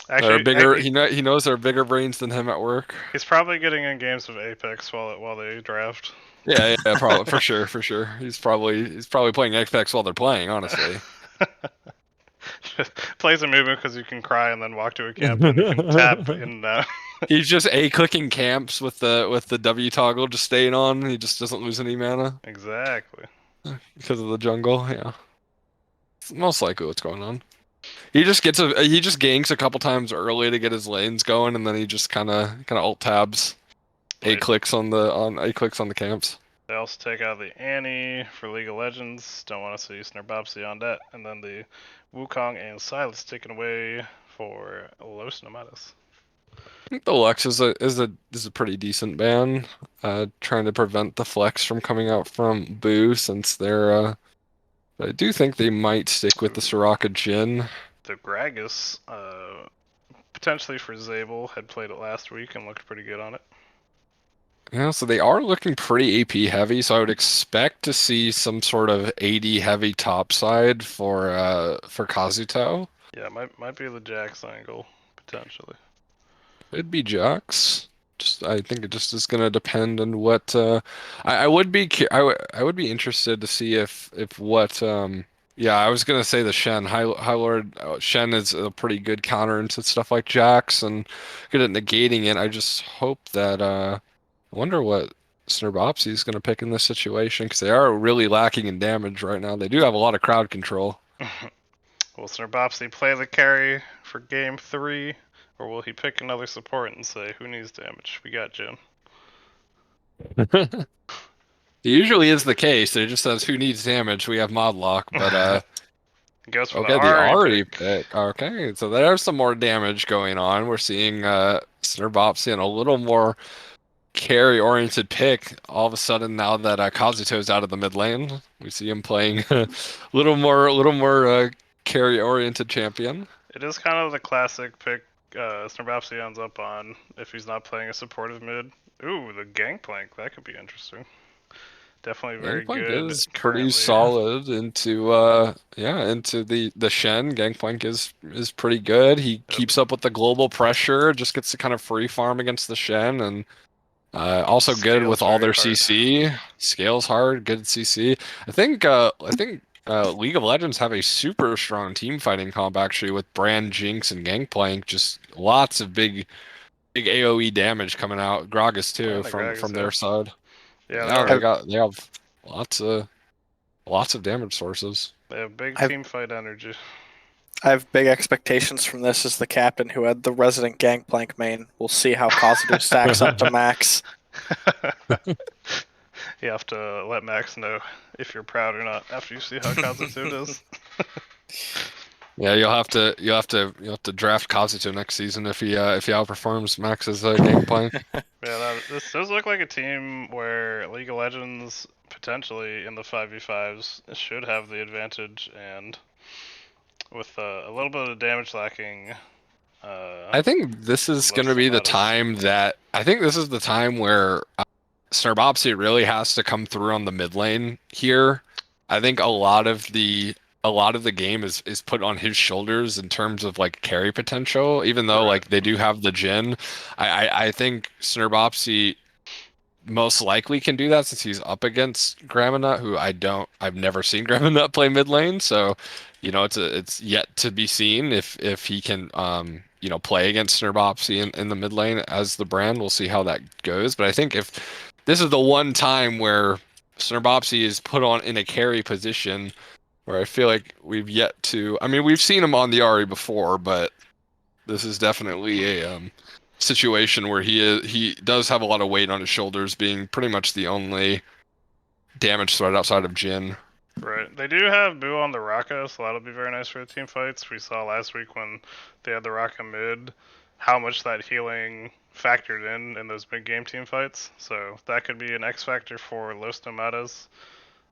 They're Actually, bigger. He knows they're bigger brains than him at work. he's probably getting in games of Apex while they draft. Yeah, probably for sure. He's probably playing Apex while they're playing. Honestly, Plays a movement because you can cry and then walk to a camp and you can tap in. he's just clicking camps with the W toggle just staying on. He just doesn't lose any mana Exactly. because of the jungle. Yeah, it's most likely what's going on. He just ganks a couple times early to get his lanes going, and then he just kind of alt tabs, clicks on the camps. They also take out the Annie for League of Legends. Don't want to see Snarbopsy on that. And then the Wukong and Silas taken away for Los Nomadas. I think the Lux is a pretty decent ban, trying to prevent the flex from coming out from Boo since they're. I do think they might stick with the Soraka Jin. The Gragas, potentially for Zabel, had played it last week and looked pretty good on it. Yeah, so they are looking pretty AP heavy, so I would expect to see some sort of AD heavy topside for Kazuto. Yeah, might be the Jax angle, potentially. It'd be Jax. I think it just is gonna depend on what I would be I would be interested to see if what yeah, I was gonna say the Shen High Lord Shen is a pretty good counter into stuff like Jax and good at negating it. I just hope that I wonder what Snurbopsy is gonna pick in this situation because they are really lacking in damage right now. They do have a lot of crowd control. Will Snarbopsy play the carry for game 3? Or will he pick another support and say, who needs damage? We got Jin. It usually is the case. It just says who needs damage. We have Modlock, but Goes for okay, the the Ari Ari pick. pick. Okay, so there's some more damage going on. We're seeing Snurbopsy in a little more carry-oriented pick. All of a sudden, now that Kazuto's out of the mid lane, we see him playing a little more carry-oriented champion. It is kind of the classic pick Snurbopsy ends up on if he's not playing a supportive mid. Ooh, the Gangplank. That could be interesting. Definitely very Gangplank good. is currently. pretty solid into into the Shen. Gangplank is pretty good. He keeps up with the global pressure, just gets to kind of free farm against the Shen, and also good Scales with all their very hard. CC. Scales hard, good CC. I think League of Legends have a super strong team fighting comp actually with Brand, Jinx, and Gangplank. Just lots of big AoE damage coming out. Gragas too And the Gragas, from their side. Yeah, They have lots of damage sources. they have big I've- team fight energy. I have big expectations from this as the captain who had the resident Gangplank main. We'll see how Kazudu stacks up to Max. You have to let Max know if you're proud or not after you see how Kazuto does. Yeah, you'll have to draft Kazuto next season if he outperforms Max's game plan. Yeah, this does look like a team where League of Legends potentially in the 5v5s should have the advantage, and with a little bit of damage lacking. I think this is Los going to be the Nomadas. time that I think this is the time where Snarbopsy really has to come through on the mid lane here. I think a lot of the game is put on his shoulders in terms of like carry potential. Even though Right. like they do have the Jin, I think Snarbopsy most likely can do that since he's up against Graminut, who I've never seen Graminut play mid lane, so it's yet to be seen if he can play against Snarbopsy in the mid lane as the brand. We'll see how that goes. But I think if this is the one time where Snarbopsy is put on in a carry position where I feel like we've yet to, I mean, we've seen him on the Ari before, but this is definitely a situation where he does have a lot of weight on his shoulders, being pretty much the only damage threat outside of Jin. Right. They do have Boo on the Raka, so that'll be very nice for the team fights. We saw last week when they had the Raka mid how much that healing factored in those big game team fights. So that could be an X factor for Los Nomadas.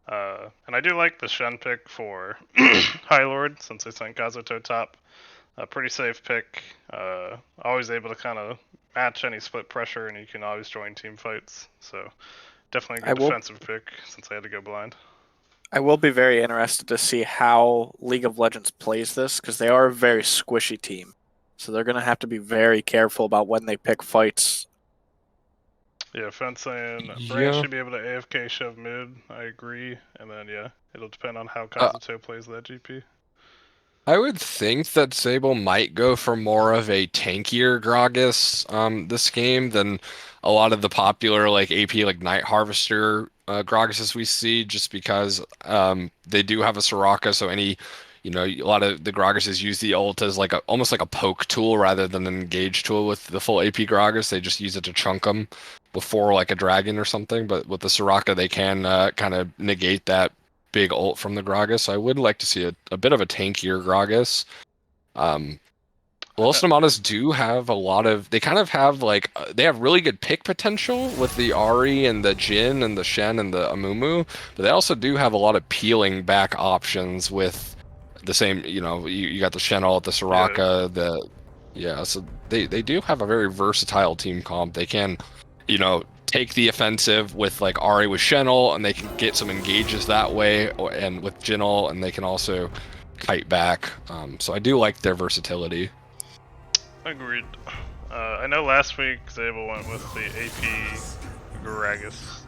And I do like the Shen pick for High Lord since they sent Kazuto top. A pretty safe pick. Always able to kind of match any split pressure, and you can always join team fights. So definitely a good defensive pick since I had to go blind. I will be very interested to see how League of Legends plays this because they are a very squishy team. So they're going to have to be very careful about when they pick fights. Yeah, Fence saying Brain should be able to AFK shove mid. I agree. And then, yeah, it'll depend on how Kazuto plays that GP. I would think that Sable might go for more of a tankier Gragas this game than a lot of the popular like AP like Night Harvester Gragases we see, just because they do have a Soraka, so any a lot of the Gragases use the ult as like almost like a poke tool rather than an engage tool with the full AP Gragas. They just use it to chunk them before like a dragon or something, but with the Soraka they can kind of negate that big ult from the Gragas, so I would like to see a bit of a tankier Gragas. Los Nomadas do have a lot of, they kind of have like, they have really good pick potential with the Ari and the Jin and the Shen and the Amumu, but they also do have a lot of peeling back options with the same, you got the Shen ult, the Soraka, so they do have a very versatile team comp. They can, take the offensive with like Ari with Shen'll, and they can get some engages that way, and with Jin'll, and they can also kite back. So I do like their versatility. Agreed. I know last week Zabel went with the AP Gragas,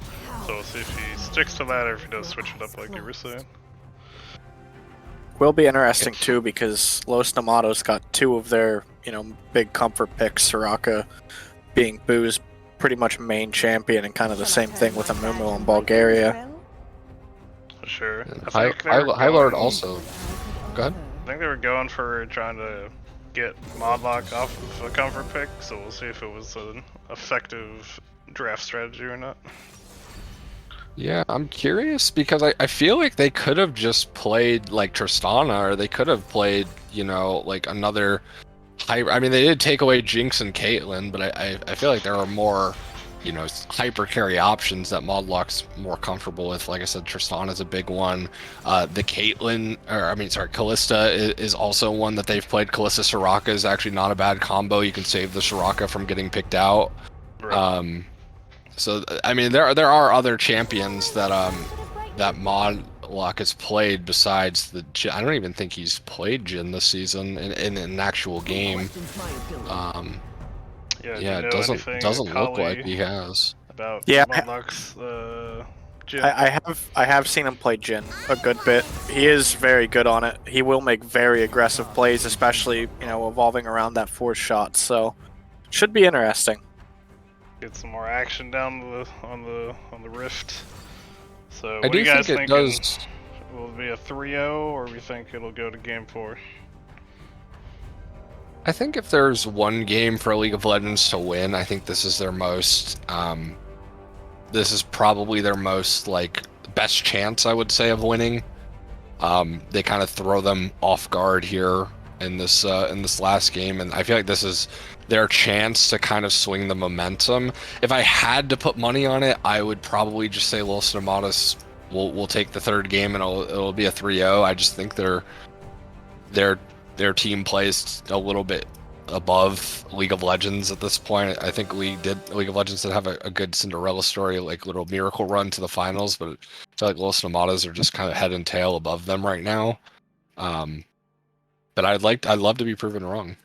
so we'll see if he sticks to that or if he does switch it up like you were saying. Will be interesting too because Los Nomados got two of their big comfort picks, Soraka being Boo's pretty much main champion, and kind of the same thing with Amumu in Bulgaria. For sure. High Lord also. Go ahead. I think they were going for trying to get Modlock off of a comfort pick, so we'll see if it was an effective draft strategy or not. Yeah, I'm curious because I feel like they could have just played like Tristana, or they could have played, like another I mean, they did take away Jinx and Caitlyn, but I feel like there are more, hyper carry options that Modlock's more comfortable with. Like I said, Tristana's a big one. The Kalista is also one that they've played. Kalista Soraka is actually not a bad combo. You can save the Soraka from getting picked out. Right. So I mean, there are other champions that Modlock has played besides the Jin. I don't even think he's played Jin this season in an actual game. It doesn't look like he has. About Modlock's Jin? I have seen him play Jin a good bit. He is very good on it. He will make very aggressive plays, especially evolving around that force shot. So should be interesting. Get some more action down on the rift. So I do think it does. Will it be a 3-0 or we think it'll go to game 4? I think if there's one game for League of Legends to win, I think this is their most. This is probably their most like best chance, I would say, of winning. They kind of throw them off guard here in this last game, and I feel like this is their chance to kind of swing the momentum. If I had to put money on it, I would probably just say Los Nomadas will take the third game, and it'll be a 3-0. I just think their team plays a little bit above League of Legends at this point. I think League of Legends did have a good Cinderella story, like little miracle run to the finals, but I feel like Los Nomadas are just kind of head and tail above them right now. But I'd love to be proven wrong.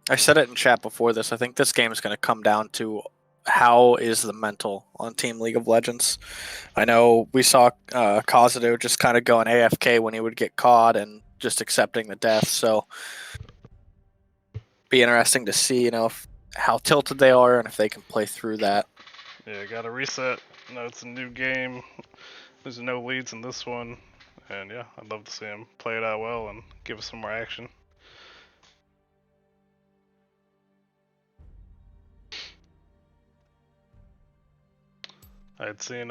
I said it in chat before this. I think this game is going to come down to how is the mental on Team League of Legends. I know we saw Kazuto just kind of going AFK when he would get caught and just accepting the death. So be interesting to see, how tilted they are and if they can play through that. Yeah, gotta reset. No, it's a new game. There's no leads in this one. And yeah, I'd love to see him play it out well and give us some more action. I had seen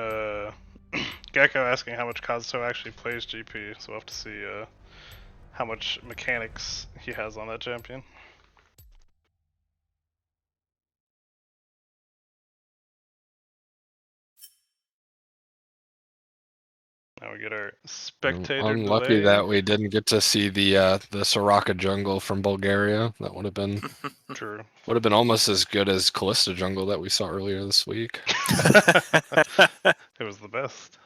Gecko asking how much Kazuto actually plays GP, so we'll have to see how much mechanics he has on that champion. Now we get our spectator Unlucky delay. that we didn't get to see the Soraka jungle from Bulgaria. That would have been True. almost as good as Kalista jungle that we saw earlier this week. It was the best.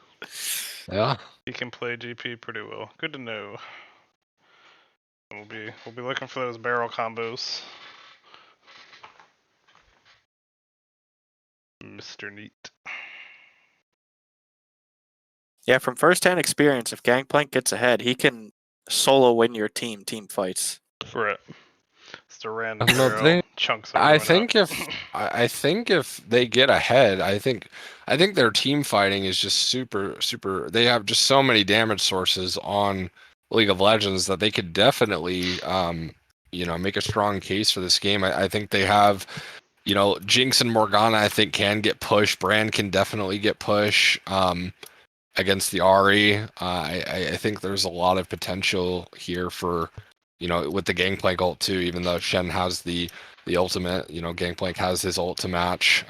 Yeah. He can play GP pretty well. Good to know. We'll be looking for those barrel combos. Mr. Neat. Yeah, from first-hand experience, if Gangplank gets ahead, he can solo win your team fights. Right. Just a random No, barrel chunks I everyone think up. I think if they get ahead, I think their team fighting is just super. They have just so many damage sources on League of Legends that they could definitely make a strong case for this game. I think they have, Jinx and Morgana. I think can get pushed. Brand can definitely get push against the Ari. I think there's a lot of potential here for, with the Gangplank ult too. Even though Shen has the ultimate, Gangplank has his ult to match.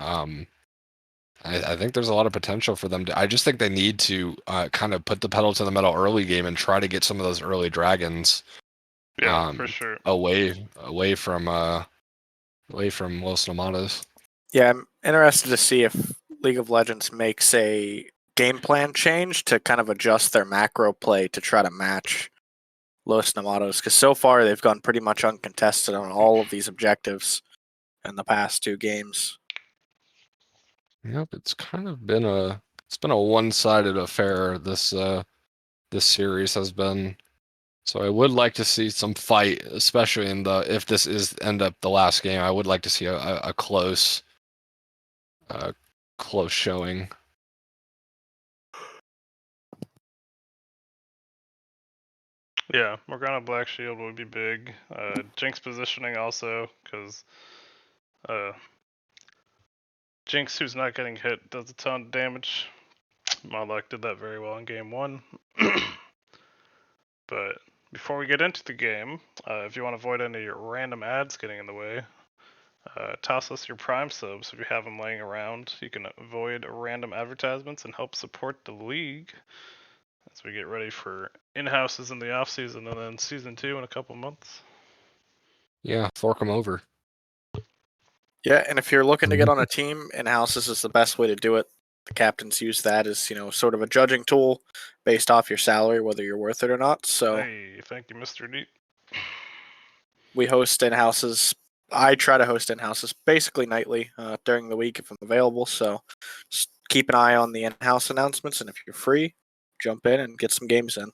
I think there's a lot of potential for them. I just think they need to kind of put the pedal to the metal early game and try to get some of those early dragons. Yeah, for sure. Away from Los Nomadas. Yeah, I'm interested to see if League of Legends makes a game plan change to kind of adjust their macro play to try to match Los Nomados, because so far they've gone pretty much uncontested on all of these objectives in the past 2 games. Yep, it's kind of been a one-sided affair. This series has been. So I would like to see some fight, especially if this is end up the last game. I would like to see a close showing. Yeah, Morgana Black Shield would be big. Jinx positioning also, because Jinx, who's not getting hit, does a ton of damage. Modlock did that very well in game 1. But before we get into the game, if you want to avoid any random ads getting in the way, toss us your Prime subs if you have them laying around. You can avoid random advertisements and help support the league as we get ready for in-houses in the off-season and then Season 2 in a couple months. Yeah, fork them over. Yeah, and if you're looking to get on a team, in-houses is the best way to do it. The captains use that as, sort of a judging tool based off your salary, whether you're worth it or not. So Hey, thank you, Mr. Neat. we host in-houses. I try to host in-houses basically nightly during the week if I'm available. So just keep an eye on the in-house announcements, and if you're free, jump in and get some games in.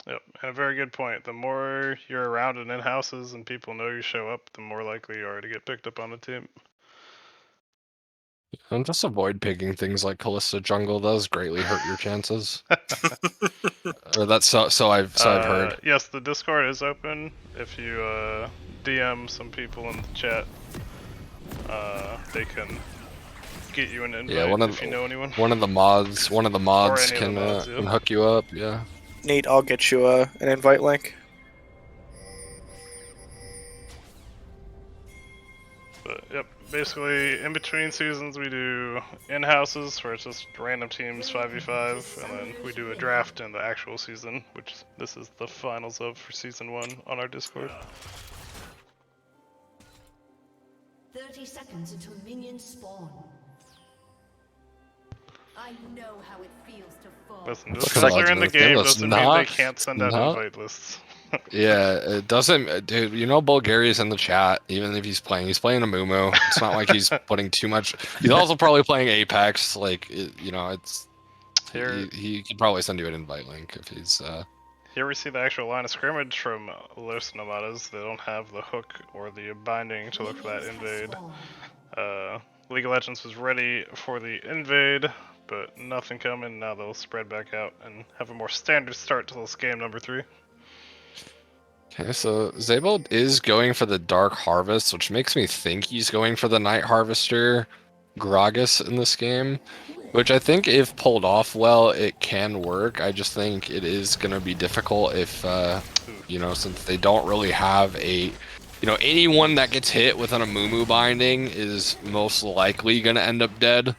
Yep, and a very good point. The more you're around in in-houses and people know you show up, the more likely you are to get picked up on the team. And just avoid picking things like Kalista jungle. Does greatly hurt your chances. Or that's so I've heard. Yes, the Discord is open. If you DM some people in the chat. They can get you an invite if you know anyone. One of the mods Or any can, of the mods, yeah. can hook you up. Yeah. Neat, I'll get you an invite link. But yep, basically in between seasons we do in-houses where it's just random teams 5v5, and then we do a draft in the actual season, which this is the finals of for season 1 on our Discord. 30 seconds until minions spawn. I know how it feels to fall. Listen, just Look at because they're in the Legends, game that's doesn't mean they not- can't send out not- invite lists. Yeah, it doesn't, dude. You know, Bulgaria's in the chat. Even if he's playing a Mumu. It's not like he's putting too much. He's also probably playing Apex. Like, you know, it's he could probably send you an invite link if he's. Here we see the actual line of scrimmage from Los Nomadas. They don't have the hook or the binding to look for that invade. League of Legends was ready for the invade, but nothing coming. Now they'll spread back out and have a more standard start to this game number 3. Okay, so Zabel is going for the Dark Harvest, which makes me think he's going for the Night Harvester Gragas in this game, which I think if pulled off well, it can work. I just think it is going to be difficult if, you know, since they don't really have a, you know, anyone that gets hit with an Amumu binding is most likely going to end up dead.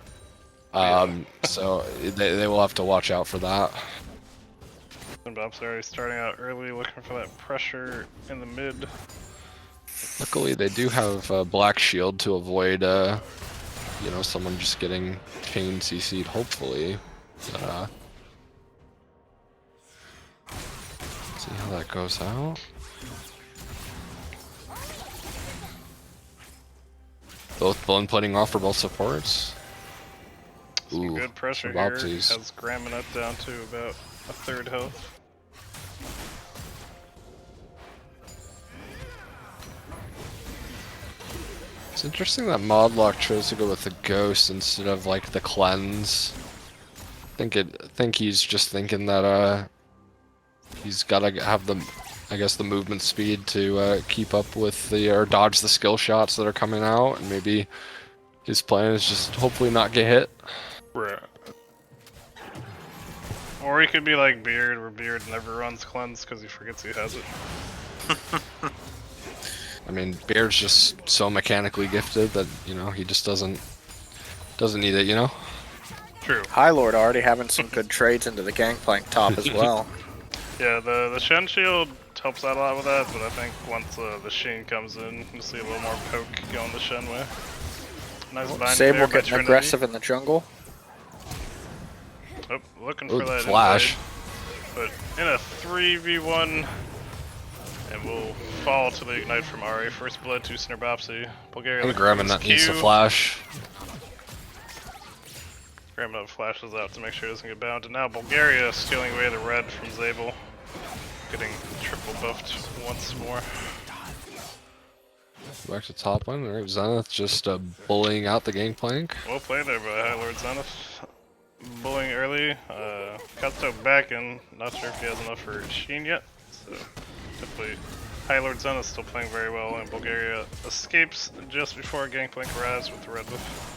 So they will have to watch out for that. And Bob's already starting out early, looking for that pressure in the mid. Luckily, they do have a Black Shield to avoid, you know, someone just getting chain CC'd, hopefully. See how that goes out. Both bone plating off for both supports. Some good pressure some here. Bopsies. Has Graminut down to about a third health. It's interesting that Modlock chose to go with the Ghost instead of like the Cleanse. Think he's just thinking that he's gotta have the, I guess, the movement speed to keep up with the or dodge the skill shots that are coming out, and maybe his plan is just hopefully not get hit. Right. Or he could be like Beard, where Beard never runs Cleanse because he forgets he has it. I mean, Beard's just so mechanically gifted that, you know, he just doesn't need it, you know? True. High Lord already having some good trades into the Gangplank top as well. Yeah, the Shen Shield helps out a lot with that, but I think once the Sheen comes in, you'll see a little more poke going the Shen way. Nice bind Sable there by getting Trinity. aggressive in the jungle. Oh, looking Ooh, for that flash. invade. But in a 3v1, and we'll fall to the Ignite from Ari. First blood to Snerbopsy. Bulgaria And looking for Graminut his needs to Q. flash. Graminut flashes out to make sure it doesn't get bound. And now Bulgaria stealing away the red from Zabel. Getting triple buffed once more. Back to top lane. Alright, Zenith just bullying out the Gangplank. Well played there by High Lord Zenith. Bullying early. Katsuto back in. Not sure if he has enough for Sheen yet. So definitely High Lord Zenith still playing very well, and Bulgaria escapes just before Gangplank arrives with the red buff.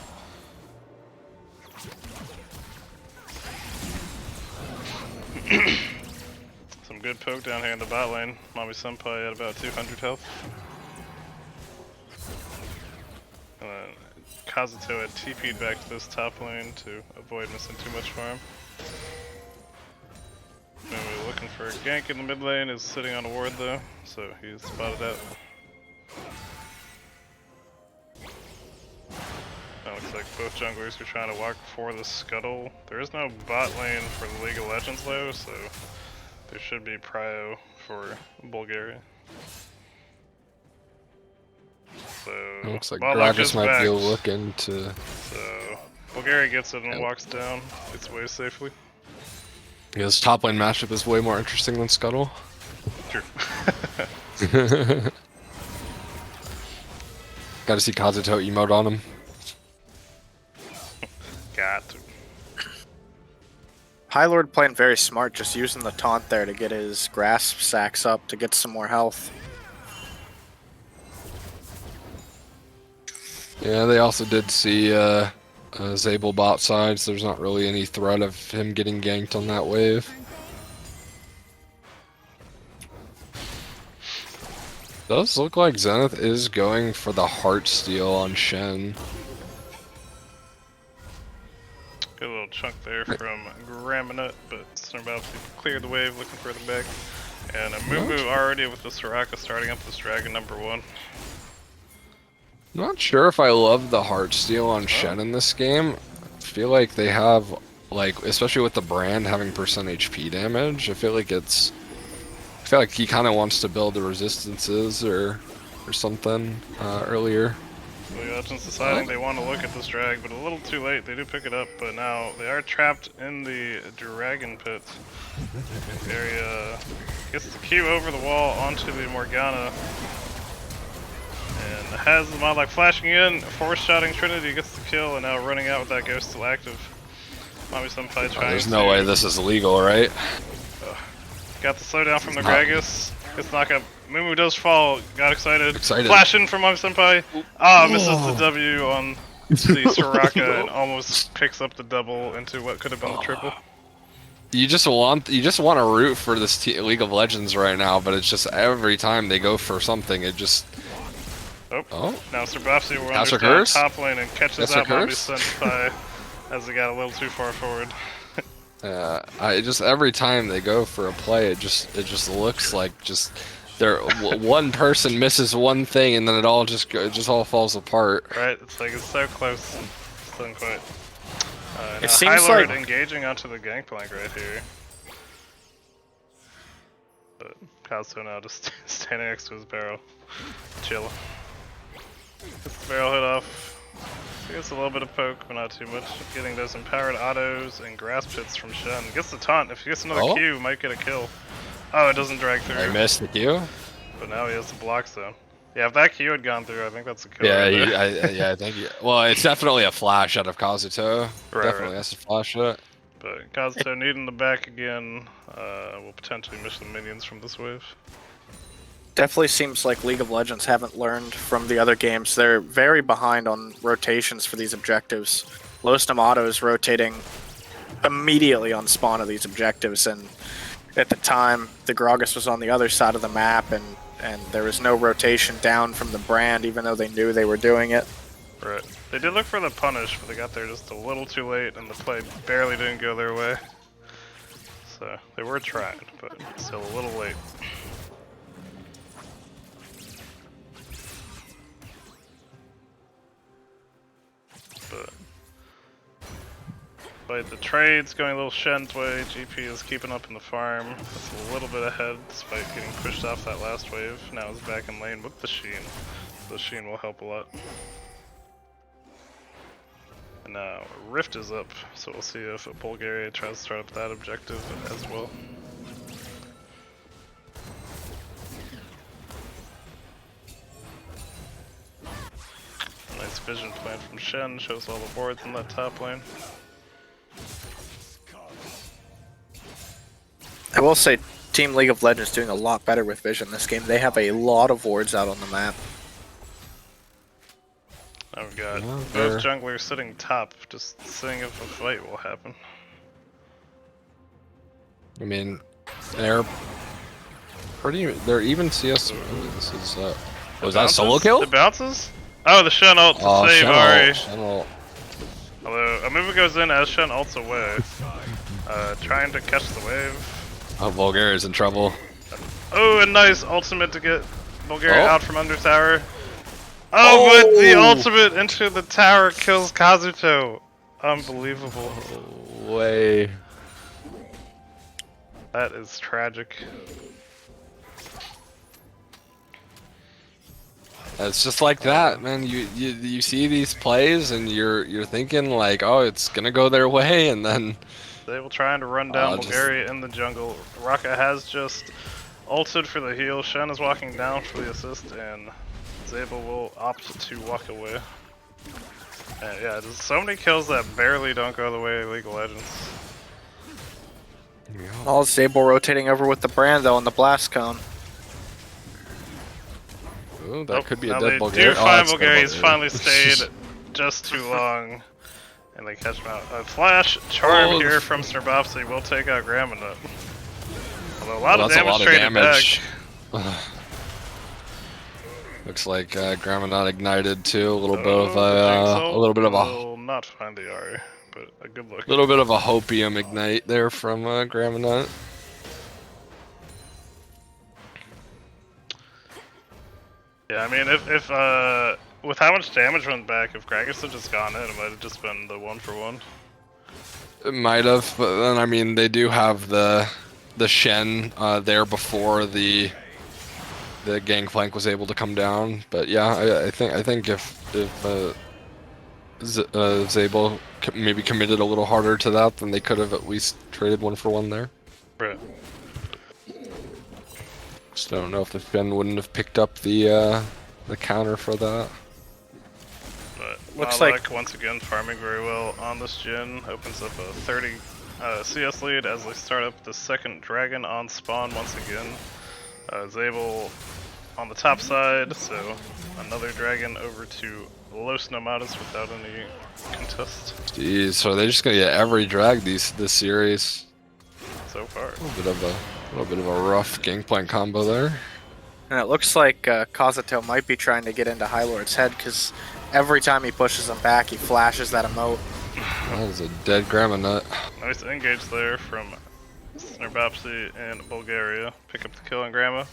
Some good poke down here in the bot lane. Mami Senpai at about 200 health. And then Kazuto had TP'd back to this top lane to avoid missing too much farm. And we're looking for a gank in the mid lane, is sitting on a ward though, so he's spotted out. That looks like both junglers are trying to walk for the scuttle. There is no bot lane for the League of Legends though, so there should be prio for Bulgaria. So Looks like Botlock Gragas is might back. be looking to. So Bulgaria gets it and walks down its way safely. Yeah, this top lane matchup is way more interesting than Scuttle. True. Gotta see Kazuto emote on him. Got to. High Lord playing very smart, just using the taunt there to get his grasp sacks up to get some more health. Yeah, they also did see Zabel bot side, so there's not really any threat of him getting ganked on that wave. Does look like Zenith is going for the heart steal on Shen. Good little chunk there from grabbing it, but Snurbops cleared the wave, looking for the back. And a Mumu already with the Soraka starting up this dragon number 1. Not sure if I love the heart steal on Shen in this game. I feel like they have, like, especially with the brand having percent HP damage, I feel like he kind of wants to build the resistances or something earlier. The Legends deciding they want to look at this drag, but a little too late. They do pick it up, but now they are trapped in the dragon pit. Area gets the Q over the wall onto the Morgana. And has the mod like flashing in, force shotting Trinity, gets the kill, and now running out with that ghost still active. Mami Senpai trying There's no way this is legal, right? Got the slowdown from the Gragas. Gets knocked up. Mumu does fall. Got excited. Excited. Flash in from Mami Senpai. Ah, misses the W on the Soraka and almost picks up the double into what could have been the triple. You just want to root for this League of Legends right now, but it's just every time they go for something, it just. Oh. Now Sir Bopsy will That's understand occurs? top lane and catches That's out Mami occurs? Senpai as they got a little too far forward. Every time they go for a play, it just looks like one person misses one thing and then it all all falls apart. Right? It's like it's so close. Still not quite. It Now seems High Lord like- engaging onto the gangplank right here. But Kazuto now just standing next to his barrel. Chill. Gets the barrel hit off. Gets a little bit of poke, but not too much. Getting those empowered autos and grass pits from Shen. Gets the taunt. If he gets another Q, might get a kill. Oh, it doesn't drag through. I missed the Q. But now he has the block zone. Yeah, if that Q had gone through, I think that's a kill. Yeah, right there. I think. Well, it's definitely a flash out of Kazuto. Definitely has to flash it. But Kazuto needing the back again will potentially miss the minions from this wave. Definitely seems like League of Legends haven't learned from the other games. They're very behind on rotations for these objectives. Los Nomadas rotating immediately on spawn of these objectives, and at the time, the Gragas was on the other side of the map, and there was no rotation down from the brand, even though they knew they were doing it. Right. They did look for the punish, but they got there just a little too late, and the play barely didn't go their way. So they were trying, but still a little late. But the trade's going a little Shen's way. GP is keeping up in the farm. It's a little bit ahead despite getting pushed off that last wave. Now he's back in lane with the Sheen. The Sheen will help a lot. And now Rift is up, so we'll see if Bulgaria tries to start up that objective as well. Nice vision plan from Shen, shows all the boards in that top lane. I will say, Team League of Legends doing a lot better with vision this game. They have a lot of wards out on the map. Now we've got both junglers sitting top, just seeing if a fight will happen. I mean, they're even CS. This is was that solo kill? It bounces? Oh, the Shen ult to save Ari. Shen ult. Although a move goes in as Shen ults away, trying to catch the wave. Oh, Bulgaria's in trouble. Oh, a nice ultimate to get Bulgaria out from under tower. Oh, but the ultimate into the tower kills Kazuto. Unbelievable. Way. That is tragic. It's just like that, man. You see these plays and you're thinking like, oh, it's gonna go their way, and then They will try to run down Bulgaria in the jungle. Raka has just ulted for the heal. Shen is walking down for the assist, and Zabel will opt to walk away. And yeah, there's so many kills that barely don't go the way of League of Legends. All Zabel rotating over with the brand though on the blast cone. Ooh, that could be a now dead they Bulgaria. do find it's dead Bulgaria. He's Bulgaria. finally stayed just too long. And they catch him out. A flash charm Oh, here from Snurbopsy will take out Graminut. Although a lot of that's a damage lot of traded damage. back. Looks like Graminut ignited too. A little bit of The Jinx a ult little bit of a will not find the Ari, but a good look. little bit of a hopium ignite there from Graminut. Yeah, I mean, if with how much damage went back, if Gragas had just gone in, it might have just been the 1-for-1. It might have, but then I mean they do have the Shen there before the gangplank was able to come down. But yeah, I think if Zabel maybe committed a little harder to that, then they could have at least traded 1-for-1 there. Right. Just don't know if the Shen wouldn't have picked up the counter for that. But Looks Malak, like- once again farming very well on this Jhin, opens up a 30 CS lead as they start up the second dragon on spawn once again. Zabel on the top side, so another dragon over to Los Nomadas without any contest Jeez, so they're just gonna get every drag this series. so far. A little bit of a rough gangplank combo there. And it looks like Kazuto might be trying to get into High Lord's head because every time he pushes him back, he flashes that emote. That is a dead Graminut. Nice engage there from Snurbopsy and Bulgaria. Pick up the kill on Grandma.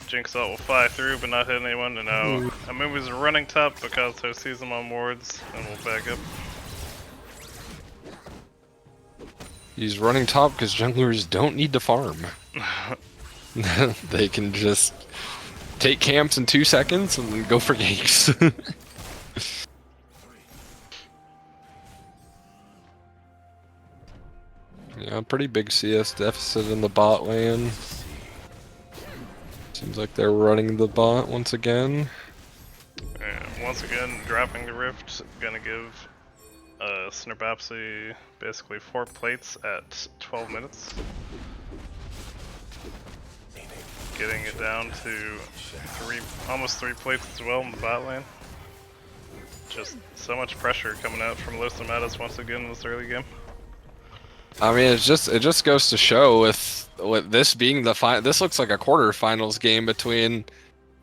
Jinx ult will fly through but not hit anyone, and now Amumu's running top because he sees him on wards and will back up. He's running top because junglers don't need to farm. They can just take camps in 2 seconds and then go for ganks. Yeah, pretty big CS deficit in the bot lane. Seems like they're running the bot once again. And once again, dropping the rift, gonna give Snurbopsy basically 4 plates at 12 minutes. Getting it down to almost 3 plates as well in the bot lane. Just so much pressure coming out from Los Nomadas once again in this early game. I mean, it just goes to show with this being the this looks like a quarterfinals game between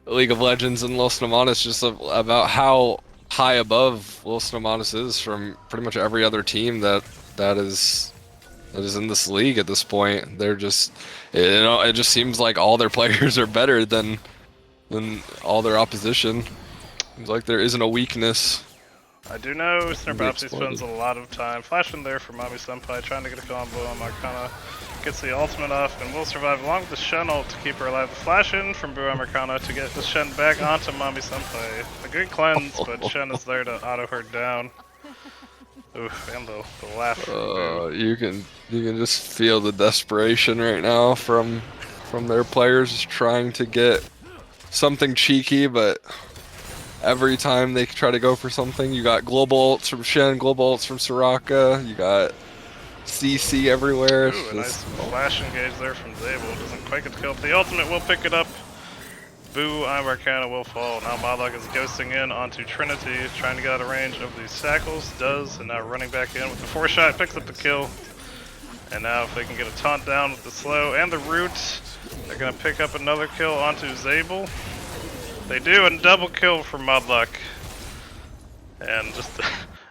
League of Legends and Los Nomadas, just about how high above Los Nomadas is from pretty much every other team that is in this league at this point. They're just, it just seems like all their players are better than all their opposition. Seems like there isn't a weakness. I do know Snurbopsy exploded. spends a lot of time flashing there for Mami Senpai, trying to get a combo on Marcana. Gets the ultimate off and will survive along with the Shen ult to keep her alive. The flash in from Bua Marcana to get the Shen back onto Mami Senpai. A good cleanse, but Shen is there to auto her down. Oof, and the laugh from Boo. You can just feel the desperation right now from their players trying to get something cheeky, but every time they try to go for something, you got global ults from Shen, global ults from Soraka, you got CC everywhere. It's Ooh, a nice just, flash engage there from Zabel. Doesn't quite get the kill. The ultimate will pick it up. Boo, Arcana will fall. Now Modlock is ghosting in onto Trinity, trying to get out of range of the Shackles. Does, and now running back in with the 4-shot, picks up the kill. And now if they can get a taunt down with the slow and the root, they're going to pick up another kill onto Zabel. They do, and double kill for Modlock. And just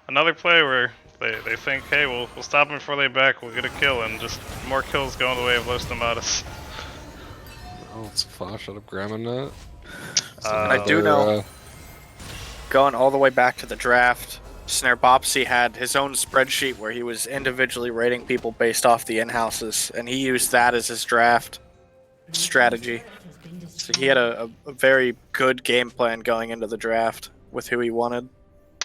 another play where they think, hey, we'll stop them before they back, we'll get a kill, and just more kills going the way of Los Nomadas. oh, it's a flash out of Graminut. I do know, going all the way back to the draft, Snurbopsy had his own spreadsheet where he was individually rating people based off the in-houses, and he used that as his draft strategy. So he had a very good game plan going into the draft with who he wanted.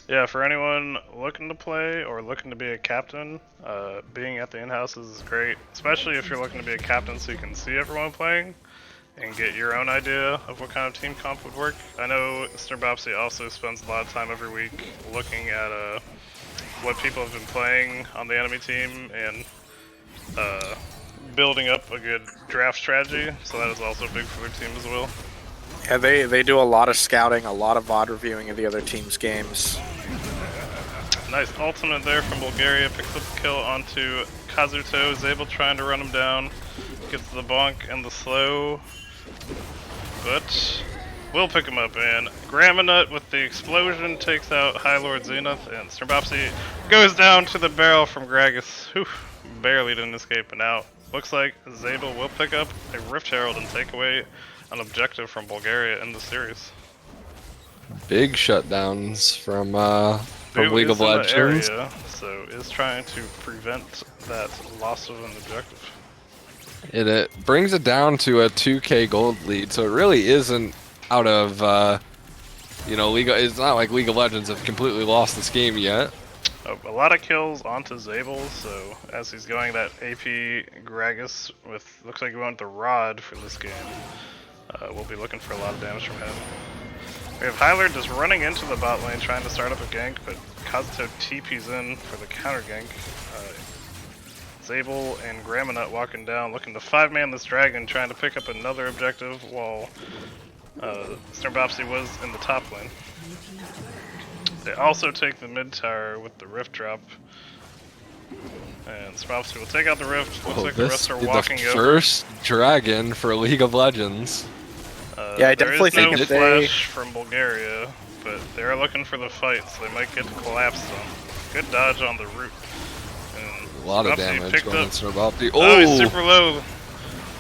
Yeah, for anyone looking to play or looking to be a captain, being at the in-houses is great, especially if you're looking to be a captain so you can see everyone playing and get your own idea of what kind of team comp would work. I know Snurbopsy also spends a lot of time every week looking at what people have been playing on the enemy team and building up a good draft strategy, so that is also big for their team as well. Yeah, they do a lot of scouting, a lot of VOD reviewing of the other team's games. Nice ultimate there from Bulgaria. Picks up the kill onto Kazuto. Zabel trying to run him down. Gets the bonk and the slow. But will pick him up. And Graminut with the explosion takes out High Lord Zenith. And Snrbopsy goes down to the barrel from Gragas. Whew, barely didn't escape. And now looks like Zabel will pick up a Rift Herald and take away an objective from Bulgaria in the series. Big shutdowns from Boo League is of in the Legends. area, so is trying to prevent that loss of an objective. It brings it down to a 2K gold lead, so it really isn't out of it's not like League of Legends have completely lost this game yet. A lot of kills onto Zabel, so as he's going that AP Gragas with, looks like he went the Rod for this game. We'll be looking for a lot of damage from him. We have Hyler just running into the bot lane trying to start up a gank, but Kazuto TP's in for the counter gank. Zabel and Graminut walking down, looking to 5-man this dragon, trying to pick up another objective while Snrbopsy was in the top lane. They also take the mid tower with the rift drop. And Snrbopsy will take out the rift. Looks like the rest are walking the over. first dragon for League of Legends. Yeah, I definitely there is think no if they- flash from Bulgaria, but they're looking for the fight, so they might get collapsed on. Good dodge on the root. And A lot of Snrbopsy damage picked going up. on Snrbopsy. Oh, he's Oh! super low.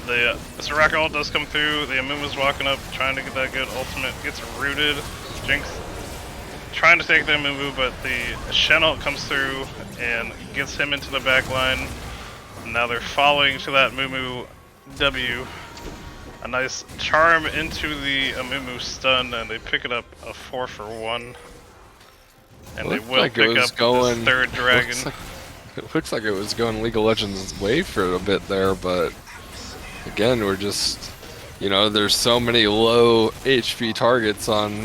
The Soraka ult does come through. The Amumu's walking up, trying to get that good ultimate. Gets rooted. Jinx trying to take the Amumu, but the Shen ult comes through and gets him into the back line. Now they're following to that Mumu W. A nice charm into the Amumu stun, and they pick it up a 4-for-1. And they Looked will like it pick was up going- this third dragon. It looks like it was going League of Legends' way for a bit there, but again, we're just, there's so many low HP targets on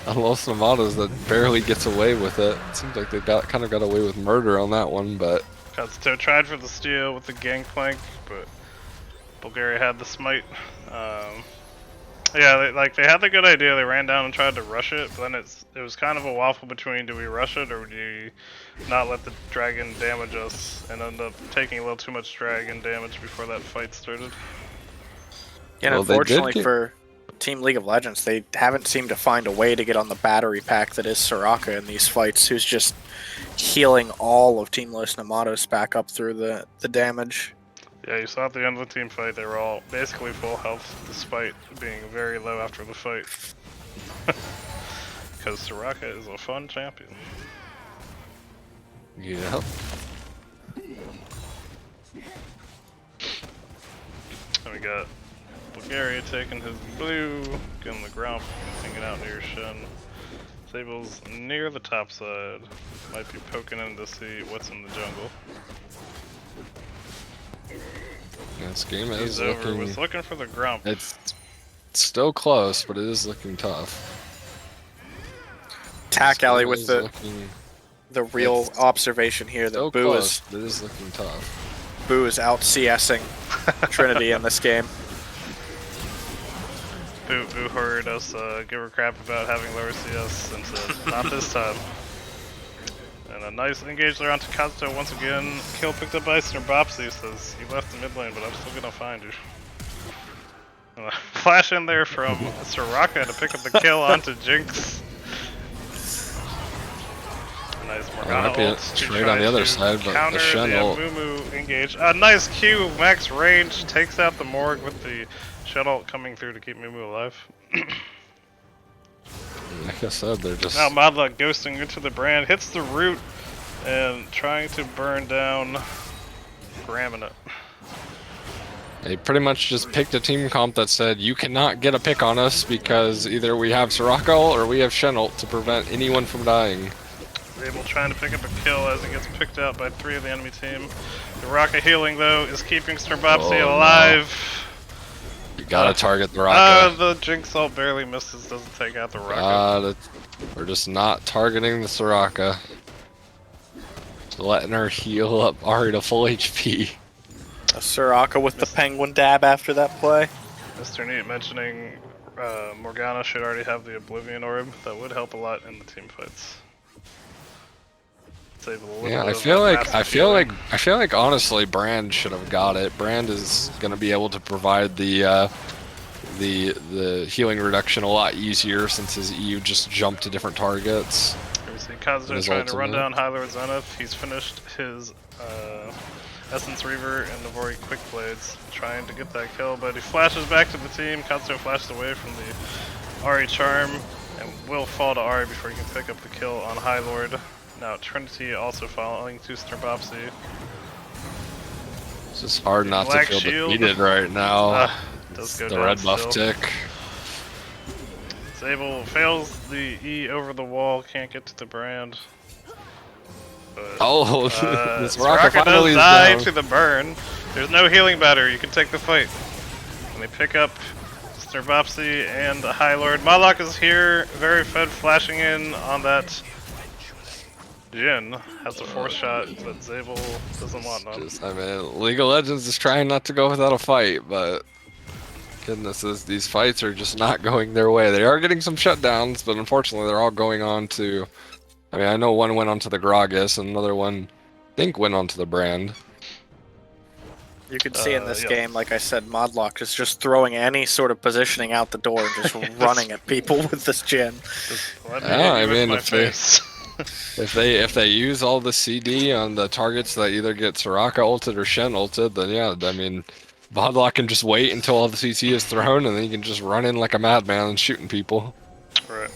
on Los Nomadas that barely gets away with it. It seems like they kind of got away with murder on that one, but Kazuto tried for the steal with the gangplank, but Bulgaria had the smite. Yeah, they had the good idea. They ran down and tried to rush it, but then it was kind of a waffle between do we rush it or do we not let the dragon damage us and end up taking a little too much dragon damage before that fight started. And Well, they did unfortunately get- for Team League of Legends, they haven't seemed to find a way to get on the battery pack that is Soraka in these fights, who's just healing all of Team Los Nomadas back up through the damage. Yeah, you saw at the end of the team fight, they were all basically full health despite being very low after the fight. Because Soraka is a fun champion. yeah. And we got Bulgaria taking his blue, getting the Grump, hanging out near Shen. Sable's near the top side. Might be poking in to see what's in the jungle. This game He's is over, looking. was looking for the Grump. It's still close, but it is looking tough. Tack This Alley game with is the looking real It's observation here so that Boo close, is but it is looking tough. Boo is out CSing Trinity in this game. Boo heard us give her crap about having lower CS and said, not this time. And a nice engage there onto Kazuto once again. Kill picked up by Snrbopsy, says he left the mid lane, but I'm still gonna find you. Flash in there from Soraka to pick up the kill onto Jinx. Nice Morgana might be a ult to trade try on the other to side, but the counter Shen the ult. Amumu engage. A nice Q, max range, takes out the Morg with the Shen ult coming through to keep Mumu alive. Like I said, they're just. Now Madla ghosting into the brand, hits the root, and trying to burn down Graminut. They pretty much just picked a team comp that said you cannot get a pick on us because either we have Soraka ult or we have Shen ult to prevent anyone from dying. Zabel trying to pick up a kill as he gets picked out by 3 of the enemy team. The rocket healing though is keeping Snrbopsy Oh, no. alive. You gotta target the Raka. The Jinx ult barely misses, doesn't take out the rocket. We're just not targeting the Soraka. Just letting her heal up Ari to full HP. A Soraka with the penguin dab after that play. Mr. Neat mentioning Morgana should already have the Oblivion Orb. That would help a lot in the team fights. Save a little Yeah, bit I of feel that like massive healing. I feel like honestly, Brand should have got it. Brand is gonna be able to provide the healing reduction a lot easier since his EU just jumped to different targets. Here we see Kazuto his trying to run ultimate. down High Lord Zenith. He's finished his Essence Reaver and Navori Quick Blades, trying to get that kill, but he flashes back to the team. Kazuto flashes away from the Ari Charm and will fall to Ari before he can pick up the kill on High Lord. Now Trinity also falling to Snurpopsy. It's just hard not to Black feel Shield. defeated right now. Does It's go the down red buff still. tick. Zabel fails the E over the wall, can't get to the Brand. But, Oh, this rocket Soraka finally does is die down. to the burn. There's no healing batter, you can take the fight. And they pick up Snurpopsy and the High Lord. Modlock is here, very fed, flashing in on that Jin. Has a force shot, but Zabel doesn't want none. I mean, League of Legends is trying not to go without a fight, but goodness, these fights are just not going their way. They are getting some shutdowns, but unfortunately, they're all going on to. I mean, I know one went onto the Gragas, and another one, I think, went onto the Brand. You can see in this yeah. game, like I said, Modlock is just throwing any sort of positioning out the door and just running at people with this Jin. Just let me Yeah, hit you I with mean, my if they- face. If they use all the CD on the targets that either get Soraka ulted or Shen ulted, then yeah, I mean, Bodlock can just wait until all the CC is thrown, and then he can just run in like a madman and shooting people. Right.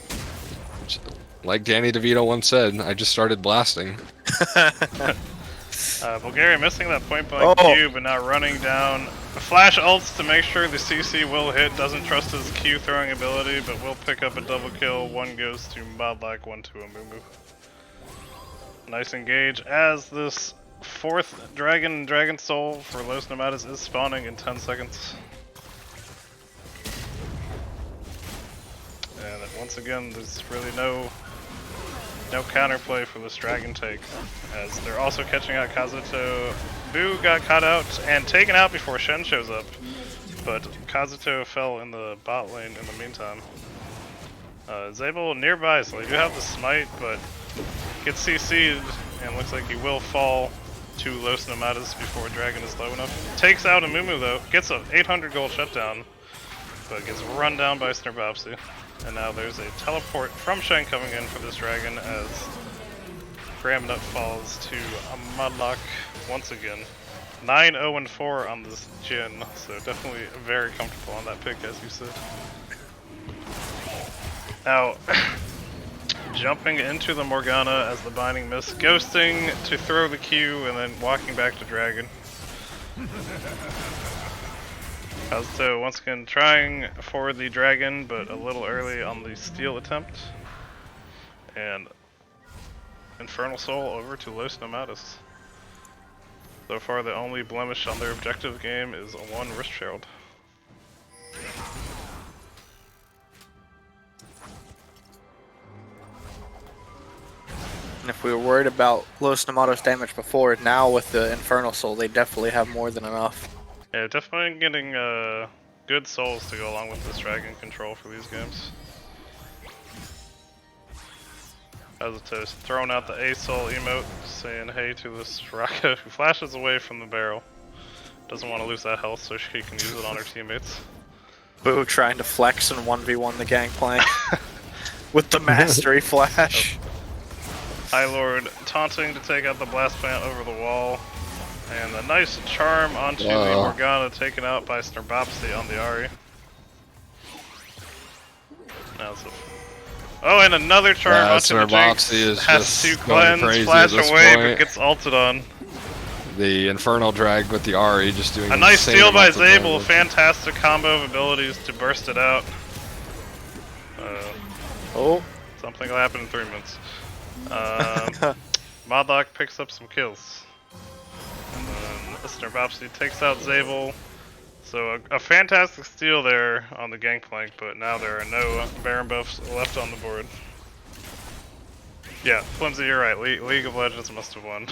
Like Danny DeVito once said, I just started blasting. Bulgaria missing that point blank Q, but now running down. Flash ults to make sure the CC will hit. Doesn't trust his Q throwing ability, but will pick up a double kill. One goes to Modlock, one to Amumu. Nice engage as this fourth Dragon Soul for Los Nomadas is spawning in 10 seconds. And once again, there's really no counterplay for this Dragon take, as they're also catching out Kazuto. Boo got caught out and taken out before Shen shows up, but Kazuto fell in the bot lane in the meantime. Zabel nearby, so they do have the smite, but gets CC'd and looks like he will fall to Los Nomadas before Dragon is low enough. Takes out Amumu though, gets a 800 gold shutdown, but gets run down by Snurpopsy. And now there's a teleport from Shen coming in for this Dragon as Gramnut falls to a Modlock once again. 9-0-4 on this Jin, so definitely very comfortable on that pick, as you said. Now, jumping into the Morgana as the Binding Mist, ghosting to throw the Q, and then walking back to Dragon. Kazuto once again trying for the Dragon, but a little early on the steal attempt. And Infernal Soul over to Los Nomadas. So far the only blemish on their objective game is a 1 wrist shield. And if we were worried about Los Nomados damage before, now with the Infernal Soul, they definitely have more than enough. Yeah, definitely getting good souls to go along with this Dragon control for these games. Kazuto's throwing out the A-Soul emote, saying hey to this Soraka, who flashes away from the barrel. Doesn't want to lose that health so she can use it on her teammates. Boo trying to flex and 1v1 the Gangplank with the Mastery Flash. High Lord taunting to take out the Blast Plant over the wall. And a nice charm onto the Morgana taken out by Snurpopsy on the Ari. Now it's a... Oh, and another charm onto the Jinx. Has to cleanse, flash away, but gets ulted on. The Infernal drag with the Ari just doing a nice steal by Zabel. damage. Fantastic combo of abilities to burst it out. Something will happen in 3 minutes. Modlock picks up some kills. And then Snurpopsy takes out Zabel. So a fantastic steal there on the Gangplank, but now there are no Baron buffs left on the board. Yeah, Flimsy, you're right. League of Legends must have won.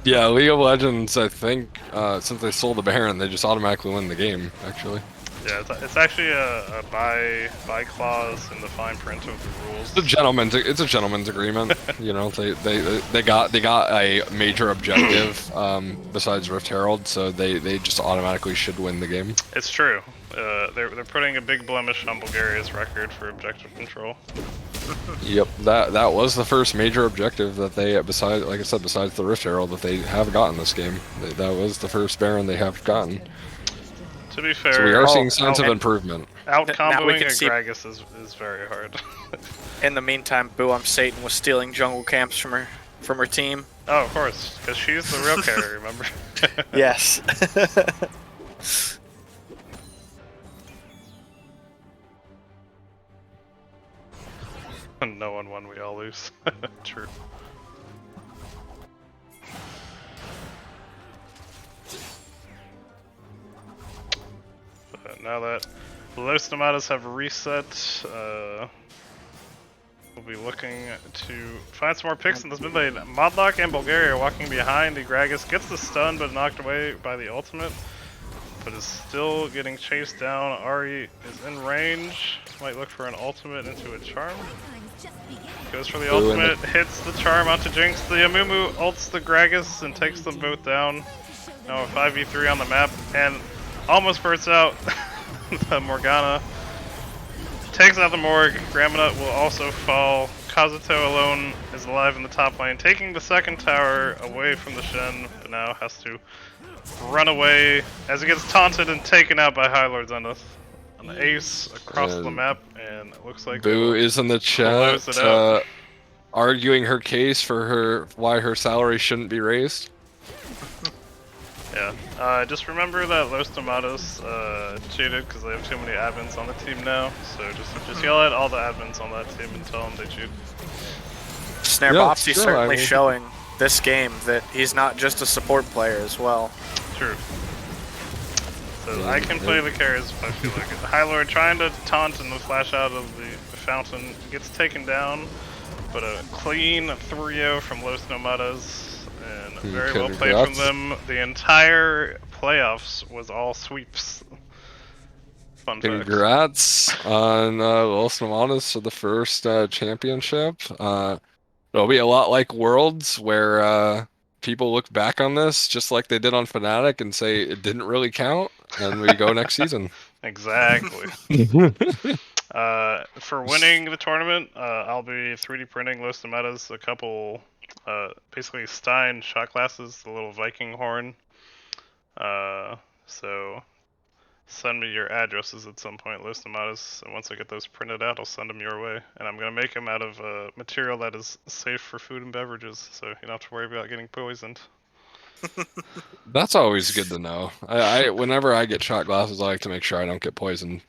Yeah, League of Legends, I think, since they sold the Baron, they just automatically win the game, actually. Yeah, it's actually a buy clause in the fine print of the rules. It's a gentleman's agreement. You know, they got a major objective besides Rift Herald, so they just automatically should win the game. It's true. They're putting a big blemish on Bulgaria's record for objective control. Yep, that was the first major objective that they, besides, like I said, besides the Rift Herald, that they have gotten this game. That was the first Baron they have gotten. To be fair, So we are seeing signs of improvement. Out Now we comboing can a see- Gragas is very hard. In the meantime, Boo I'm Satan was stealing jungle camps from her team. Oh, of course, because she's the real carrier, remember? Yes. No one won, we all lose. True. But now that Los Nomadas have reset, we'll be looking to find some more picks in this mid lane. Modlock and Bulgaria walking behind. Gragas gets the stun, but knocked away by the ultimate. But is still getting chased down. Ari is in range. Might look for an ultimate into a charm. Goes for the ultimate, hits the charm onto Jinx. The Amumu ults the Gragas and takes them both down. Now a 5v3 on the map and almost bursts out the Morgana. Takes out the Morg. Gramina will also fall. Kazuto alone is alive in the top lane, taking the second tower away from the Shen, but now has to run away as he gets taunted and taken out by High Lords on the Ace across the map, and it looks like Boo is in the chat arguing her case for why her salary shouldn't be raised. Yeah, just remember that Los Nomadas cheated because they have too many admins on the team now. So just yell at all the admins on that team and tell them they cheat. Snare Yeah, Bopsy's sure, certainly I mean- showing this game that he's not just a support player as well. True. So I can play the carries if I feel like it. High Lord trying to taunt and the flash out of the fountain gets taken down, but a clean 3-0 from Los Nomadas. And very well played from them. The entire playoffs was all sweeps. Fun fact. Congrats on Los Nomadas for the first championship. It'll be a lot like Worlds, where people look back on this just like they did on Fnatic and say it didn't really count, and we go next season. Exactly. For winning the tournament, I'll be 3D printing Los Nomadas a couple, basically Stein shot glasses, the little Viking horn. So send me your addresses at some point, Los Nomadas, and once I get those printed out, I'll send them your way. And I'm gonna make them out of material that is safe for food and beverages, so you don't have to worry about getting poisoned. That's always good to know. I whenever I get shot glasses, I like to make sure I don't get poisoned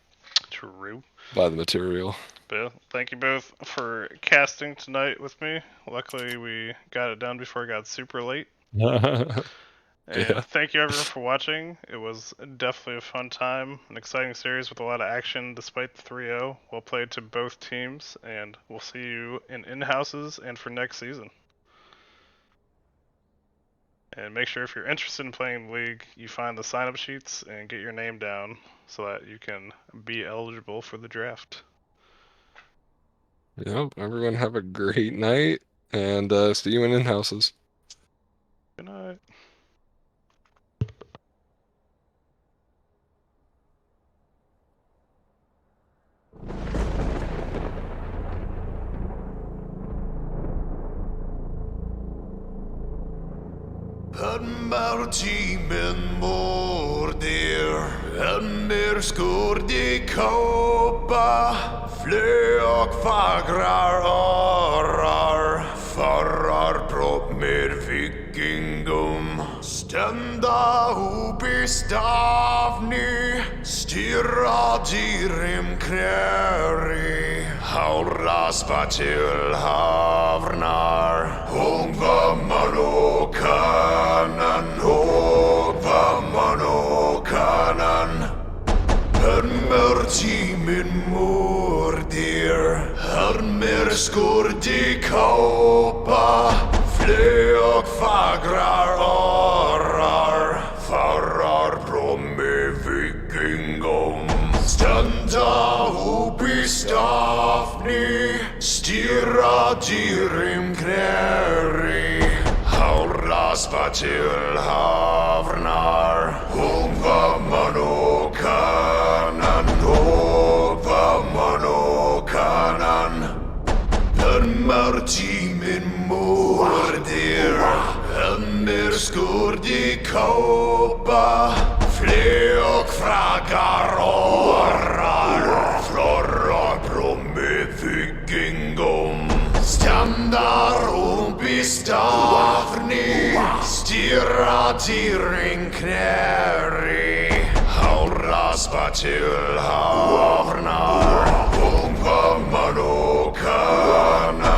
True. by the material. But thank you both for casting tonight with me. Luckily, we got it done before it got super late. And Yeah. thank you everyone for watching. It was definitely a fun time, an exciting series with a lot of action despite the 3-0. Well played to both teams, and we'll see you in houses and for next season. And make sure if you're interested in playing the league, you find the sign-up sheets and get your name down so that you can be eligible for the draft. Yep, everyone have a great night, and see you in in-houses. Good night. Tíminn mordir, önnur skurdi kópa, flög fagrar orrar, farrar brotmir vikingum, stända upp i stavni, stirra dýrim kräri, hálraspa til hafnar, hungva mann og kanan, hungva mann og kanan. Hörmur tíminn mordir, hörmur skurdi och fagrar årar farar med vikingom. Standa upp i stavni, stirra dyrim kräri. Hauraspa till havnar, hova man och kanan, hova man och kanan. Dömar timen mordir, henne skurd i kåpa, flä och fraggar årar, florrar med vikingom. Standar upp i stavni, stirra tiring knäri. Hauraspa till havnar, hova man och kanan.